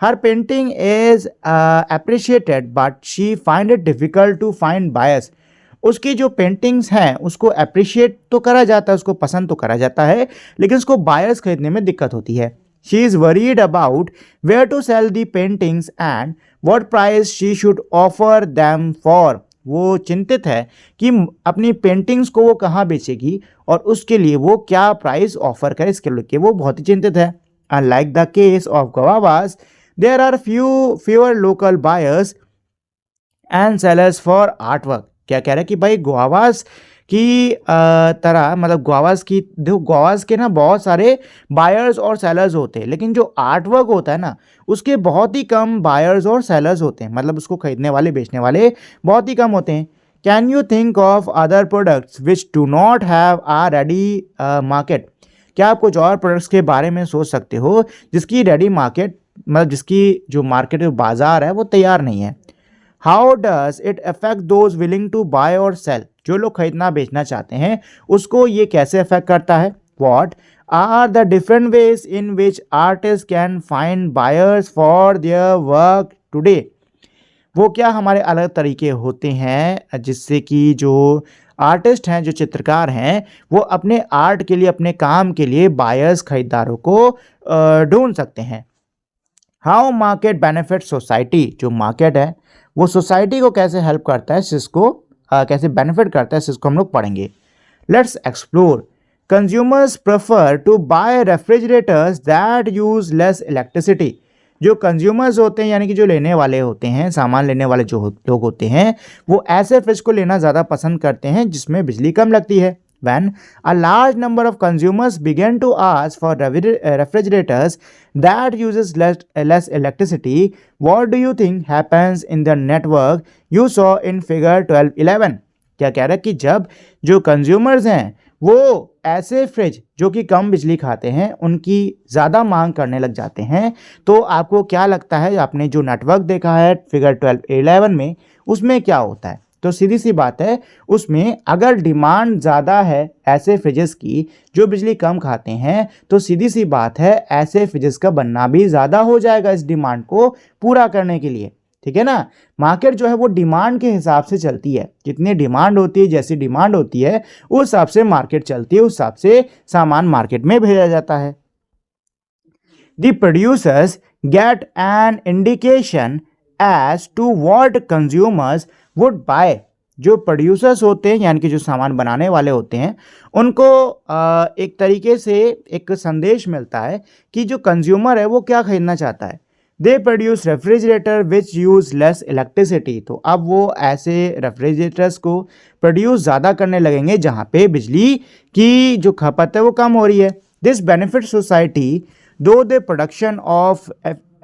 S1: हर painting is appreciated but she find it difficult to find buyers. उसकी जो पेंटिंग्स हैं उसको अप्रिशिएट तो करा जाता है, उसको पसंद तो करा जाता है, लेकिन उसको बायर्स खरीदने में दिक्कत होती है। She is worried about where to sell the paintings and what price she should offer them for. वो चिंतित है कि अपनी पेंटिंग्स को वो कहाँ बेचेगी और उसके लिए वो क्या प्राइस ऑफर करे, इसके लिए वो बहुत ही चिंतित है। Unlike the case of guavas there are fewer local buyers and sellers for art work. क्या कह रहा है कि भाई गुआवास की तरह, मतलब गुआवास की, देखो गुआवास के ना बहुत सारे बायर्स और सेलर्स होते हैं, लेकिन जो आर्ट वर्क होता है ना उसके बहुत ही कम बायर्स और सेलर्स होते हैं, मतलब उसको खरीदने वाले, बेचने वाले बहुत ही कम होते हैं। Can you think of other products which do not have a ready market. क्या आप कुछ और प्रोडक्ट्स के बारे में सोच सकते हो जिसकी रेडी मार्केट, मतलब जिसकी जो मार्केट बाजार है वो तैयार नहीं है। How does it affect those willing to buy or sell. जो लोग खरीदना बेचना चाहते हैं उसको ये कैसे अफेक्ट करता है। What are the different ways in which artist can find buyers for their work today. वो क्या हमारे अलग तरीके होते हैं जिससे कि जो आर्टिस्ट हैं, जो चित्रकार हैं, वो अपने आर्ट के लिए, अपने काम के लिए बायर्स, खरीदारों को ढूंढ सकते हैं। How market benefit society. जो मार्केट है वो सोसाइटी को कैसे हेल्प करता है, इसको कैसे बेनिफिट करता है, इसको हम लोग पढ़ेंगे। Let's explore. Consumers prefer to buy refrigerators that use less electricity. जो कंज्यूमर्स होते हैं यानी कि जो लेने वाले होते हैं, सामान लेने वाले जो लोग होते हैं, वो ऐसे फ्रिज को लेना ज़्यादा पसंद करते हैं जिसमें बिजली कम लगती है। When a large number of consumers began to ask for refrigerators that uses less electricity, what do you think happens in the network you saw in figure 1211? क्या कह रहा है कि जब जो कंज्यूमर्स हैं वो ऐसे फ्रिज जो कि कम बिजली खाते हैं उनकी ज़्यादा मांग करने लग जाते हैं, तो आपको क्या लगता है, आपने जो नेटवर्क देखा है फिगर 1211 में, उसमें क्या होता है। तो सीधी सी बात है, उसमें अगर डिमांड ज़्यादा है ऐसे फ्रिजेस की जो बिजली कम खाते हैं, तो सीधी सी बात है ऐसे फ्रिजेस का बनना भी ज़्यादा हो जाएगा इस डिमांड को पूरा करने के लिए। ठीक है ना, मार्केट जो है वो डिमांड के हिसाब से चलती है, जितनी डिमांड होती है, जैसी डिमांड होती है उस हिसाब से मार्केट चलती है, उस हिसाब से सामान मार्केट में भेजा जाता है। The producers get an indication as to what consumers would buy. जो प्रोड्यूसर्स होते हैं यानी कि जो सामान बनाने वाले होते हैं उनको एक तरीके से एक संदेश मिलता है कि जो कंज्यूमर है वो क्या खरीदना चाहता है। They produce refrigerator which use less electricity. तो अब वो ऐसे रेफ्रिजरेटर्स को प्रोड्यूस ज़्यादा करने लगेंगे जहाँ पे बिजली की जो खपत है वो कम हो रही है। दिस बेनिफिट सोसाइटी दो the production of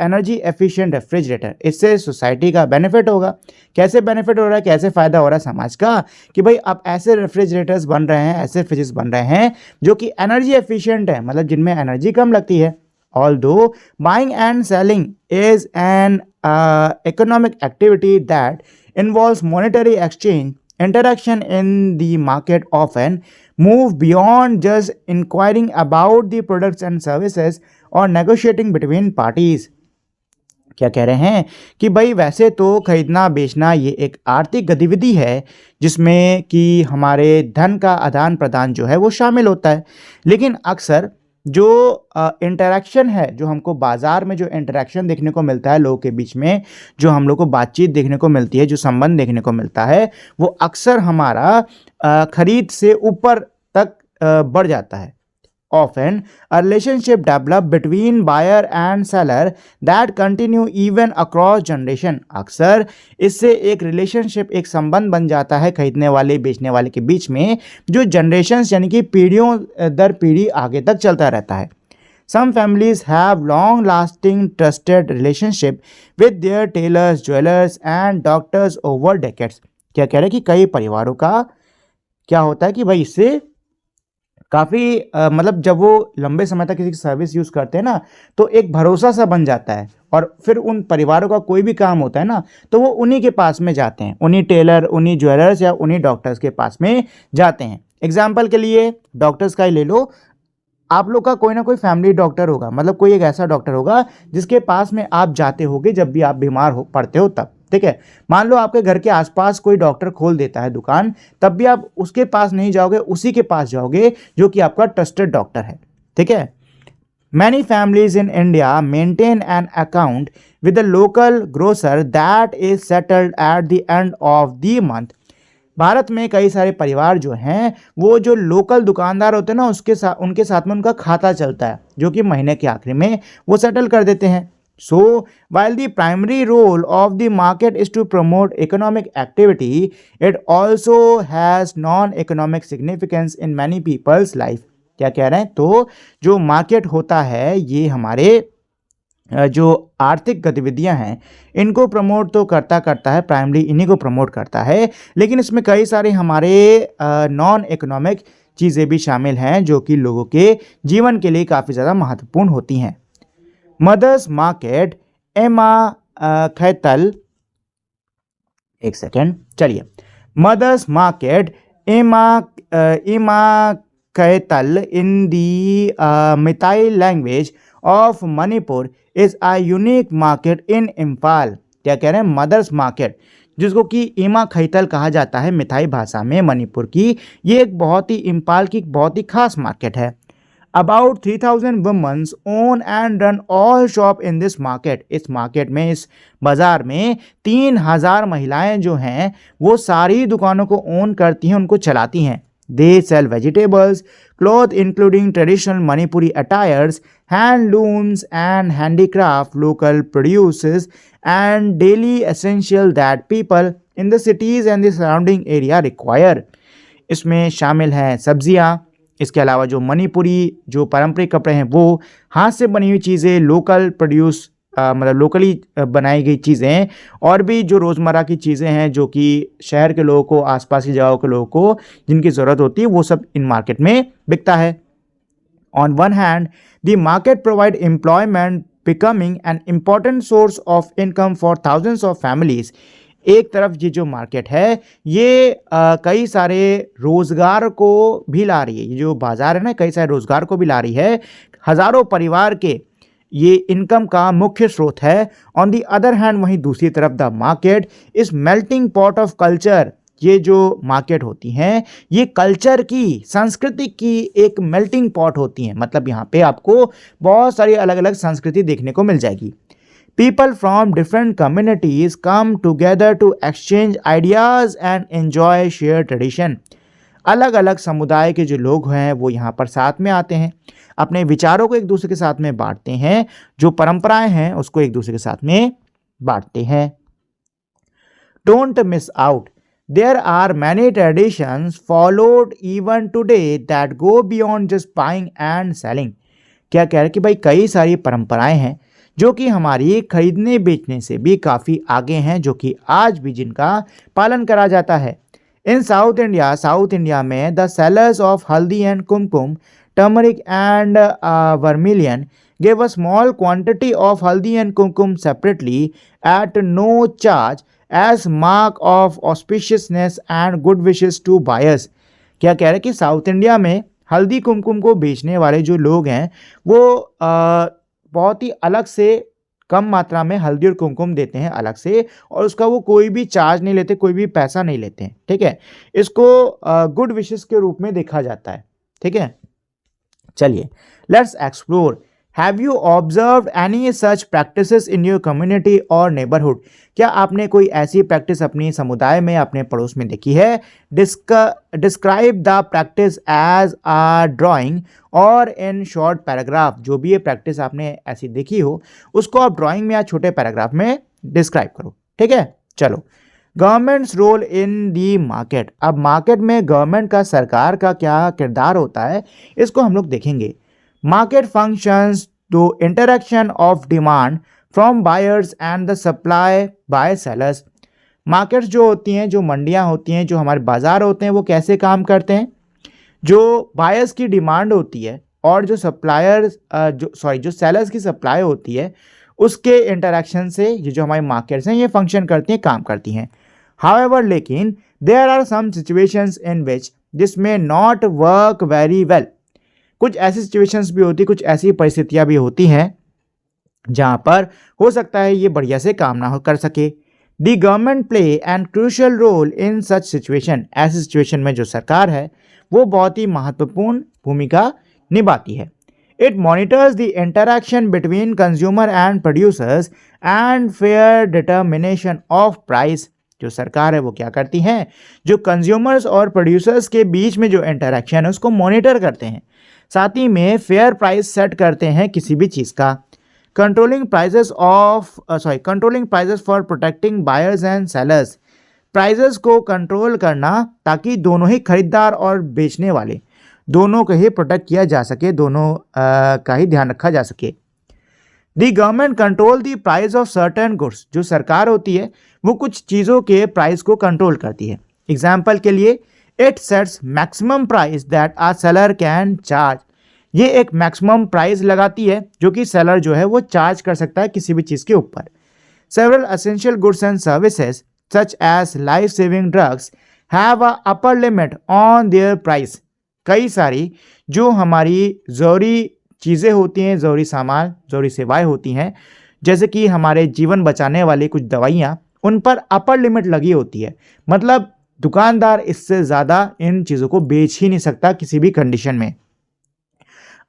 S1: energy efficient refrigerator. इससे सोसाइटी का बेनिफिट होगा। कैसे बेनिफिट हो रहा है, कैसे फ़ायदा हो रहा है समाज का, कि भाई अब ऐसे रेफ्रिजरेटर्स बन रहे हैं, ऐसे फ्रिजेस बन रहे हैं जो कि एनर्जी एफिशिएंट है, मतलब जिनमें एनर्जी कम लगती है। Although buying and selling is an economic activity that involves monetary exchange interaction in the market often move beyond just enquiring about the products and services और नेगोशिएटिंग बिटवीन पार्टीज। क्या कह रहे हैं कि भाई वैसे तो खरीदना बेचना ये एक आर्थिक गतिविधि है जिसमें कि हमारे धन का आदान प्रदान जो है वो शामिल होता है, लेकिन अक्सर जो इंटरेक्शन है, जो हमको बाज़ार में जो इंटरेक्शन देखने को मिलता है लोगों के बीच में, जो हम लोग को बातचीत देखने को मिलती है, जो संबंध देखने को मिलता है, वो अक्सर हमारा खरीद से ऊपर तक बढ़ जाता है। Often, a relationship develop between buyer and seller that continue even across generation। अक्सर इससे एक रिलेशनशिप, एक संबंध बन जाता है खरीदने वाले बेचने वाले के बीच में, जो जनरेशन्स यानी कि पीढ़ियों दर पीढ़ी आगे तक चलता रहता है। Some families have long-lasting trusted relationship with their tailors, jewelers and doctors over decades। क्या कह रहे हैं कि कई परिवारों का क्या होता है कि भाई इससे काफ़ी मतलब जब वो लंबे समय तक किसी की सर्विस यूज़ करते हैं ना, तो एक भरोसा सा बन जाता है और फिर उन परिवारों का कोई भी काम होता है ना, तो वो उन्हीं के पास में जाते हैं, उन्हीं टेलर, उन्हीं ज्वेलर्स या उन्हीं डॉक्टर्स के पास में जाते हैं। एग्जाम्पल के लिए डॉक्टर्स का ही ले लो, आप लोग का कोई ना कोई फैमिली डॉक्टर होगा, मतलब कोई एक ऐसा डॉक्टर होगा जिसके पास में आप जाते होगे जब भी आप बीमार हो पड़ते हो तब। ठीक है, मान लो आपके घर के आसपास कोई डॉक्टर खोल देता है दुकान, तब भी आप उसके पास नहीं जाओगे, उसी के पास जाओगे जो कि आपका ट्रस्टेड डॉक्टर है। ठीक है, many families in India maintain an account with the local grocer that is settled at the end of the month. Bharat में कई सारे परिवार जो हैं वो जो लोकल दुकानदार होते हैं ना, उनके साथ में उनका खाता चलता है जो कि महीने के आखिर में वो सेटल कर देते हैं। So, while the primary role of the market is to promote economic activity, it also has non-economic significance in many people's life। क्या कह रहे हैं? तो जो मार्केट होता है ये हमारे जो आर्थिक गतिविधियां हैं इनको प्रमोट तो करता है, प्राइमरी इन्हीं को प्रमोट करता है, लेकिन इसमें कई सारे हमारे नॉन इकोनॉमिक चीज़ें भी शामिल हैं जो कि लोगों के जीवन के लिए काफ़ी ज़्यादा महत्वपूर्ण होती हैं। मदर्स मार्केट एमा खैतल, एक सेकेंड, चलिए। मदर्स मार्केट एमा खैतल इन दी मिताई language of Manipur is a unique market in Imphal. क्या कह रहे हैं? मदर्स मार्केट, जिसको कि इमा खैतल कहा जाता है मिताई भाषा में मणिपुर की, ये एक बहुत ही इम्फाल की बहुत ही खास मार्केट है। About 3000 women own and run all shop in this market। इस मार्केट में, इस बाज़ार में 3000 महिलाएं जो हैं वो सारी दुकानों को ओन करती हैं, उनको चलाती हैं। They sell vegetables, cloth including traditional Manipuri attires, handlooms and handicraft, local produces and daily essential that people in the cities and the surrounding area require। इसमें शामिल हैं सब्जियां, इसके अलावा जो मणिपुरी जो पारंपरिक कपड़े हैं वो, हाथ से बनी हुई चीज़ें, लोकल प्रोड्यूस मतलब लोकली बनाई गई चीज़ें, और भी जो रोज़मर्रा की चीज़ें हैं जो कि शहर के लोगों को, आसपास की जगहों के लोगों को जिनकी ज़रूरत होती है, वो सब इन मार्केट में बिकता है। On one hand the market provide employment becoming an important source of income for thousands of families. एक तरफ ये जो मार्केट है ये कई सारे रोज़गार को भी ला रही है, ये जो बाज़ार है ना कई सारे रोज़गार को भी ला रही है, हज़ारों परिवार के ये इनकम का मुख्य स्रोत है। ऑन दी अदर हैंड वहीं दूसरी तरफ द मार्केट इस मेल्टिंग पॉट ऑफ कल्चर। ये जो मार्केट होती हैं ये कल्चर की, संस्कृति की एक मेल्टिंग पॉट होती हैं, मतलब यहाँ पे आपको बहुत सारी अलग अलग संस्कृति देखने को मिल जाएगी। People from different communities come together to exchange ideas and enjoy shared tradition। अलग अलग समुदाय के जो लोग हैं वो यहाँ पर साथ में आते हैं, अपने विचारों को एक दूसरे के साथ में बांटते हैं, जो परंपराएं हैं उसको एक दूसरे के साथ में बांटते हैं। Don't miss out। There are many traditions followed even today that go beyond just buying and selling। क्या कह रहे हैं कि भाई कई सारी परंपराएं हैं जो कि हमारी खरीदने बेचने से भी काफ़ी आगे हैं, जो कि आज भी जिनका पालन करा जाता है। इन साउथ इंडिया में the sellers of haldi and kumkum, turmeric and vermilion give a small quantity of haldi and kumkum separately at no charge as mark of auspiciousness and good wishes to buyers. क्या कह रहे हैं कि साउथ इंडिया में हल्दी कुमकुम को बेचने वाले जो लोग हैं वो बहुत ही अलग से कम मात्रा में हल्दी और कुमकुम देते हैं अलग से, और उसका वो कोई भी चार्ज नहीं लेते, कोई भी पैसा नहीं लेते हैं। ठीक है, इसको गुड विशेस के रूप में देखा जाता है। ठीक है, चलिए let's explore. Have you observe any such practices in your community और नेबरहुड? क्या आपने कोई ऐसी प्रैक्टिस अपनी समुदाय में, अपने पड़ोस में देखी है? Describe the practice as a drawing or in short paragraph. जो भी ये प्रैक्टिस आपने ऐसी देखी हो उसको आप ड्राइंग में या छोटे पैराग्राफ में डिस्क्राइब करो। ठीक है, चलो। Government's role in the market. अब मार्केट में गवर्नमेंट का, सरकार का क्या किरदार होता है, इसको हम लोग देखेंगे। Market functions the interaction of demand from buyers and the supply bye sellers. Markets जो होती हैं, जो मंडियां होती हैं, जो हमारे बाजार होते हैं, वो कैसे काम करते हैं? जो बायर्स की डिमांड होती है और जो सप्लायर्स जो सेलर्स की सप्लाई होती है, उसके इंटरेक्शन से ये जो हमारी मार्केट्स हैं ये फंक्शन करती हैं, काम करती हैं। हाउएवर, लेकिन there are some situations in which this may not work very well. कुछ ऐसी सिचुएशंस भी होती, कुछ ऐसी परिस्थितियां भी होती हैं जहां पर हो सकता है ये बढ़िया से काम ना हो कर सके। The government play and crucial role in such situation. ऐसी सिचुएशन में जो सरकार है वो बहुत ही महत्वपूर्ण भूमिका निभाती है। It monitors the interaction between consumer and producers and fair determination of price. जो सरकार है वो क्या करती है, जो कंज्यूमर्स और प्रोड्यूसर्स के बीच में जो इंटरैक्शन है उसको मॉनिटर करते हैं, साथ ही में फेयर प्राइस सेट करते हैं किसी भी चीज़ का। Controlling prices for protecting buyers and sellers. Prices को कंट्रोल करना ताकि दोनों ही खरीदार और बेचने वाले दोनों को ही प्रोटेक्ट किया जा सके, दोनों का ही ध्यान रखा जा सके। The government control the price of certain goods. जो सरकार होती है वो कुछ चीज़ों के प्राइस को कंट्रोल करती है। एग्जाम्पल के लिए, it sets maximum price that a seller can charge. ये एक मैक्सिमम प्राइस लगाती है जो कि सेलर जो है वो चार्ज कर सकता है किसी भी चीज़ के ऊपर। Several essential goods and services such as life saving drugs have a upper limit on their price. कई सारी जो हमारी ज़रूरी चीज़ें होती हैं, ज़रूरी सामान, ज़रूरी सेवाएं होती हैं, जैसे कि हमारे जीवन बचाने वाली कुछ दवाइयाँ, उन पर अपर लिमिट लगी होती है। मतलब दुकानदार इससे ज़्यादा इन चीज़ों को बेच ही नहीं सकता किसी भी कंडीशन में।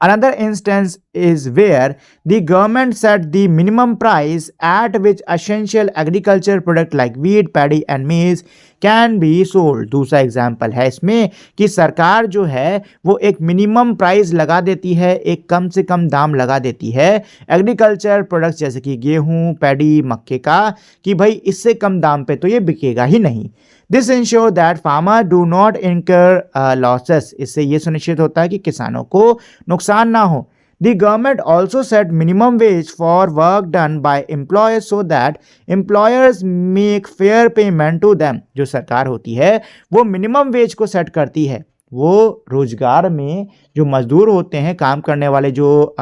S1: Another instance is where the government set the minimum price at which essential agriculture product like wheat, paddy and maize can be sold. दूसरा एग्जाम्पल है इसमें कि सरकार जो है वो एक मिनिमम प्राइस लगा देती है, एक कम से कम दाम लगा देती है एग्रीकल्चर प्रोडक्ट्स जैसे कि गेहूं, पैडी, मक्के का, कि भाई इससे कम दाम पे तो ये बिकेगा ही नहीं। This ensure that farmer do not इनकर लॉसेस। इससे ये सुनिश्चित होता है कि किसानों को नुकसान ना हो। The government also set minimum wage for work done by employers so that employers make fair payment to them. जो सरकार होती है वो मिनिमम वेज को सेट करती है। वो रोजगार में जो मजदूर होते हैं, काम करने वाले जो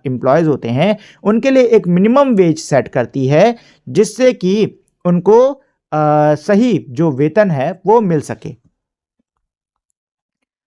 S1: एम्प्लॉयज़ होते हैं, उनके लिए एक मिनिमम वेज सेट करती है जिससे कि उनको सही जो वेतन है वो मिल सके।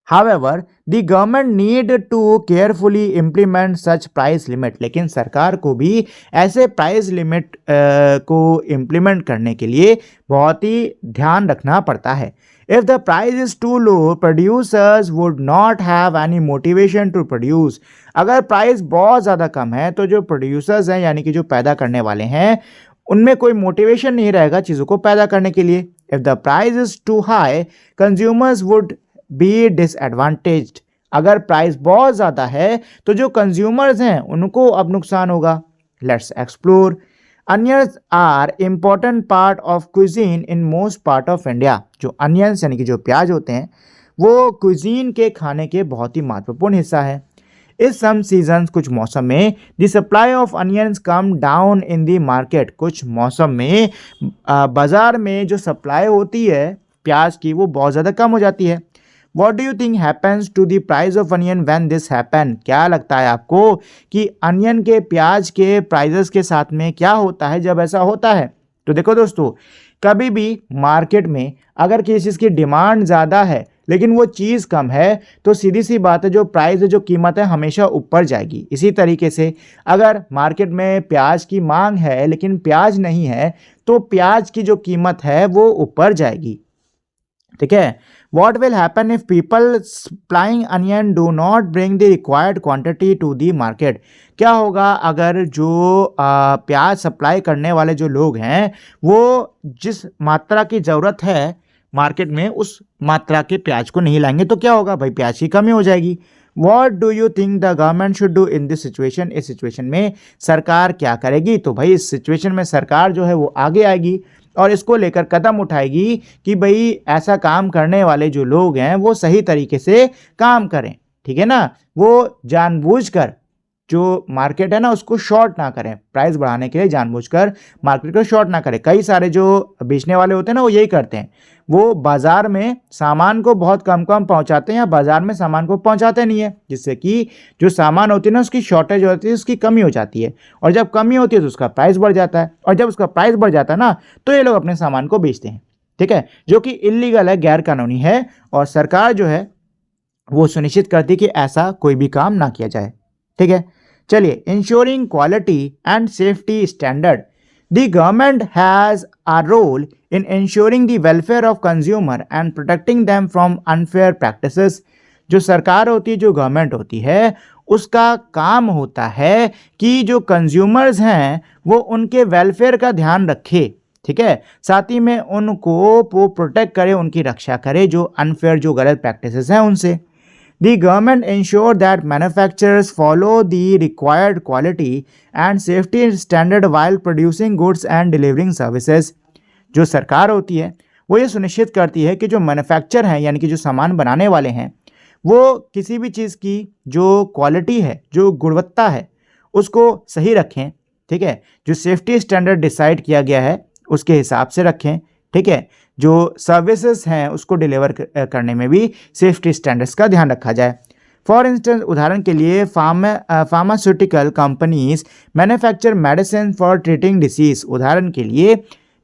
S1: However, the government need to carefully implement such price limit। लेकिन सरकार को भी ऐसे प्राइस लिमिट को इम्प्लीमेंट करने के लिए बहुत ही ध्यान रखना पड़ता है। If the price is too low, producers would not have any motivation to produce। अगर प्राइस बहुत ज़्यादा कम है तो जो प्रोड्यूसर्स हैं, यानी कि जो पैदा करने वाले हैं, उनमें कोई मोटिवेशन नहीं रहेगा चीज़ों को पैदा करने के लिए। If the price is too high, consumers would be disadvantaged. अगर प्राइस बहुत ज़्यादा है तो जो कंज्यूमर्स हैं उनको अब नुकसान होगा। Let's explore. Onions are important part of cuisine in most part of India. जो अनियंस यानी कि जो प्याज होते हैं वो क्विजीन के खाने के बहुत ही महत्वपूर्ण हिस्सा है। इस सम सीजन्स, कुछ मौसम में, the supply of onions come down in the market. कुछ मौसम में बाजार में जो सप्लाई होती है प्याज की वो बहुत ज़्यादा कम हो जाती है। What do you think happens to the price of onion when this happen? क्या लगता है आपको कि अनियन के, प्याज के प्राइजेस के साथ में क्या होता है जब ऐसा होता है? तो देखो दोस्तों, कभी भी मार्केट में अगर किसी चीज़ की डिमांड ज़्यादा है लेकिन वो चीज़ कम है तो सीधी सी बात है, जो प्राइस है, जो कीमत है, हमेशा ऊपर जाएगी। इसी तरीके से अगर मार्केट में प्याज की मांग है लेकिन प्याज नहीं है तो प्याज की जो कीमत है वो ऊपर जाएगी। ठीक है। What will happen if people supplying onion do not bring the required quantity to the market? क्या होगा अगर जो प्याज सप्लाई करने वाले जो लोग हैं वो जिस मात्रा की ज़रूरत है मार्केट में उस मात्रा के प्याज को नहीं लाएंगे, तो क्या होगा भाई, प्याज की कमी हो जाएगी। What do you think the government should do in this situation? इस सिचुएशन में सरकार क्या करेगी? तो भाई इस सिचुएशन में सरकार जो है वो आगे आएगी और इसको लेकर कदम उठाएगी कि भाई ऐसा काम करने वाले जो लोग हैं वो सही तरीके से काम करें। ठीक है ना, वो जानबूझकर जो मार्केट है ना उसको शॉर्ट ना करें, प्राइस बढ़ाने के लिए जानबूझकर मार्केट को शॉर्ट ना करें। कई सारे जो बेचने वाले होते हैं ना वो यही करते हैं, वो बाज़ार में सामान को बहुत कम पहुंचाते हैं या बाज़ार में सामान को पहुंचाते नहीं है, जिससे कि जो सामान होती है ना उसकी शॉर्टेज होती है, उसकी कमी हो जाती है, और जब कमी होती है तो उसका प्राइस बढ़ जाता है, और जब उसका प्राइस बढ़ जाता है ना तो ये लोग अपने सामान को बेचते हैं। ठीक है, जो कि इलीगल है, गैर कानूनी है, और सरकार जो है वो सुनिश्चित करती है कि ऐसा कोई भी काम ना किया जाए। ठीक है, चलिए, ensuring quality and safety standard. The government has a role in ensuring the welfare of consumer and protecting them from unfair practices. जो सरकार होती है, जो गवर्नमेंट होती है, उसका काम होता है कि जो कंज्यूमर्स हैं वो उनके वेलफेयर का ध्यान रखे। ठीक है, साथ ही में उनको वो प्रोटेक्ट करे, उनकी रक्षा करे जो अनफेयर, जो गलत प्रैक्टिसेस हैं उनसे। The government ensure that manufacturers follow the required quality and safety standard while producing goods and delivering services. जो सरकार होती है वो ये सुनिश्चित करती है कि जो मैन्युफैक्चर हैं यानी कि जो सामान बनाने वाले हैं वो किसी भी चीज़ की जो क्वालिटी है, जो गुणवत्ता है, उसको सही रखें। ठीक है, जो सेफ्टी स्टैंडर्ड डिसाइड किया गया है उसके हिसाब से रखें। ठीक है, जो सर्विसेज हैं उसको डिलीवर करने में भी सेफ्टी स्टैंडर्ड्स का ध्यान रखा जाए। फॉर इंस्टेंस, उदाहरण के लिए pharmaceutical companies manufacture medicine for treating disease. उदाहरण के लिए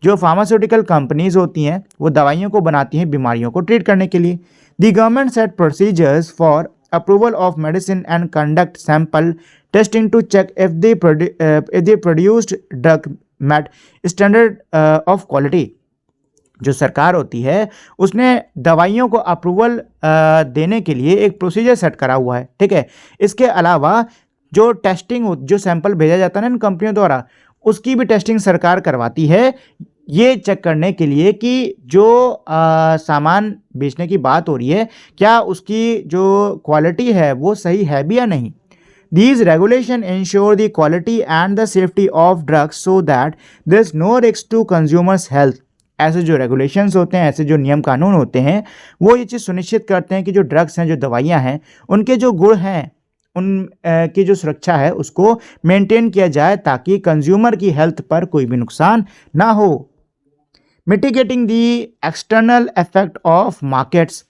S1: जो फार्मास्यूटिकल कंपनीज होती हैं वो दवाइयों को बनाती हैं बीमारियों को ट्रीट करने के लिए। The government set procedures for approval of medicine and conduct sample testing to check if the produced drug met standard of quality. जो सरकार होती है उसने दवाइयों को अप्रूवल देने के लिए एक प्रोसीजर सेट करा हुआ है। ठीक है, इसके अलावा जो टेस्टिंग, जो सैंपल भेजा जाता है ना इन कंपनियों द्वारा, उसकी भी टेस्टिंग सरकार करवाती है, ये चेक करने के लिए कि जो सामान बेचने की बात हो रही है क्या उसकी जो क्वालिटी है वो सही है भी या नहीं। These regulations ensure the quality and the safety of drugs so that there is no risk to consumers' health. ऐसे जो रेगुलेशंस होते हैं, ऐसे जो नियम कानून होते हैं, वो ये चीज़ सुनिश्चित करते हैं कि जो ड्रग्स हैं, जो दवाइयाँ हैं, उनके जो गुण हैं, उन की जो सुरक्षा है उसको मेंटेन किया जाए ताकि कंज्यूमर की हेल्थ पर कोई भी नुकसान ना हो। Mitigating the external effect of markets.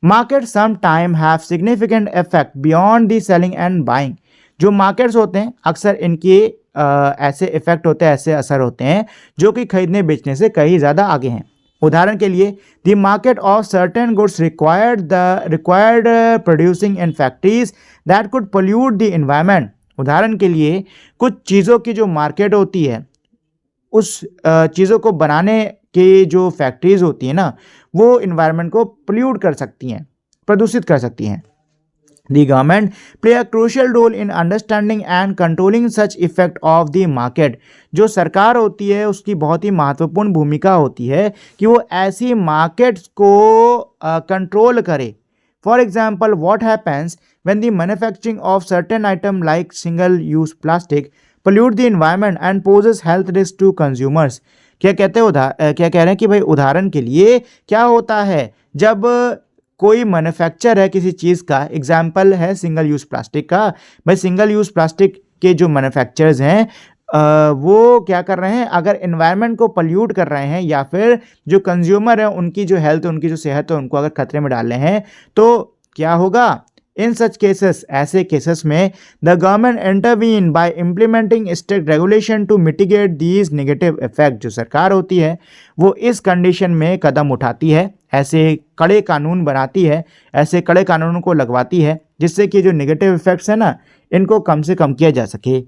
S1: Markets sometime have significant effect beyond the selling and buying. जो मार्केट्स होते हैं अक्सर इनके ऐसे इफेक्ट होते हैं, ऐसे असर होते हैं जो कि खरीदने बेचने से कहीं ज़्यादा आगे हैं। उदाहरण के लिए, the market of certain goods required producing in factories that could pollute the environment. उदाहरण के लिए, कुछ चीज़ों की जो मार्केट होती है, उस चीज़ों को बनाने की जो फैक्ट्रीज होती है ना, वो इन्वायरमेंट को पोल्यूट कर सकती हैं, प्रदूषित कर सकती हैं। The government play a crucial role in understanding and controlling such effect of the market. जो सरकार होती है उसकी बहुत ही महत्वपूर्ण भूमिका होती है कि वो ऐसी मार्केट्स को कंट्रोल करे। For example, what happens when the manufacturing of certain item like single-use plastic pollute the environment and poses health risk to consumers? क्या कह रहे हैं कि भाई उदाहरण के लिए क्या होता है जब कोई मैन्युफैक्चर है किसी चीज़ का, एग्जाम्पल है सिंगल यूज़ प्लास्टिक का। भाई सिंगल यूज़ प्लास्टिक के जो मैन्युफैक्चरर्स हैं वो क्या कर रहे हैं, अगर एनवायरनमेंट को पोल्यूट कर रहे हैं या फिर जो कंज्यूमर है उनकी जो हेल्थ, उनकी जो सेहत है उनको अगर खतरे में डाल रहे हैं तो क्या होगा। इन सच केसेस, ऐसे केसेस में the government intervene by implementing strict regulation to mitigate these negative effect. जो सरकार होती है वो इस कंडीशन में कदम उठाती है, ऐसे कड़े कानून बनाती है, ऐसे कड़े कानूनों को लगवाती है जिससे कि जो नेगेटिव इफेक्ट्स है ना, इनको कम से कम किया जा सके।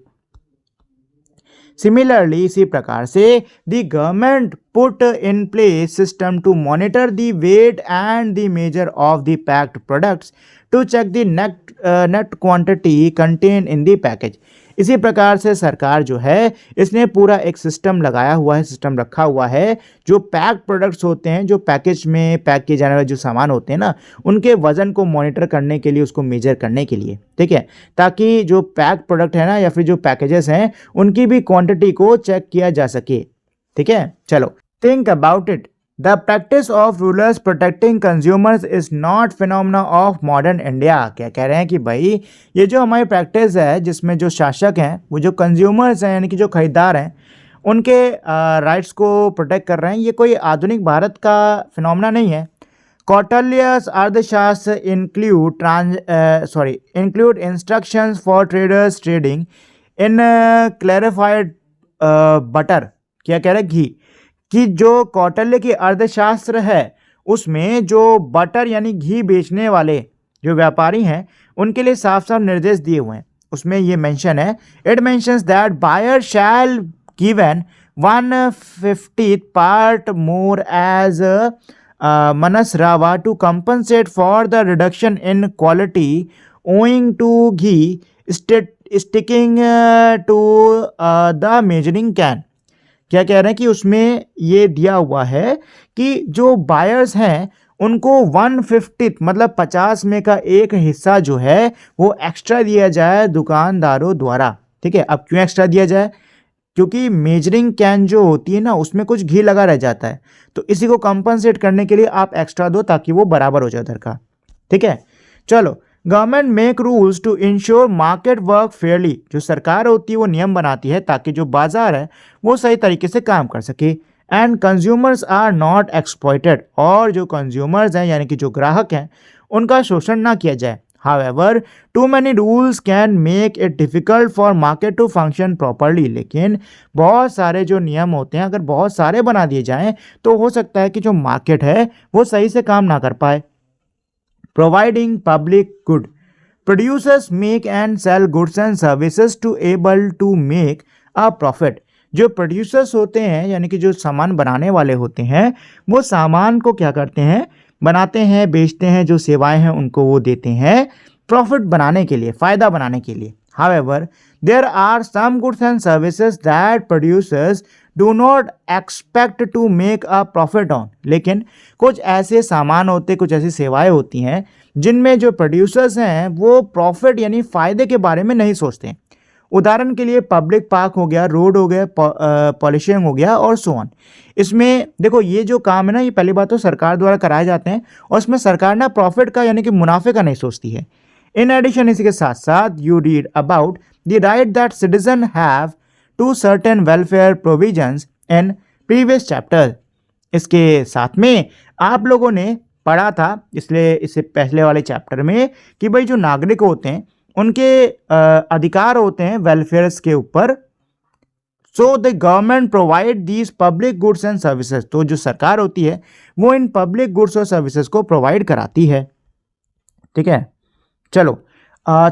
S1: सिमिलरली इसी प्रकार से the government put in place system to monitor the weight and the measure of the packed products to check the net quantity content in the package. इसी प्रकार से सरकार जो है इसने पूरा एक सिस्टम लगाया हुआ है, सिस्टम रखा हुआ है, जो पैक्ड प्रोडक्ट्स होते हैं, जो पैकेज में पैक किए जाने वाले जो सामान होते हैं ना, उनके वजन को मॉनिटर करने के लिए, उसको मेजर करने के लिए, ठीक है, ताकि जो पैक्ड प्रोडक्ट है ना या फिर जो पैकेजेस हैं उनकी भी क्वांटिटी को चेक किया जा सके। ठीक है, चलो think about it. The practice of rulers protecting consumers is not phenomena of modern India. क्या कह रहे हैं कि भाई ये जो हमारी प्रैक्टिस है जिसमें जो शासक हैं वो जो कंज्यूमर्स हैं यानी कि जो खरीदार हैं उनके राइट्स को प्रोटेक्ट कर रहे हैं, ये कोई आधुनिक भारत का फिनोमेना नहीं है। कौटिल्य's अर्थशास्त्र include instructions for traders trading in clarified butter। क्या कह रहे हैं, घी, कि जो कौटिल्य की अर्थशास्त्र है उसमें जो बटर यानी घी बेचने वाले जो व्यापारी हैं उनके लिए साफ साफ निर्देश दिए हुए हैं। उसमें ये मेंशन है, it mentions that buyer shall given 1/50 part more as मनस रावा to compensate for the reduction in quality owing to ghee sticking to the measuring can. क्या कह रहे हैं कि उसमें ये दिया हुआ है कि जो बायर्स हैं उनको 1/50 मतलब 50 में का एक हिस्सा जो है वो एक्स्ट्रा दिया जाए दुकानदारों द्वारा। ठीक है, अब क्यों एक्स्ट्रा दिया जाए, क्योंकि मेजरिंग कैन जो होती है ना उसमें कुछ घी लगा रह जाता है, तो इसी को कंपनसेट करने के लिए आप एक्स्ट्रा दो ताकि वो बराबर हो जाए उधर का। ठीक है, चलो government make rules to ensure market work fairly. जो सरकार होती है वो नियम बनाती है ताकि जो बाजार है वो सही तरीके से काम कर सके। And consumers are not exploited, और जो कंज्यूमर्स हैं यानी कि जो ग्राहक हैं उनका शोषण ना किया जाए। However, too many rules can make it difficult for market to function properly। लेकिन बहुत सारे जो नियम होते हैं अगर बहुत सारे बना दिए जाएं तो हो सकता है कि जो मार्केट है वो सही से काम ना कर पाए। Providing public good, producers make and sell goods and services to able to make a profit। जो प्रोड्यूसर्स होते हैं यानी कि जो सामान बनाने वाले होते हैं वो सामान को क्या करते हैं, बनाते हैं, बेचते हैं, जो सेवाएं हैं उनको वो देते हैं प्रॉफिट बनाने के लिए, फ़ायदा बनाने के लिए। However, there are some goods and services that producers do not expect to make a profit on। लेकिन कुछ ऐसे सामान होते, कुछ ऐसी सेवाएं होती हैं जिनमें जो प्रोड्यूसर्स हैं वो प्रॉफिट यानी फ़ायदे के बारे में नहीं सोचते। उदाहरण के लिए पब्लिक पार्क हो गया, रोड हो गया, पॉलिशिंग हो गया और सो ऑन। इसमें देखो ये जो काम है ना ये पहली बात तो सरकार द्वारा कराए जाते हैं और इसमें सरकार ना प्रॉफिट का यानी कि मुनाफे का नहीं सोचती है। इन एडिशन इसी के साथ साथ you read about the right that citizen have to certain welfare provisions in previous chapter. इसके साथ में आप लोगों ने पढ़ा था इसलिए इससे पहले वाले चैप्टर में कि भाई जो नागरिक होते हैं उनके अधिकार होते हैं वेलफेयर्स के ऊपर। So the government provide these public goods and services. तो जो सरकार होती है वो इन पब्लिक गुड्स और सर्विसेज को प्रोवाइड कराती है। ठीक है, चलो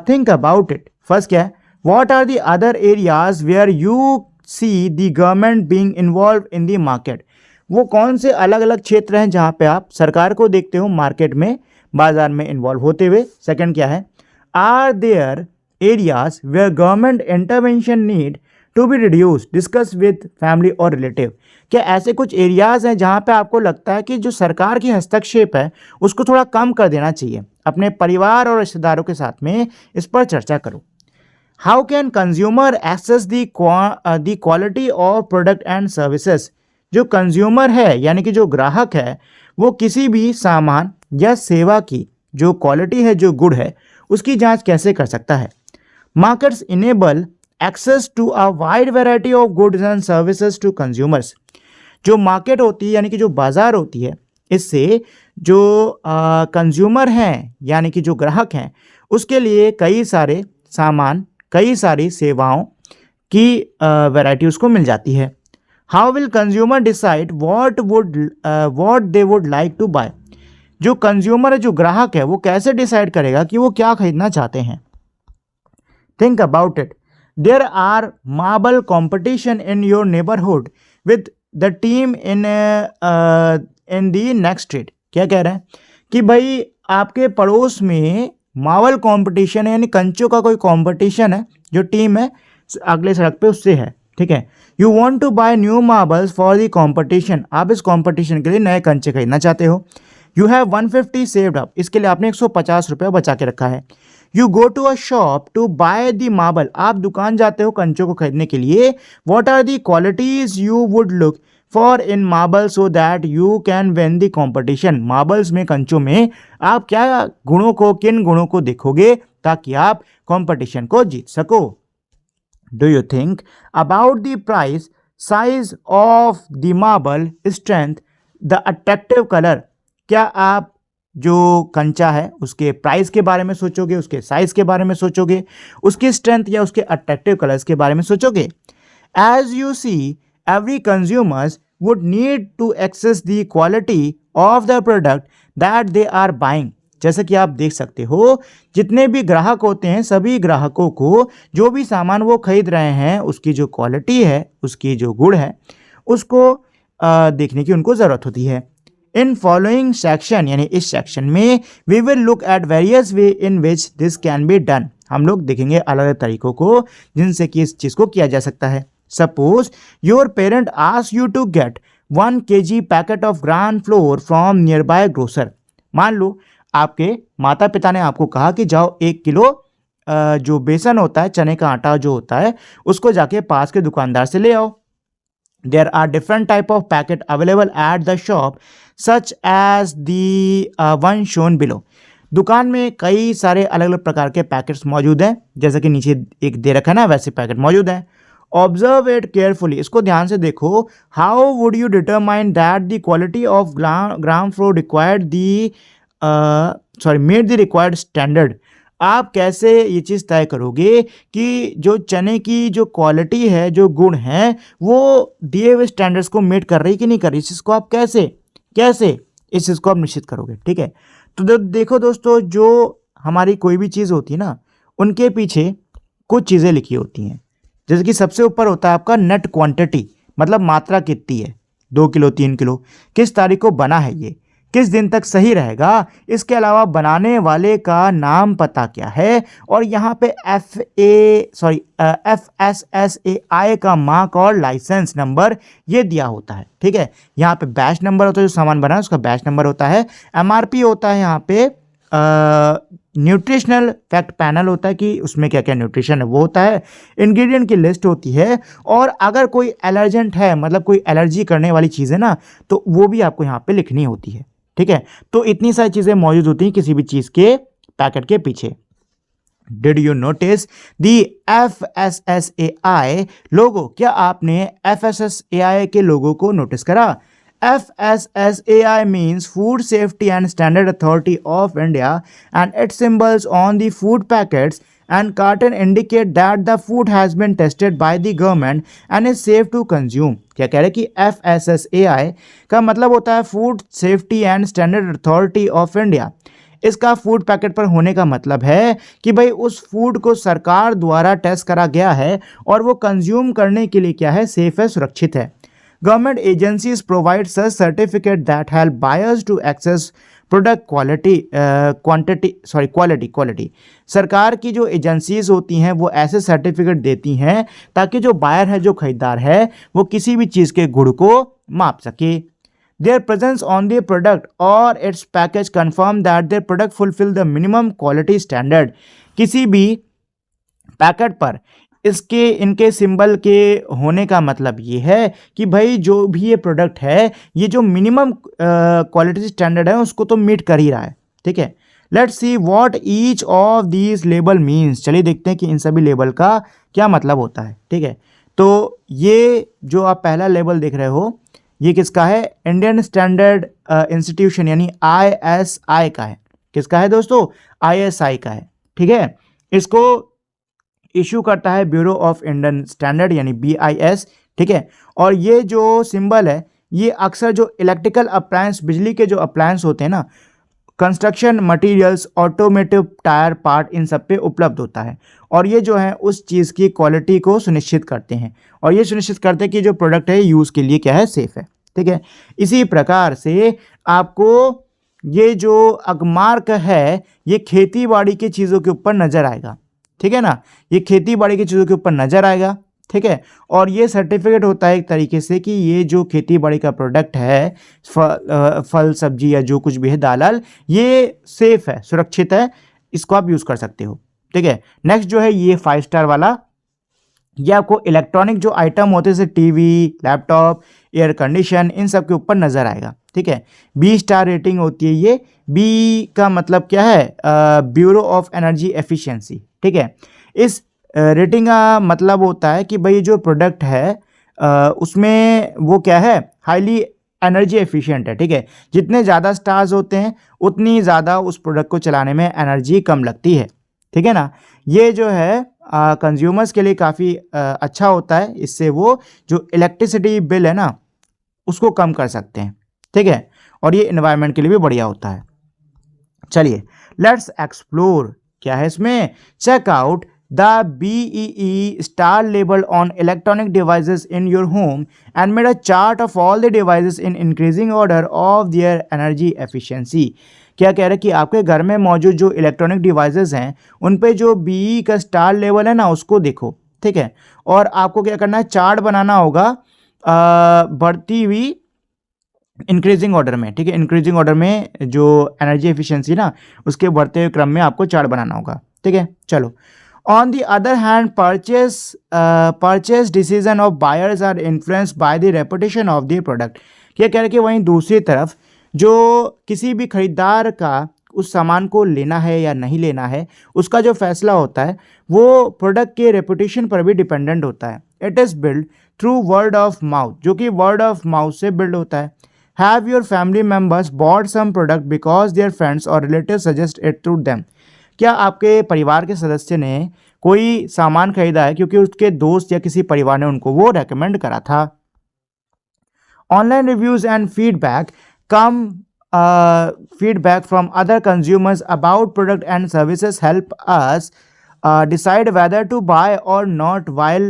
S1: थिंक अबाउट इट। फर्स्ट क्या है, what are the other areas where you see the government being involve in the market. वो कौन से अलग अलग क्षेत्र हैं जहाँ पे आप सरकार को देखते हो मार्केट में, बाजार में इन्वॉल्व होते हुए। सेकंड क्या है, are there areas where government intervention need to be reduce, discuss with family और रिलेटिव। क्या ऐसे कुछ एरियाज हैं जहाँ पे आपको लगता है कि जो सरकार की हस्तक्षेप है उसको थोड़ा कम कर देना चाहिए, अपने परिवार और रिश्तेदारों के साथ में इस पर चर्चा करो। How can consumer access the quality of product and services. जो कंज्यूमर है यानी कि जो ग्राहक है वो किसी भी सामान या सेवा की जो क्वालिटी है, जो गुड है, उसकी जांच कैसे कर सकता है। Markets enable access to a wide variety of goods and services to consumers. जो मार्केट होती है यानी कि जो बाजार होती है, इससे जो कंज्यूमर हैं यानी कि जो ग्राहक हैं उसके लिए कई सारे सामान, कई सारी सेवाओं की वैरायटी उसको मिल जाती है। How will consumer decide what they would like to buy. जो कंज्यूमर है, जो ग्राहक है, वो कैसे डिसाइड करेगा कि वो क्या खरीदना चाहते हैं? Think about it. There are marble competition in your neighbourhood with the team in the next street. क्या कह रहे हैं कि भाई आपके पड़ोस में मार्बल कंपटीशन है, यानी कंचों का कोई कंपटीशन है, जो टीम है अगले सड़क पे उससे है. ठीक है. You want to buy new marbles for the competition. आप इस कॉम्पिटिशन के लिए नए कंचे खरीदना चाहते हो. You have 150 saved up. इसके लिए आपने 150 रुपये बचा के रखा है. You go to a shop to buy the marble. आप दुकान जाते हो कंचों को खरीदने के लिए. What are the qualities you would look for in marble so that you can win the competition. Marbles में, कंचों में आप क्या गुणों को, किन गुणों को देखोगे ताकि आप कॉम्पिटिशन को जीत सको. Do you think about the price, size of the marble, strength, the attractive colour. क्या आप जो कंचा है उसके प्राइस के बारे में सोचोगे, उसके साइज के बारे में सोचोगे, उसकी स्ट्रेंथ या उसके अट्रैक्टिव कलर्स के बारे में सोचोगे? As you see, every consumers would need to access the quality of the product that they are buying. जैसे कि आप देख सकते हो, जितने भी ग्राहक होते हैं, सभी ग्राहकों को जो भी सामान वो खरीद रहे हैं उसकी जो क्वालिटी है, उसकी जो गुण है, उसको देखने की उनको ज़रूरत होती है. इन फॉलोइंग सेक्शन, यानी इस सेक्शन में, we will look at various way in which this can be done. हम लोग देखेंगे अलग अलग तरीकों को जिनसे कि इस चीज़ को किया जा सकता है. Suppose your parent asks you to get 1 kg packet of gram flour from nearby grocer. मान लो आपके माता पिता ने आपको कहा कि जाओ 1 किलो जो बेसन होता है, चने का आटा जो होता है, उसको जाके पास के दुकानदार से ले आओ. There are different type of packet available at the shop such as the one shown below. दुकान में कई सारे अलग अलग प्रकार के पैकेट्स मौजूद हैं, जैसे कि नीचे एक दे रखा है ना, वैसे पैकेट मौजूद हैं. Observe it carefully. इसको ध्यान से देखो. How would you determine that the quality of gram flour required the met the required standard. आप कैसे ये चीज़ तय करोगे कि जो चने की जो क्वालिटी है, जो गुण है, वो दिए हुए स्टैंडर्ड्स को मीट कर रही कि नहीं कर रही? इस चीज़ को आप कैसे इस चीज़ को आप निश्चित करोगे. ठीक है. तो देखो दोस्तों, जो हमारी कोई भी चीज़ होती है ना, उनके पीछे कुछ चीज़ें लिखी होती हैं. जैसे कि सबसे ऊपर होता है आपका नेट क्वांटिटी, मतलब मात्रा कितनी है, 2 किलो 3 किलो, किस तारीख को बना है, ये किस दिन तक सही रहेगा. इसके अलावा बनाने वाले का नाम पता क्या है, और यहाँ पे FSSAI का मार्क और लाइसेंस नंबर ये दिया होता है. ठीक है. यहाँ पे बैच नंबर होता है, जो सामान बना है उसका बैच नंबर होता है. MRP होता है, यहाँ पे न्यूट्रिशनल फैक्ट पैनल होता है कि उसमें क्या क्या न्यूट्रिशन है वो होता है. इंग्रेडिएंट की लिस्ट होती है, और अगर कोई एलर्जेंट है, मतलब कोई एलर्जी करने वाली चीज़ है ना, तो वो भी आपको यहाँ पे लिखनी होती है. ठीक है. तो इतनी सारी चीज़ें मौजूद होती हैं किसी भी चीज़ के पैकेट के पीछे. Did you notice the FSSAI लोगो? क्या आपने FSSAI के लोगो को नोटिस करा? FSSAI means Food Safety and Standard Authority of India, and its symbols on the food packets and carton indicate that the food has been tested by the government and is safe to consume. क्या कह रहे हैं कि FSSAI का मतलब होता है food safety and standard authority of India. इसका फूड पैकेट पर होने का मतलब है कि भाई उस फूड को सरकार द्वारा टेस्ट करा गया है और वो कंज्यूम करने के लिए क्या है, सेफ है, सुरक्षित है. Government agencies provide such certificate that help buyers to access product quality. सरकार की जो एजेंसीज होती हैं वो ऐसे सर्टिफिकेट देती हैं ताकि जो बायर है, जो खरीदार है, वो किसी भी चीज़ के गुण को माप सके. Their presence on the product or its package confirm that their product fulfill the minimum quality standard. किसी भी पैकेट पर इनके सिंबल के होने का मतलब ये है कि भाई जो भी ये प्रोडक्ट है, ये जो मिनिमम क्वालिटी स्टैंडर्ड है उसको तो मीट कर ही रहा है. ठीक है. Let's see what each of these label means. चलिए देखते हैं कि इन सभी लेबल का क्या मतलब होता है. ठीक है. तो ये जो आप पहला लेबल देख रहे हो, ये किसका है? इंडियन स्टैंडर्ड इंस्टीट्यूशन यानी ISI का है. किसका है दोस्तों? ISI का है. ठीक है. इसको इशू करता है ब्यूरो ऑफ इंडियन स्टैंडर्ड यानी BIS. ठीक है. और ये जो सिंबल है, ये अक्सर जो इलेक्ट्रिकल अप्लायंस, बिजली के जो अप्लायंस होते हैं ना, construction materials, automotive tyre part, इन सब पे उपलब्ध होता है। और ये जो है उस चीज़ की क्वालिटी को सुनिश्चित करते हैं और ये सुनिश्चित करते हैं कि जो प्रोडक्ट है यूज़ के लिए क्या है, सेफ़ है। ठीक है, इसी प्रकार से आपको ये जो अगमार्क है ये खेती बाड़ी की चीज़ों के ऊपर नज़र आएगा। ठीक है ना, ये खेती बाड़ी की चीज़ों के ऊपर नज़र आएगा। ठीक है, और ये सर्टिफिकेट होता है एक तरीके से कि ये जो खेती बाड़ी का प्रोडक्ट है, फल सब्जी या जो कुछ भी है, दाल, ये सेफ है, सुरक्षित है, इसको आप यूज़ कर सकते हो। ठीक है, नेक्स्ट जो है ये 5 स्टार वाला, ये आपको इलेक्ट्रॉनिक जो आइटम होते हैं जैसे टीवी, लैपटॉप, एयर कंडीशन, इन सब के ऊपर नज़र आएगा। ठीक है, बी स्टार रेटिंग होती है ये। बी का मतलब क्या है, ब्यूरो ऑफ एनर्जी एफिशिएंसी। ठीक है, इस रेटिंग का मतलब होता है कि भाई जो प्रोडक्ट है उसमें वो क्या है, हाईली एनर्जी एफिशिएंट है। ठीक है, जितने ज़्यादा स्टार्स होते हैं उतनी ज़्यादा उस प्रोडक्ट को चलाने में एनर्जी कम लगती है। ठीक है ना, ये जो है कंज्यूमर्स के लिए काफ़ी अच्छा होता है, इससे वो जो इलेक्ट्रिसिटी बिल है ना उसको कम कर सकते हैं। ठीक है, और ये एनवायरनमेंट के लिए भी बढ़िया होता है। चलिए लेट्स एक्सप्लोर क्या है इसमें। Check out the BEE star label on electronic devices in your home and made a chart of all the devices in increasing order of their energy efficiency। क्या कह रहे हैं कि आपके घर में मौजूद जो इलेक्ट्रॉनिक डिवाइसेस हैं उन पे जो BEE का स्टार लेवल है ना उसको देखो। ठीक है, और आपको क्या करना है, चार्ट बनाना होगा बढ़ती हुई इंक्रीजिंग ऑर्डर में। ठीक है, इंक्रीजिंग ऑर्डर में जो एनर्जी एफिशिएंसी ना उसके बढ़ते हुए क्रम में आपको चार्ट बनाना होगा। ठीक है, चलो। On the other hand, purchase decision of buyers are influenced by the reputation of the product। क्या कह रहे कि वहीं दूसरी तरफ जो किसी भी खरीदार का उस सामान को लेना है या नहीं लेना है उसका जो फैसला होता है वो प्रोडक्ट के रेपुटेशन पर भी डिपेंडेंट होता है। It is build through word of mouth, जो कि वर्ड ऑफ माउथ से बिल्ड होता है। Have your family members bought some product because their friends और relative suggest it to them. क्या आपके परिवार के सदस्य ने कोई सामान खरीदा है क्योंकि उसके दोस्त या किसी परिवार ने उनको वो रेकमेंड करा था। Online reviews and feedback come feedback from other consumers about product and services help us decide whether to buy or not while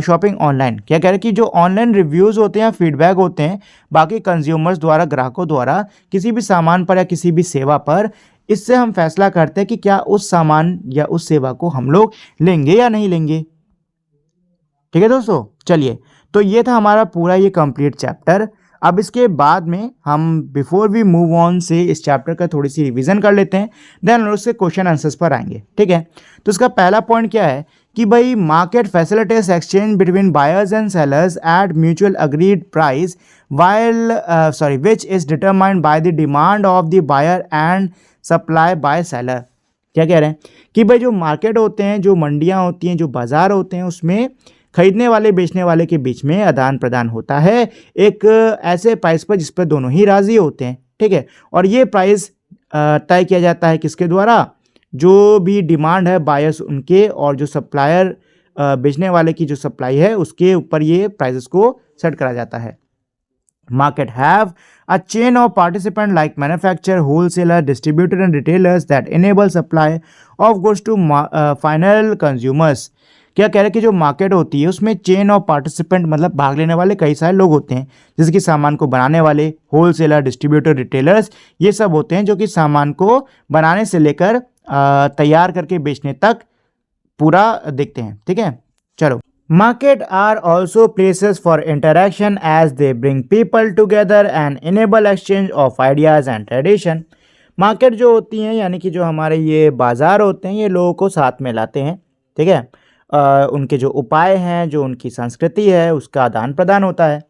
S1: shopping online. क्या कह रहे हैं कि जो ऑनलाइन रिव्यूज़ होते हैं, फीडबैक होते हैं बाकी कंज्यूमर्स द्वारा, ग्राहकों द्वारा किसी भी सामान पर या किसी भी सेवा पर, इससे हम फैसला करते हैं कि क्या उस सामान या उस सेवा को हम लोग लेंगे या नहीं लेंगे। ठीक है दोस्तों, चलिए तो ये था हमारा पूरा ये कंप्लीट चैप्टर। अब इसके बाद में हम बिफोर वी मूव ऑन से इस चैप्टर का थोड़ी सी रिवीजन कर लेते हैं, देन उसके क्वेश्चन आंसर्स पर आएंगे। ठीक है, तो इसका पहला पॉइंट क्या है कि भाई market facilitates exchange between buyers and sellers at mutual agreed price which is determined by the demand of the buyer and supply by seller. क्या कह रहे हैं कि भाई जो मार्केट होते हैं, जो मंडियाँ होती हैं, जो बाज़ार होते हैं, उसमें खरीदने वाले बेचने वाले के बीच में आदान प्रदान होता है एक ऐसे प्राइस पर जिस पर दोनों ही राज़ी होते हैं। ठीक है, और ये प्राइस तय किया जाता है किसके द्वारा, जो भी डिमांड है बायर्स उनके, और जो सप्लायर बेचने वाले की जो सप्लाई है उसके ऊपर ये प्राइसेस को सेट करा जाता है। Market have a chain of participants like manufacturer, wholesaler, distributor and retailers that enable supply of goods to final consumers। क्या कह रहे हैं कि जो मार्केट होती है उसमें चेन ऑफ पार्टिसिपेंट मतलब भाग लेने वाले कई सारे लोग होते हैं, जैसे कि सामान को बनाने वाले, होलसेलर, डिस्ट्रीब्यूटर, रिटेलर्स, ये सब होते हैं जो कि सामान को बनाने से लेकर तैयार करके बेचने तक पूरा देखते हैं। ठीक है, चलो। Market are also places for interaction as they bring people together and enable exchange of ideas and tradition। Market जो होती हैं यानी कि जो हमारे ये बाज़ार होते हैं ये लोगों को साथ में लाते हैं। ठीक है, उनके जो उपाय हैं, जो उनकी संस्कृति है, उसका आदान प्रदान होता है।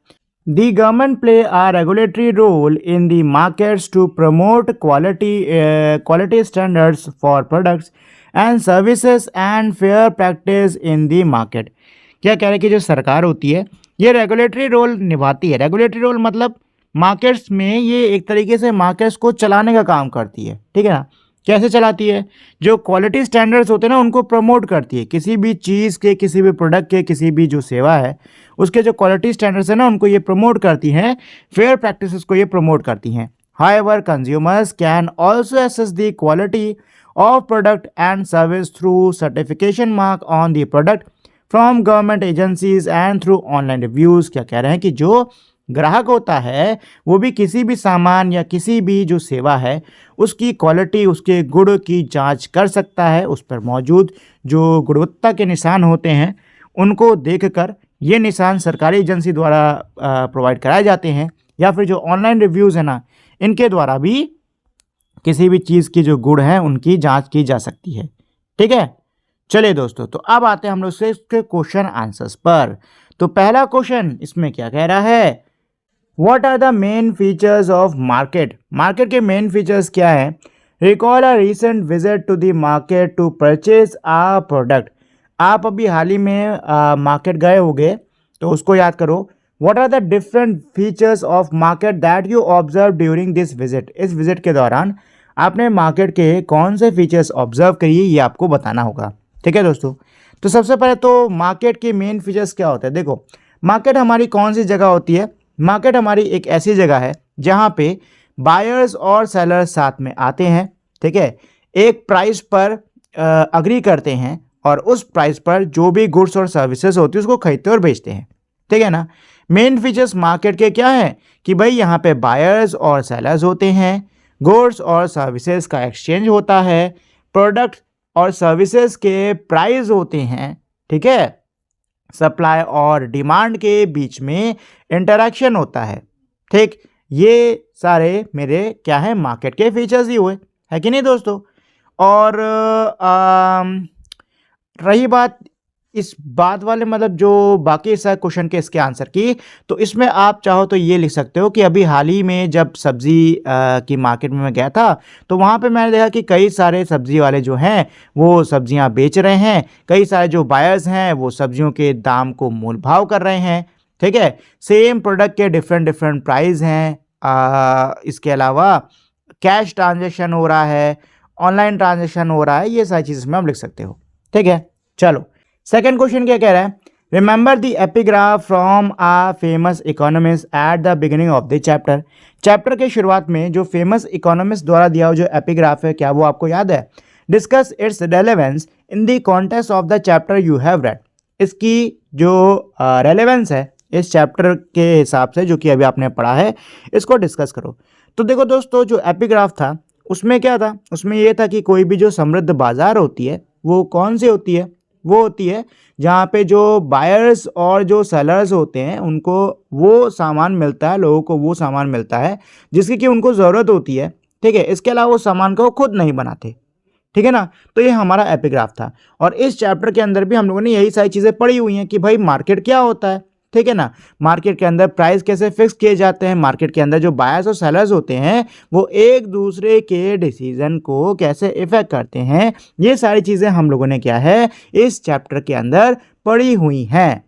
S1: The government play a regulatory role in the markets to promote quality standards for products and services and fair practice in the market। क्या कह रहे हैं कि जो सरकार होती है ये रेगुलेटरी रोल निभाती है। रेगुलेटरी रोल मतलब मार्केट्स में ये एक तरीके से मार्केट्स को चलाने का काम करती है। ठीक है ना, कैसे चलाती है, जो क्वालिटी स्टैंडर्ड्स होते हैं ना उनको प्रमोट करती है। किसी भी चीज़ के, किसी भी प्रोडक्ट के, किसी भी जो सेवा है उसके जो क्वालिटी स्टैंडर्ड्स है ना उनको ये प्रमोट करती हैं, फेयर प्रैक्टिसेस को ये प्रमोट करती हैं। However, consumers can also assess the quality of product and service through certification mark on the product from government agencies and through online reviews। क्या कह रहे हैं कि जो ग्राहक होता है वो भी किसी भी सामान या किसी भी जो सेवा है उसकी क्वालिटी, उसके गुण की जांच कर सकता है। उस पर मौजूद जो गुणवत्ता के निशान होते हैं उनको देखकर ये निशान सरकारी एजेंसी द्वारा प्रोवाइड कराए जाते हैं, या फिर जो ऑनलाइन रिव्यूज़ है ना, इनके द्वारा भी किसी भी चीज़ की जो गुण है उनकी जांच की जा सकती है। ठीक है, चलिए दोस्तों, तो अब आते हैं हम लोग से इसके क्वेश्चन आंसर्स पर। तो पहला क्वेश्चन इसमें क्या कह रहा है, what are the main features of market. Market के मेन फीचर्स क्या है। Recall a recent visit to the market to purchase a product. आप अभी हाल ही में मार्केट गए होंगे तो उसको याद करो। What are the different features of market that you observe during this visit. इस विजिट के दौरान आपने मार्केट के कौन से फीचर्स ऑब्जर्व करिए ये आपको बताना होगा। ठीक है दोस्तों, तो सबसे पहले तो मार्केट के मेन फीचर्स क्या होते हैं। देखो, मार्केट हमारी कौन सी जगह होती है। मार्केट हमारी एक ऐसी जगह है जहाँ पे बायर्स और सेलर्स साथ में आते हैं। ठीक है, एक प्राइस पर अग्री करते हैं और उस प्राइस पर जो भी गुड्स और सर्विसेज होती है उसको खरीदते और बेचते हैं। ठीक है ना। मेन फीचर्स मार्केट के क्या है कि भाई यहाँ पे बायर्स और सेलर्स होते हैं, गुड्स और सर्विसेज का एक्सचेंज होता है, प्रोडक्ट और सर्विसेज के प्राइस होते हैं। ठीक है, सप्लाई और डिमांड के बीच में इंटरेक्शन होता है। ठीक, ये सारे मेरे क्या है, मार्केट के फीचर्स ही हुए, है कि नहीं दोस्तों। और रही बात इस बात वाले मतलब जो बाकी सा क्वेश्चन के इसके आंसर की, तो इसमें आप चाहो तो ये लिख सकते हो कि अभी हाल ही में जब सब्ज़ी की मार्केट में मैं गया था तो वहाँ पे मैंने देखा कि कई सारे सब्ज़ी वाले जो हैं वो सब्ज़ियाँ बेच रहे हैं, कई सारे जो बायर्स हैं वो सब्जियों के दाम को मोल भाव कर रहे हैं। ठीक है, सेम प्रोडक्ट के डिफरेंट डिफरेंट प्राइस हैं। इसके अलावा कैश ट्रांजेक्शन हो रहा है, ऑनलाइन ट्रांजेक्शन हो रहा है, ये सारी चीज़ इसमें आप लिख सकते हो। ठीक है, चलो सेकंड क्वेश्चन क्या कह रहा है, remember the epigraph from a famous economist at the beginning of the chapter. Chapter के शुरुआत में जो फेमस इकोनॉमिस्ट द्वारा दिया हुआ जो एपिग्राफ है, क्या वो आपको याद है। Discuss it's relevance in the context of the chapter you have read. इसकी जो रेलेवेंस है इस चैप्टर के हिसाब से जो कि अभी आपने पढ़ा है, इसको डिस्कस करो। तो देखो दोस्तों, जो एपिग्राफ था उसमें क्या था, उसमें ये था कि कोई भी जो समृद्ध बाजार होती है वो कौन सी होती है, वो होती है जहाँ पे जो बायर्स और जो सेलर्स होते हैं उनको वो सामान मिलता है, लोगों को वो सामान मिलता है जिसकी कि उनको ज़रूरत होती है। ठीक है, इसके अलावा वो सामान को खुद नहीं बनाते। ठीक है ना, तो ये हमारा एपिग्राफ था और इस चैप्टर के अंदर भी हम लोगों ने यही सारी चीज़ें पढ़ी हुई हैं कि भाई मार्केट क्या होता है। ठीक है ना, मार्केट के अंदर प्राइस कैसे फिक्स किए जाते हैं, मार्केट के अंदर जो बायर्स और सेलर्स होते हैं वो एक दूसरे के डिसीजन को कैसे इफेक्ट करते हैं, ये सारी चीज़ें हम लोगों ने क्या है इस चैप्टर के अंदर पढ़ी हुई हैं।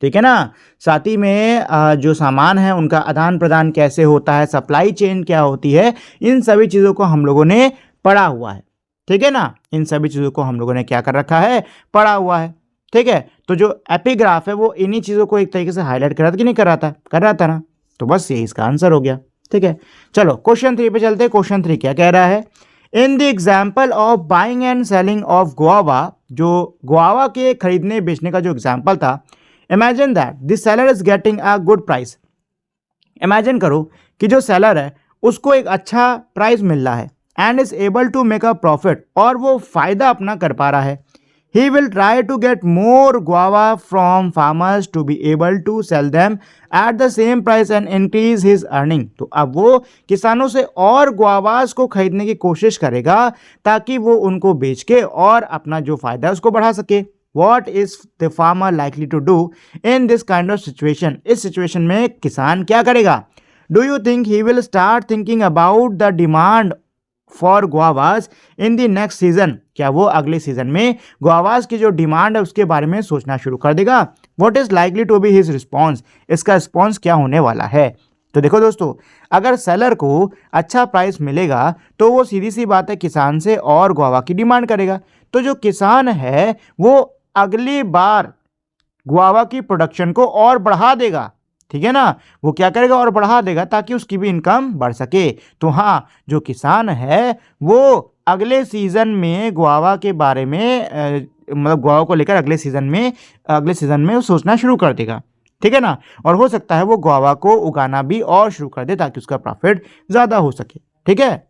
S1: ठीक है ना, साथ ही में जो सामान है उनका आदान प्रदान कैसे होता है, सप्लाई चेन क्या होती है, इन सभी चीज़ों को हम लोगों ने पढ़ा हुआ है। ठीक है ना, इन सभी चीज़ों को हम लोगों ने क्या कर रखा है, पढ़ा हुआ है। ठीक है, तो जो एपिग्राफ है वो इन्हीं चीज़ों को एक तरीके से हाईलाइट कर रहा था कि नहीं कर रहा था, कर रहा था ना, तो बस यही इसका आंसर हो गया। ठीक है, चलो क्वेश्चन 3 पे चलते हैं। क्वेश्चन 3 क्या कह रहा है, in the example of buying and selling of guava, जो गुआवा के खरीदने बेचने का जो एग्जाम्पल था, imagine that the seller is getting a good price. Imagine करो कि जो सेलर है उसको एक अच्छा प्राइस मिल रहा है and is able to make a profit, और वो फायदा अपना कर पा रहा है। He will try to get more guava from farmers to be able to sell them at the same price and increase his earning। तो अब वो किसानों से और गुआवास को खरीदने की कोशिश करेगा ताकि वो उनको बेच के और अपना जो फायदा है उसको बढ़ा सके। What is the farmer likely to do in this kind of situation? इस सिचुएशन में किसान क्या करेगा? Do you think he will start thinking about the demand for guavas in the next season? क्या वो अगले सीजन में गुआवास की जो डिमांड है उसके बारे में सोचना शुरू कर देगा? What is likely to be his response? इसका रिस्पॉन्स क्या होने वाला है? तो देखो दोस्तों, अगर सेलर को अच्छा प्राइस मिलेगा तो वो सीधी सी बात है किसान से और गुआवा की डिमांड करेगा। तो जो किसान है वो अगली बार गुआवा की प्रोडक्शन को और बढ़ा देगा। ठीक है ना, वो क्या करेगा और बढ़ा देगा ताकि उसकी भी इनकम बढ़ सके। तो हाँ, जो किसान है वो अगले सीजन में गुआवा के बारे में मतलब गुआवा को लेकर अगले सीजन में वो सोचना शुरू कर देगा, ठीक है ना। और हो सकता है वो गुआवा को उगाना भी और शुरू कर दे ताकि उसका प्रॉफिट ज़्यादा हो सके, ठीक है।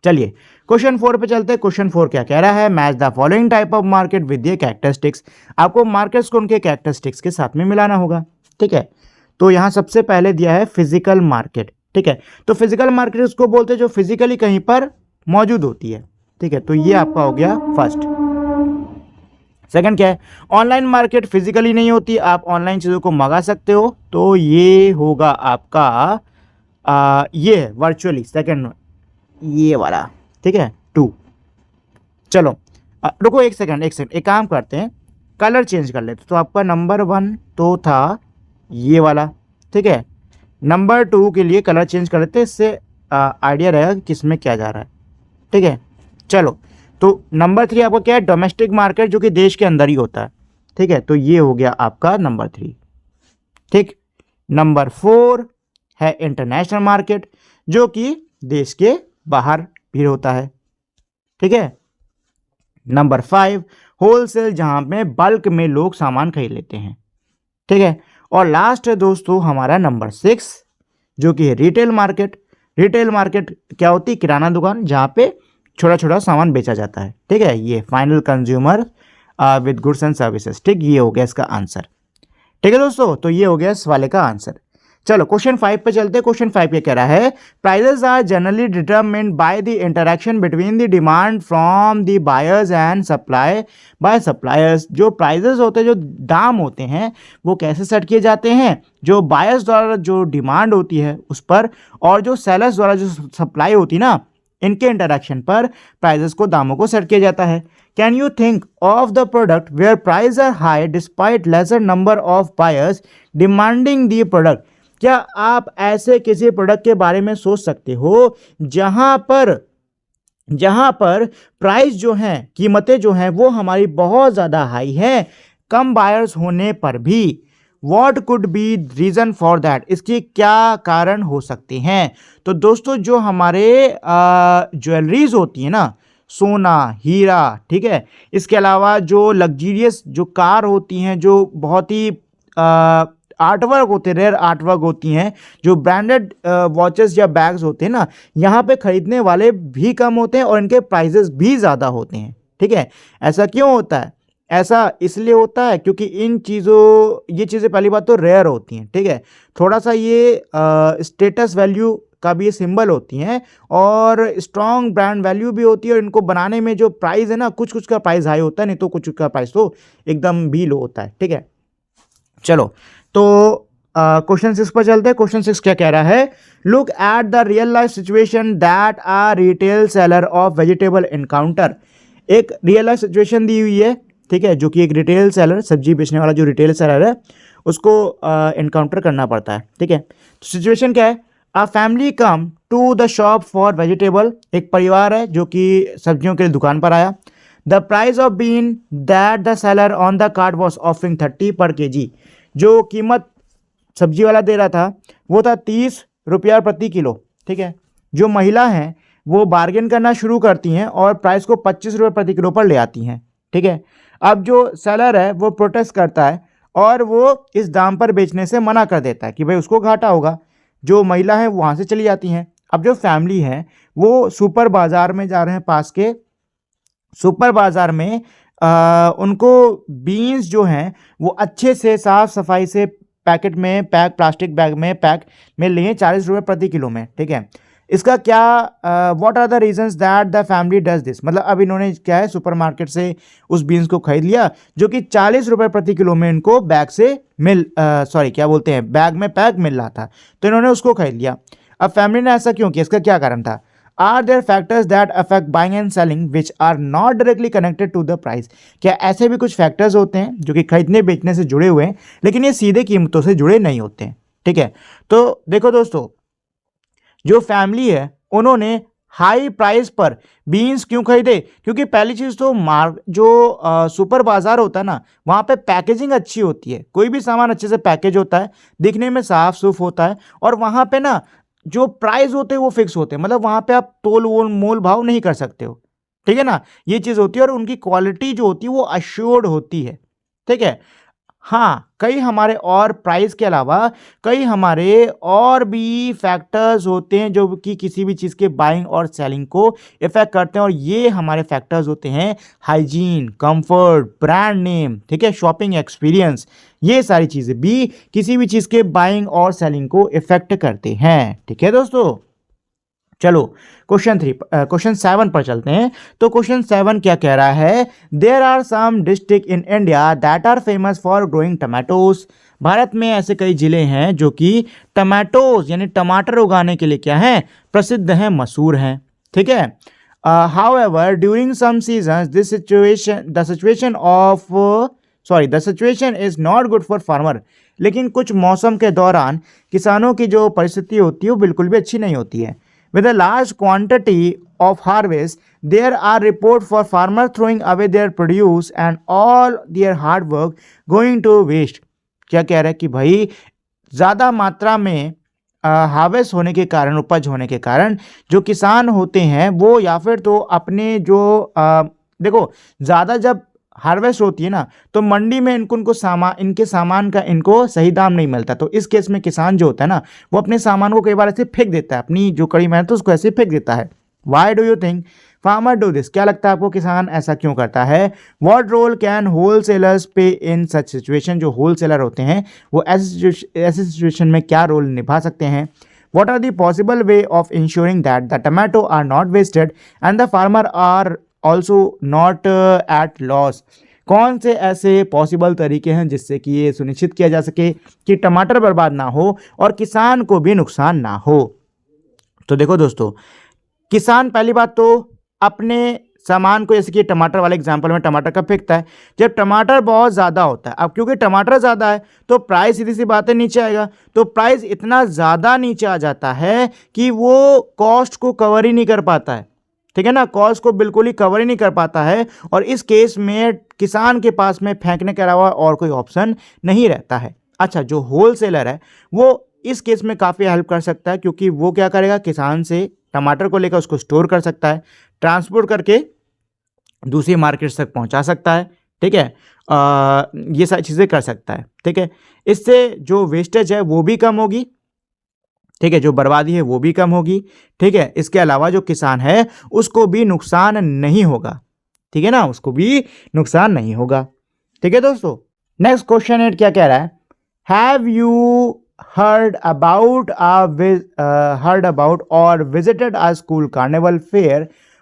S1: चलिए क्वेश्चन 4 पे चलते हैं। क्वेश्चन 4 क्या कह रहा है, match the following type of market with the characteristics. आपको मार्केट्स को उनके कैरेक्टरिस्टिक्स के साथ में मिलाना होगा, ठीक है। तो यहाँ सबसे पहले दिया है फिजिकल मार्केट, ठीक है। तो फिजिकल मार्केट उसको बोलते हैं जो फिजिकली कहीं पर मौजूद होती है, ठीक है। तो ये आपका हो गया फर्स्ट। सेकंड क्या है, ऑनलाइन मार्केट फिजिकली नहीं होती, आप ऑनलाइन चीज़ों को मंगा सकते हो, तो ये होगा आपका ये है वर्चुअली, सेकंड ये वाला, ठीक है 2। चलो रुको एक सेकंड एक काम करते हैं, कलर चेंज कर लेते। तो आपका नंबर 1 तो था ये वाला, ठीक है। नंबर 2 के लिए कलर चेंज कर लेते हैं, इससे आइडिया रहेगा कि किसमें क्या जा रहा है, ठीक है। चलो तो नंबर 3 आपका क्या है, डोमेस्टिक मार्केट जो कि देश के अंदर ही होता है, ठीक है। तो ये हो गया आपका नंबर 3, ठीक। नंबर 4 है इंटरनेशनल मार्केट जो कि देश के बाहर भी होता है, ठीक है। नंबर 5 होलसेल जहां पे बल्क में लोग सामान खरीद लेते हैं, ठीक है। और लास्ट है दोस्तों हमारा नंबर 6 जो कि है रिटेल मार्केट। रिटेल मार्केट क्या होती है, किराना दुकान जहां पे छोटा छोटा सामान बेचा जाता है, ठीक है। ये final consumer with goods and services, ठीक। ये हो गया इसका आंसर, ठीक है दोस्तों। तो ये हो गया इस वाले का आंसर। चलो क्वेश्चन 5 पे चलते हैं। क्वेश्चन 5 ये कह रहा है, prices are generally determined by the interaction between the demand from the buyers and supply by suppliers. जो प्राइजेस होते हैं, जो दाम होते हैं, वो कैसे सेट किए जाते हैं, जो बायर्स द्वारा जो डिमांड होती है उस पर, और जो सेलर्स द्वारा जो सप्लाई होती है ना, इनके इंटरेक्शन पर प्राइजेस को, दामों को सेट किया जाता है। Can you think of the product where price are high despite lesser number of buyers demanding the product. क्या आप ऐसे किसी प्रोडक्ट के बारे में सोच सकते हो जहां पर प्राइस जो हैं, कीमतें जो हैं वो हमारी बहुत ज़्यादा हाई हैं, कम बायर्स होने पर भी। What could be reason for that, इसके क्या कारण हो सकते हैं। तो दोस्तों जो हमारे ज्वेलरीज होती है ना, सोना हीरा, ठीक है, इसके अलावा जो लग्जीरियस जो कार होती हैं, जो बहुत ही आर्टवर्क होते हैं, रेयर आर्टवर्क होती हैं, जो ब्रांडेड वॉचेस या बैग्स होते हैं ना, यहाँ पे खरीदने वाले भी कम होते हैं और इनके प्राइजेस भी ज़्यादा होते हैं, ठीक है। ऐसा क्यों होता है, ऐसा इसलिए होता है क्योंकि ये चीज़ें पहली बात तो रेयर होती हैं, ठीक है। थोड़ा सा ये स्टेटस वैल्यू का भी सिंबल होती हैं और स्ट्रॉन्ग ब्रांड वैल्यू भी होती है। और इनको बनाने में जो प्राइस है ना, कुछ कुछ का प्राइस हाई होता है, नहीं तो कुछ का प्राइस तो एकदम भी लो होता है, ठीक है। चलो तो क्वेश्चन 6 पर चलते हैं। क्वेश्चन 6 क्या कह रहा है, look at the real life situation that a retail seller of vegetable encounter. एक रियल लाइफ सिचुएशन दी हुई है, ठीक है, जो कि एक रिटेल सेलर, सब्जी बेचने वाला जो रिटेल सेलर है, उसको एनकाउंटर करना पड़ता है, ठीक है। तो सिचुएशन क्या है, a family come to the shop for vegetable. एक परिवार है जो कि सब्जियों के लिए दुकान पर आया। The price of bean that the seller on the card was offering 30 per KG. जो कीमत सब्जी वाला दे रहा था वो था 30 रुपया प्रति किलो, ठीक है। जो महिला हैं वो बार्गेन करना शुरू करती हैं और प्राइस को 25 रुपये प्रति किलो पर ले आती हैं, ठीक है। अब जो सेलर है वो प्रोटेस्ट करता है और वो इस दाम पर बेचने से मना कर देता है कि भाई उसको घाटा होगा। जो महिला है वहाँ से चली जाती हैं। अब जो फैमिली है वो सुपर बाज़ार में जा रहे हैं, पास के सुपर बाज़ार में उनको बीन्स जो हैं वो अच्छे से साफ़ सफाई से पैकेट में पैक, प्लास्टिक बैग में पैक में लिए 40 रुपये प्रति किलो में, ठीक है। इसका क्या what are the reasons that the family does this. मतलब अब इन्होंने क्या है, सुपरमार्केट से उस बीन्स को खरीद लिया जो कि 40 रुपये प्रति किलो में इनको बैग से बैग में पैक मिल रहा था, तो इन्होंने उसको खरीद लिया। अब फैमिली ने ऐसा क्यों किया, इसका क्या कारण था। Are there factors that affect buying and selling which are not directly connected to the price. क्या ऐसे भी कुछ फैक्टर्स होते हैं जो कि खरीदने बेचने से जुड़े हुए हैं लेकिन ये सीधे कीमतों से जुड़े नहीं होते हैं, ठीक है। तो देखो दोस्तों, जो फैमिली है उन्होंने हाई प्राइस पर बीन्स क्यों खरीदे? क्योंकि पहली चीज़ तो सुपर बाजार होता है ना, वहाँ पे पैकेजिंग अच्छी होती है, कोई भी सामान अच्छे से पैकेज होता है, दिखने में साफ सुफ होता है, और वहाँ पे ना जो प्राइस होते हैं वो फिक्स होते हैं, मतलब वहाँ पे आप तोल वोल मोल भाव नहीं कर सकते हो, ठीक है ना, ये चीज़ होती है, और उनकी क्वालिटी जो होती है वो अश्योर्ड होती है, ठीक है। हाँ, कई हमारे और प्राइस के अलावा कई हमारे और भी फैक्टर्स होते हैं जो कि किसी भी चीज़ के बाइंग और सेलिंग को इफ़ेक्ट करते हैं, और ये हमारे फैक्टर्स होते हैं हाइजीन, कंफर्ट, ब्रांड नेम, ठीक है, शॉपिंग एक्सपीरियंस, ये सारी चीज़ें भी किसी भी चीज़ के बाइंग और सेलिंग को इफ़ेक्ट करते हैं, ठीक है दोस्तों। चलो क्वेश्चन 7 पर चलते हैं। तो क्वेश्चन 7 क्या कह रहा है? There are some district in India that are famous for growing tomatoes. Bharat में ऐसे कई जिले हैं जो कि टमाटोज यानी टमाटर उगाने के लिए क्या हैं? प्रसिद्ध हैं, मशहूर हैं, ठीक है। However during some season the situation is not good for farmer. लेकिन कुछ मौसम के दौरान किसानों की जो परिस्थिति होती है वो बिल्कुल भी अच्छी नहीं होती है। With a large quantity of harvest, there are reports for farmers throwing away their produce and all their hard work going to waste. क्या कह रहा है कि भाई ज़्यादा मात्रा में हार्वेस्ट होने के कारण, उपज होने के कारण जो किसान होते हैं वो या फिर तो अपने देखो, ज़्यादा जब हार्वेस्ट होती है ना तो मंडी में इनके सामान का इनको सही दाम नहीं मिलता, तो इस केस में किसान जो होता है ना वो अपने सामान को कई बार ऐसे फेंक देता है, अपनी जो कड़ी मेहनत है उसको ऐसे फेंक देता है। Why do you think farmer do this? क्या लगता है आपको किसान ऐसा क्यों करता है? What role can wholesalers play in such situation? जो होल सेलर होते हैं वो ऐसे सिचुएशन में क्या रोल निभा सकते हैं? What are the possible way of ensuring that the tomato are not wasted and the farmer are also not at loss? कौन से ऐसे पॉसिबल तरीके हैं जिससे कि ये सुनिश्चित किया जा सके कि टमाटर बर्बाद ना हो और किसान को भी नुकसान ना हो? तो देखो दोस्तों, किसान पहली बात तो अपने सामान को, जैसे कि टमाटर वाले एग्जांपल में टमाटर कब फेंकता है? जब टमाटर बहुत ज़्यादा होता है। अब क्योंकि टमाटर ज़्यादा है तो प्राइस सीधी सी बात है नीचे आएगा, तो प्राइस इतना ज़्यादा नीचे आ जाता है कि वो कॉस्ट को कवर ही नहीं कर पाता है, ठीक है ना, कॉस्ट को बिल्कुल ही कवर ही नहीं कर पाता है, और इस केस में किसान के पास में फेंकने के अलावा और कोई ऑप्शन नहीं रहता है। अच्छा, जो होल सेलर है वो इस केस में काफ़ी हेल्प कर सकता है, क्योंकि वो क्या करेगा, किसान से टमाटर को लेकर उसको स्टोर कर सकता है, ट्रांसपोर्ट करके दूसरी मार्केट्स तक पहुंचा सकता है, ठीक है, ये सारी चीज़ें कर सकता है, ठीक है। इससे जो वेस्टेज है वो भी कम होगी, ठीक है, जो बर्बादी है वो भी कम होगी, ठीक है। इसके अलावा जो किसान है उसको भी नुकसान नहीं होगा, ठीक है ना, उसको भी नुकसान नहीं होगा, ठीक है दोस्तों। नेक्स्ट क्वेश्चन 8 क्या कह रहा है? Have you heard about or visited a school carnival fair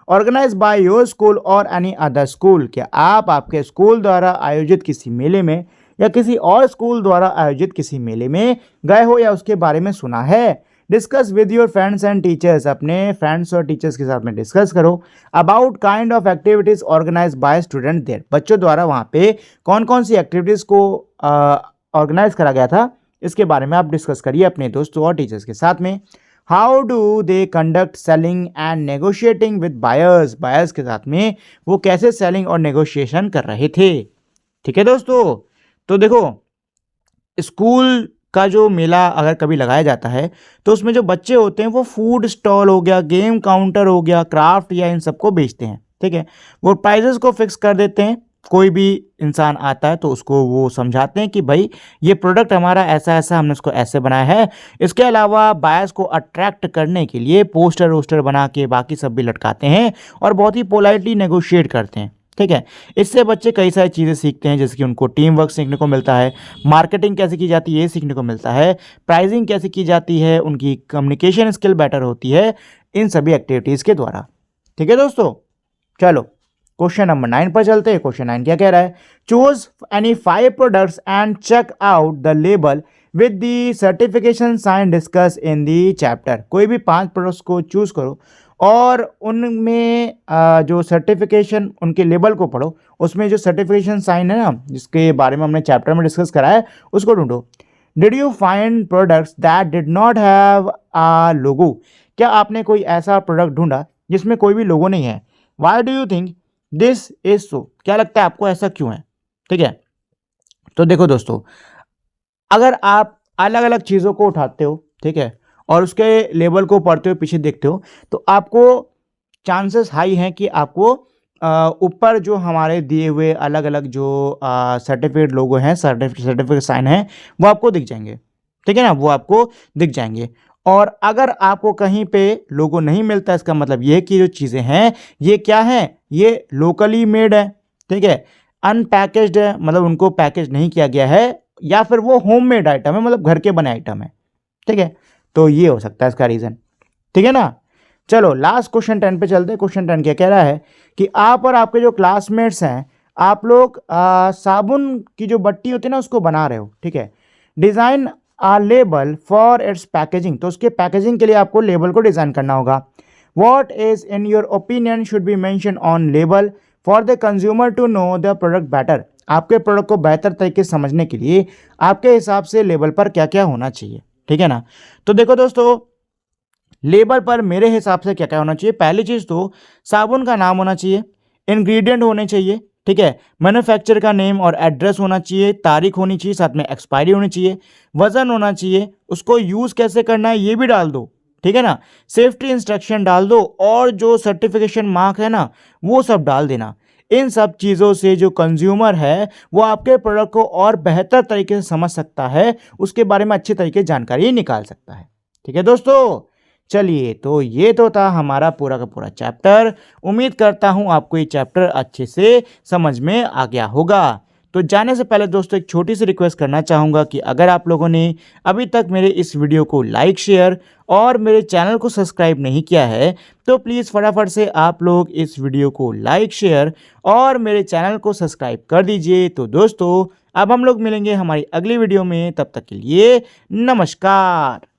S1: organized by your school or any other school? क्या आप आपके स्कूल द्वारा आयोजित किसी मेले में या किसी और स्कूल द्वारा आयोजित किसी मेले में गए हो या उसके बारे में सुना है? Discuss with your friends and teachers. अपने फ्रेंड्स और टीचर्स के साथ में डिस्कस करो about kind of activities organise by student there. बच्चों द्वारा वहाँ पे कौन कौन सी एक्टिविटीज़ को ऑर्गेनाइज करा गया था, इसके बारे में आप डिस्कस करिए अपने दोस्तों और टीचर्स के साथ में। How do they conduct selling and negotiating with buyers? Buyers के साथ में वो कैसे सेलिंग और नेगोशिएशन कर रहे थे, ठीक है दोस्तों। तो देखो, स्कूल का जो मेला अगर कभी लगाया जाता है तो उसमें जो बच्चे होते हैं वो फूड स्टॉल हो गया, गेम काउंटर हो गया, क्राफ्ट या इन सबको बेचते हैं, ठीक है। वो प्राइजेस को फिक्स कर देते हैं, कोई भी इंसान आता है तो उसको वो समझाते हैं कि भाई ये प्रोडक्ट हमारा ऐसा ऐसा, हमने इसको ऐसे बनाया है। इसके अलावा बायर्स को अट्रैक्ट करने के लिए पोस्टर वोस्टर बना के बाकी सब भी लटकाते हैं और बहुत ही पोलाइटली नेगोशिएट करते हैं, ठीक है। इससे बच्चे कई सारी चीज़ें सीखते हैं, जैसे कि उनको टीम वर्क सीखने को मिलता है, मार्केटिंग कैसे की जाती है ये सीखने को मिलता है, प्राइसिंग कैसे की जाती है, उनकी कम्युनिकेशन स्किल बेटर होती है इन सभी एक्टिविटीज़ के द्वारा, ठीक है दोस्तों। चलो क्वेश्चन नंबर 9 पर चलते हैं। क्वेश्चन 9 क्या कह रहा है? Choose any 5 products and check out the label with the certification sign discuss in the chapter. कोई भी 5 प्रोडक्ट्स को चूज करो और उनमें जो सर्टिफिकेशन, उनके लेबल को पढ़ो, उसमें जो सर्टिफिकेशन साइन है ना जिसके बारे में हमने चैप्टर में डिस्कस करा है उसको ढूंढो। Did you find products that did not have a logo? क्या आपने कोई ऐसा प्रोडक्ट ढूंढा जिसमें कोई भी लोगो नहीं है। Why do you think this is so? क्या लगता है आपको ऐसा क्यों है? ठीक है, तो देखो दोस्तों, अगर आप अलग अलग चीज़ों को उठाते हो, ठीक है, और उसके लेबल को पढ़ते हो, पीछे देखते हो, तो आपको चांसेस हाई हैं कि आपको ऊपर जो हमारे दिए हुए अलग अलग जो सर्टिफिकेट लोगो हैं, सर्टिफिकेट साइन हैं, वो आपको दिख जाएंगे। ठीक है ना, वो आपको दिख जाएंगे। और अगर आपको कहीं पे लोगो नहीं मिलता, इसका मतलब ये कि जो चीज़ें हैं ये क्या है, ये लोकली मेड है। ठीक है, अनपैकेज्ड है, मतलब उनको पैकेज नहीं किया गया है, या फिर वो होममेड आइटम है, मतलब घर के बने आइटम है। ठीक है, तो ये हो सकता है इसका रीज़न। ठीक है ना, चलो लास्ट क्वेश्चन 10 पे चलते हैं। क्वेश्चन 10 क्या कह रहा है कि आप और आपके जो क्लासमेट्स हैं, आप लोग साबुन की जो बट्टी होती है ना उसको बना रहे हो। ठीक है, design a label for its packaging, तो उसके पैकेजिंग के लिए आपको लेबल को डिज़ाइन करना होगा। What is in your opinion should be mention on label for the consumer to know the product better? आपके प्रोडक्ट को बेहतर तरीके से समझने के लिए आपके हिसाब से लेबल पर क्या क्या होना चाहिए? ठीक है ना, तो देखो दोस्तों, लेबल पर मेरे हिसाब से क्या क्या होना चाहिए। पहली चीज़ तो साबुन का नाम होना चाहिए, इंग्रेडिएंट होने चाहिए, ठीक है, मैन्युफैक्चर का नेम और एड्रेस होना चाहिए, तारीख होनी चाहिए, साथ में एक्सपायरी होनी चाहिए, वजन होना चाहिए, उसको यूज़ कैसे करना है ये भी डाल दो। ठीक है ना, सेफ्टी इंस्ट्रक्शन डाल दो, और जो सर्टिफिकेशन मार्क है ना वो सब डाल देना। इन सब चीज़ों से जो कंज्यूमर है वो आपके प्रोडक्ट को और बेहतर तरीके से समझ सकता है, उसके बारे में अच्छी तरीके से जानकारी निकाल सकता है। ठीक है दोस्तों, चलिए, तो ये तो था हमारा पूरा का पूरा चैप्टर। उम्मीद करता हूँ आपको ये चैप्टर अच्छे से समझ में आ गया होगा। तो जाने से पहले दोस्तों एक छोटी सी रिक्वेस्ट करना चाहूँगा कि अगर आप लोगों ने अभी तक मेरे इस वीडियो को लाइक, शेयर और मेरे चैनल को सब्सक्राइब नहीं किया है, तो प्लीज़ फटाफट से आप लोग इस वीडियो को लाइक, शेयर और मेरे चैनल को सब्सक्राइब कर दीजिए। तो दोस्तों, अब हम लोग मिलेंगे हमारी अगली वीडियो में, तब तक के लिए नमस्कार।